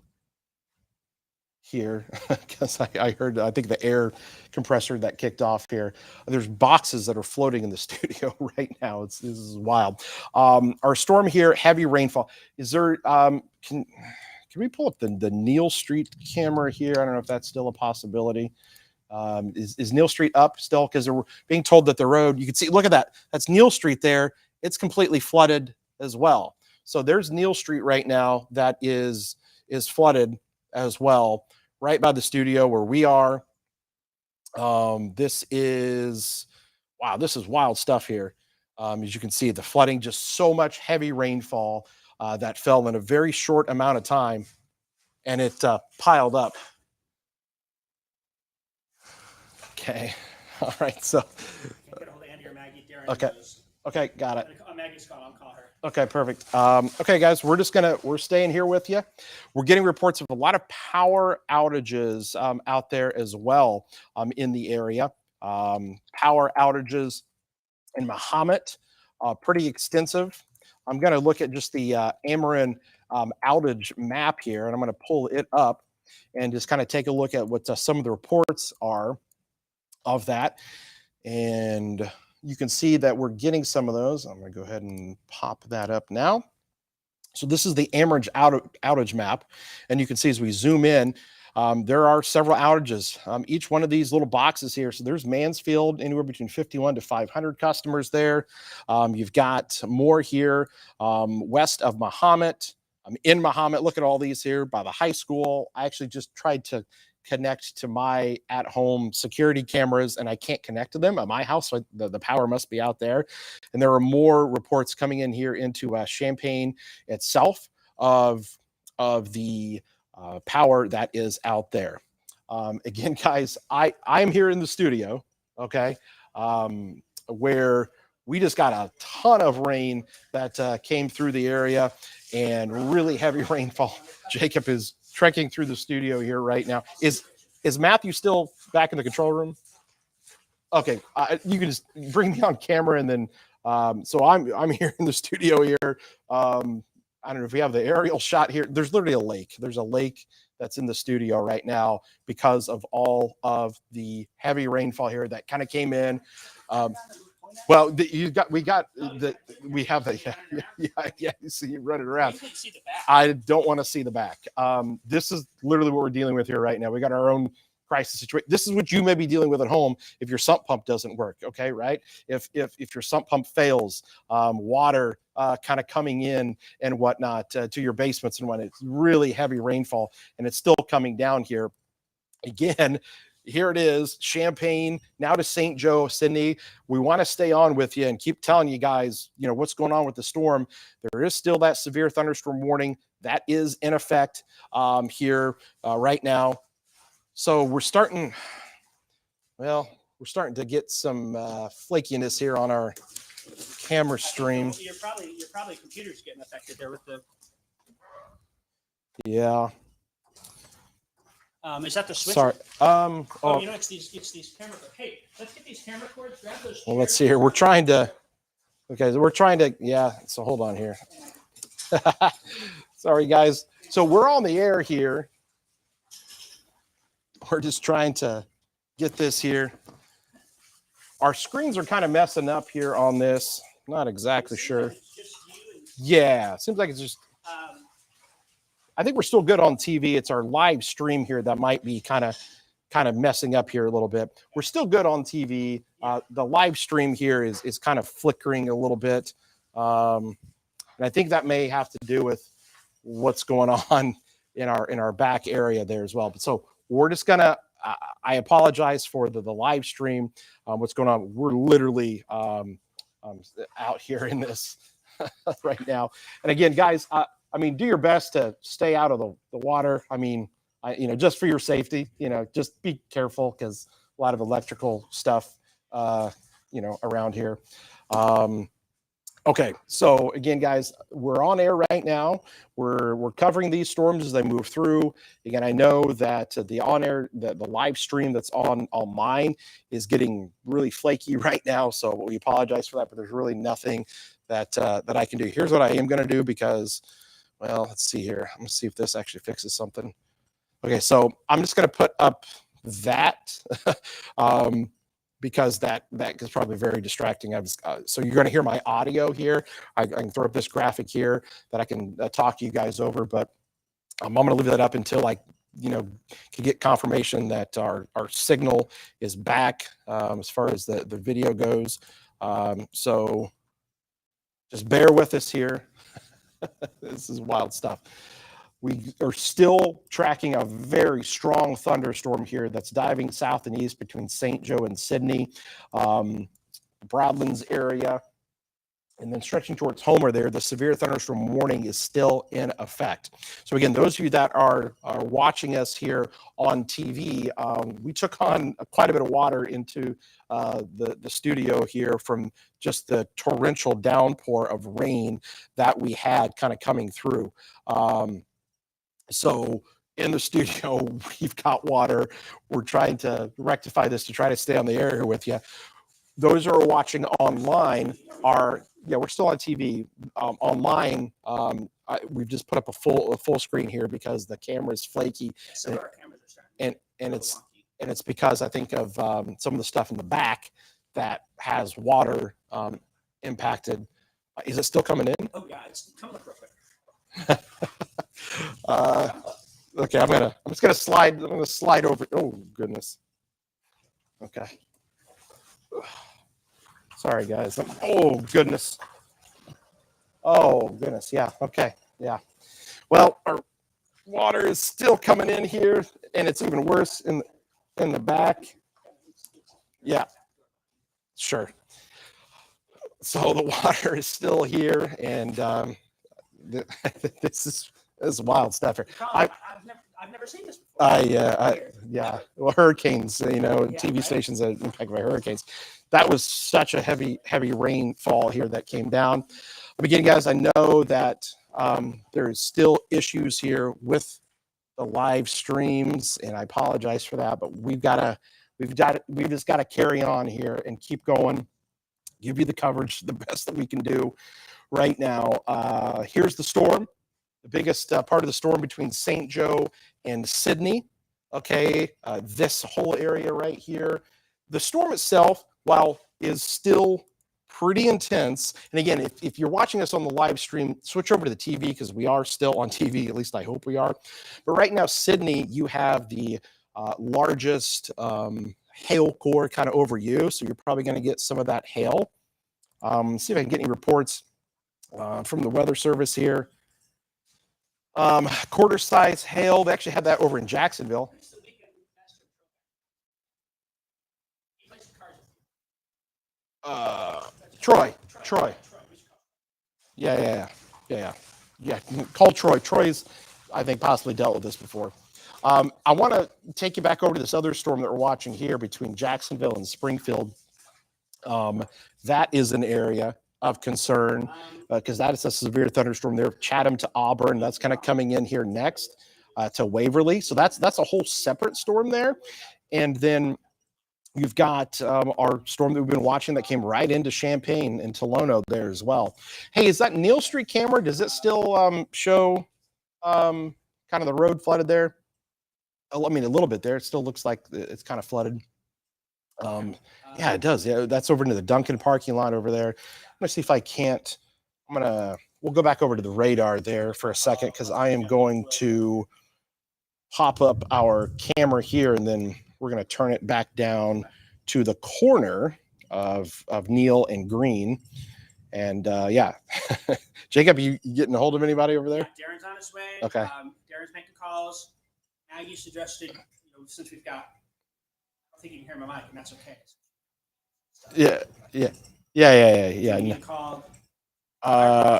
here because I heard, I think the air compressor that kicked off here. There's boxes that are floating in the studio right now. This is wild. Our storm here, heavy rainfall. Is there, can we pull up the Neal Street camera here? I don't know if that's still a possibility. Is Neal Street up still? Because we're being told that the road, you can see, look at that. That's Neal Street there. It's completely flooded as well. So there's Neal Street right now that is flooded as well, right by the studio where we are. This is wild stuff here. As you can see, the flooding, just so much heavy rainfall that fell in a very short amount of time, and it piled up. Okay. All right. So. Okay. Okay. Got it. Maggie's calling. I'll call her. Okay, perfect. Okay, guys, we're staying here with you. We're getting reports of a lot of power outages out there as well in the area. Power outages in Mahomet, pretty extensive. I'm going to look at just the Ameren outage map here, and I'm going to pull it up and just kind of take a look at what some of the reports are of that. And you can see that we're getting some of those. I'm going to go ahead and pop that up now. So this is the Ameren outage map. And you can see as we zoom in, there are several outages. Each one of these little boxes here. So there's Mansfield, anywhere between 51 to 500 customers there. You've got more here west of Mahomet. In Mahomet, look at all these here by the high school. I actually just tried to connect to my at-home security cameras, and I can't connect to them at my house. So the power must be out there. And there are more reports coming in here into Champaign itself of the power that is out there. Again, guys, I'm here in the studio, okay, where we just got a ton of rain that came through the area. and really heavy rainfall. Jacob is trekking through the studio here right now. Is Matthew still back in the control room? Okay, you can just bring me on camera, and then so I'm here in the studio here. I don't know if we have the aerial shot here. There's literally a lake. There's a lake that's in the studio right now because of all of the heavy rainfall here that kind of came in. Well, we have the yeah. You see you running around. I don't want to see the back. This is literally what we're dealing with here right now. We got our own crisis situation. This is what you may be dealing with at home if your sump pump doesn't work. Okay, right? If your sump pump fails, water kind of coming in and whatnot to your basements and when it's really heavy rainfall and it's still coming down here. Again, here it is, Champaign, now to St. Joe, Sydney. We want to stay on with you and keep telling you guys, what's going on with the storm. There is still that severe thunderstorm warning that is in effect here right now. So we're starting to get some flakiness here on our camera stream. You're probably computer's getting affected there with the. Yeah. Is that the switch? Sorry. It's these camera. Hey, let's get these camera cords. Grab those. Well, let's see here. We're trying to. Yeah. So hold on here. Sorry, guys. So we're on the air here. We're just trying to get this here. Our screens are kind of messing up here on this. Not exactly sure. Yeah, seems like it's just. I think we're still good on TV. It's our live stream here that might be kind of messing up here a little bit. We're still good on TV. The live stream here is kind of flickering a little bit, and I think that may have to do with what's going on in our back area there as well. But so we're just gonna. I apologize for the live stream. What's going on? We're literally out here in this right now. And again, guys. Do your best to stay out of the water. Just for your safety, just be careful because a lot of electrical stuff, around here. Okay. So again, guys, we're on air right now. We're covering these storms as they move through. Again, I know that the on air, the live stream that's on mine is getting really flaky right now. So we apologize for that, but there's really nothing that I can do. Here's what I am going to do because, well, let's see here. I'm going to see if this actually fixes something. Okay, so I'm just going to put up that because that is probably very distracting. So you're going to hear my audio here. I can throw up this graphic here that I can talk to you guys over, but I'm going to leave that up until I can get confirmation that our signal is back as far as the video goes. So just bear with us here. This is wild stuff. We are still tracking a very strong thunderstorm here that's diving south and east between St. Joe and Sydney, Broadlands area, and then stretching towards Homer there. The severe thunderstorm warning is still in effect. So again, those of you that are watching us here on TV, we took on quite a bit of water into the studio here from just the torrential downpour of rain that we had kind of coming through. So in the studio, we've got water. We're trying to rectify this to try to stay on the air here with you. Those who are watching online we're still on TV. Online, we've just put up a full screen here because the camera is flaky, and it's because I think of some of the stuff in the back that has water impacted. Is it still coming in? Oh yeah, it's coming up real quick. Okay, I'm just gonna slide. I'm gonna slide over. Oh goodness. Okay. Sorry guys. Oh goodness. Oh goodness. Yeah. Okay. Yeah. Well, our water is still coming in here, and it's even worse in the back. Yeah. Sure. So the water is still here, and this is wild stuff here. I've never seen this before. Yeah. Well, hurricanes, TV stations are impacted by hurricanes. That was such a heavy rainfall here that came down. But again, guys, I know that There's still issues here with the live streams, and I apologize for that, but we've just got to carry on here and keep going, give you the coverage the best that we can do right now. Here's the storm, the biggest part of the storm between St. Joe and Sydney. Okay, this whole area right here. The storm itself, while is still pretty intense, and again, if you're watching us on the live stream, switch over to the TV because we are still on TV, at least I hope we are. But right now, Sydney, you have the largest hail core kind of over you, so you're probably going to get some of that hail. See if I can get any reports from the weather service here. Quarter size hail. They actually had that over in Jacksonville. Troy. Yeah. Call Troy. Troy's, I think, possibly dealt with this before. I want to take you back over to this other storm that we're watching here between Jacksonville and Springfield. That is an area of concern because that is a severe thunderstorm there. Chatham to Auburn. That's kind of coming in here next to Waverly. So that's a whole separate storm there. And then you've got our storm that we've been watching that came right into Champaign and Tolono there as well. Hey, is that Neal Street camera? Does it still show kind of the road flooded there? I mean, a little bit there. It still looks like it's kind of flooded. Yeah, it does. Yeah, that's over into the Duncan parking lot over there. I'm gonna see if I can't. We'll go back over to the radar there for a second because I am going to pop up our camera here, and then we're gonna turn it back down to the corner of Neal and Green. And yeah, Jacob, you getting a hold of anybody over there? Yeah, Darren's on his way. Okay. Darren's making calls. Maggie suggested, since we've got, I think you can hear my mic, and that's okay. So, Yeah. You can call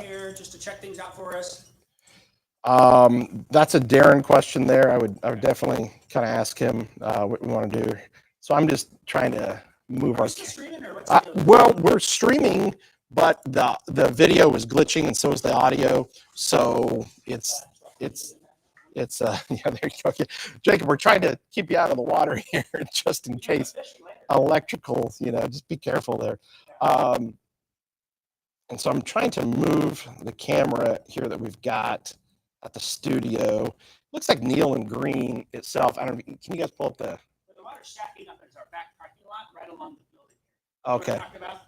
here just to check things out for us. That's a Darren question there. I would definitely kind of ask him what we want to do. So I'm just trying to move our. Well, we're streaming, but the video is glitching, and so is the audio. So it's yeah, there you go. Jacob, we're trying to keep you out of the water here just in case electrical, just be careful there. And so I'm trying to move the camera here that we've got at the studio. Looks like Neal and Green itself. I don't know. Can you guys pull up the water's stacking up as our back parking lot right along the building. Okay.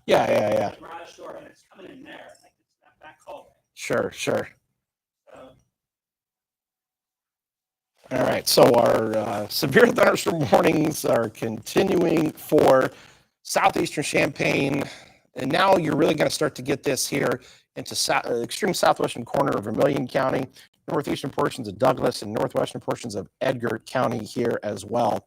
Yeah. The garage door, and it's coming in there. Like it's that back hallway. Sure. All right, so our severe thunderstorm warnings are continuing for southeastern Champaign, and now you're really going to start to get this here into extreme southwestern corner of Vermilion County, northeastern portions of Douglas, and northwestern portions of Edgar County here as well.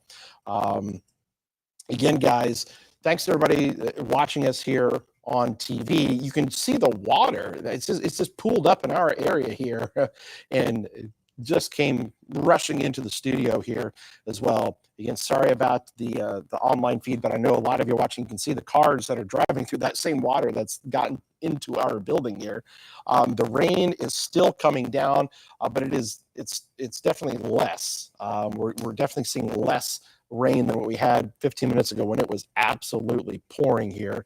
Again, guys, thanks to everybody watching us here on TV. You can see the water. It's just pooled up in our area here, and just came rushing into the studio here as well. Again, sorry about the online feed, but I know a lot of you watching can see the cars that are driving through that same water that's gotten into our building here. The rain is still coming down, but it's definitely less. We're definitely seeing less rain than what we had 15 minutes ago when it was absolutely pouring here.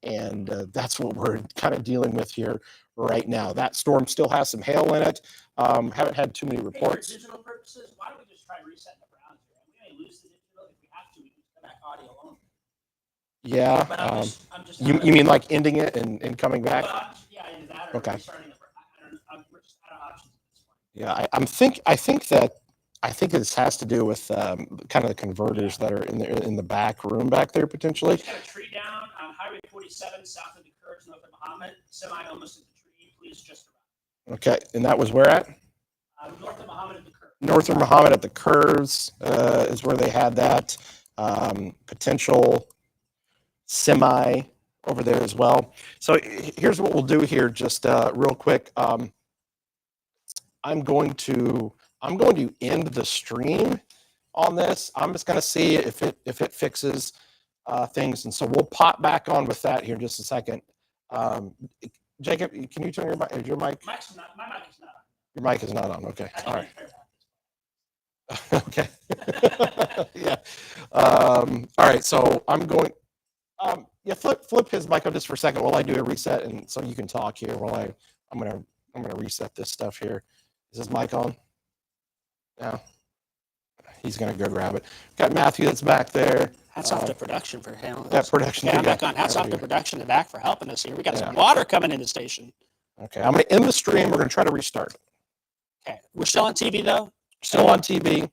And that's what we're kind of dealing with here right now. That storm still has some hail in it. Haven't had too many reports. For digital purposes, why don't we just try resetting the browser? We may lose the digital. If we have to, we can come back audio only. Yeah. But I'm just you mean like ending it and coming back? Yeah, into that. Or okay. Restarting the, we're just out of options at this Yeah, point. I think this has to do with kind of the converters that are in the back room back there potentially. Just got a tree down on Highway 47 south of the curves north of Muhammad. Semi almost at the tree. Please just around. Okay, and that was where at? North of Muhammad at the curves. North of Muhammad at the curves is where they had that potential semi over there as well. So here's what we'll do here, just real quick. I'm going to end the stream on this. I'm just going to see if it fixes things, and so we'll pop back on with that here in just a second. Jacob, can you turn your mic? Is your mic? My mic is not. Your mic is not on. Okay. All right. Okay. Yeah. All right. So I'm going. Yeah. Flip his mic up just for a second while I do a reset, and so you can talk here while I'm gonna reset this stuff here. Is his mic on? Yeah. He's gonna go grab it. Got Matthew that's back there. Hats off to production for handling that production. Okay, I'm back on. Hats off to production in the back for helping us here. We got some water coming in the station. Okay, I'm gonna end the stream. We're gonna try to restart. Okay, we're still on TV though. Still on TV.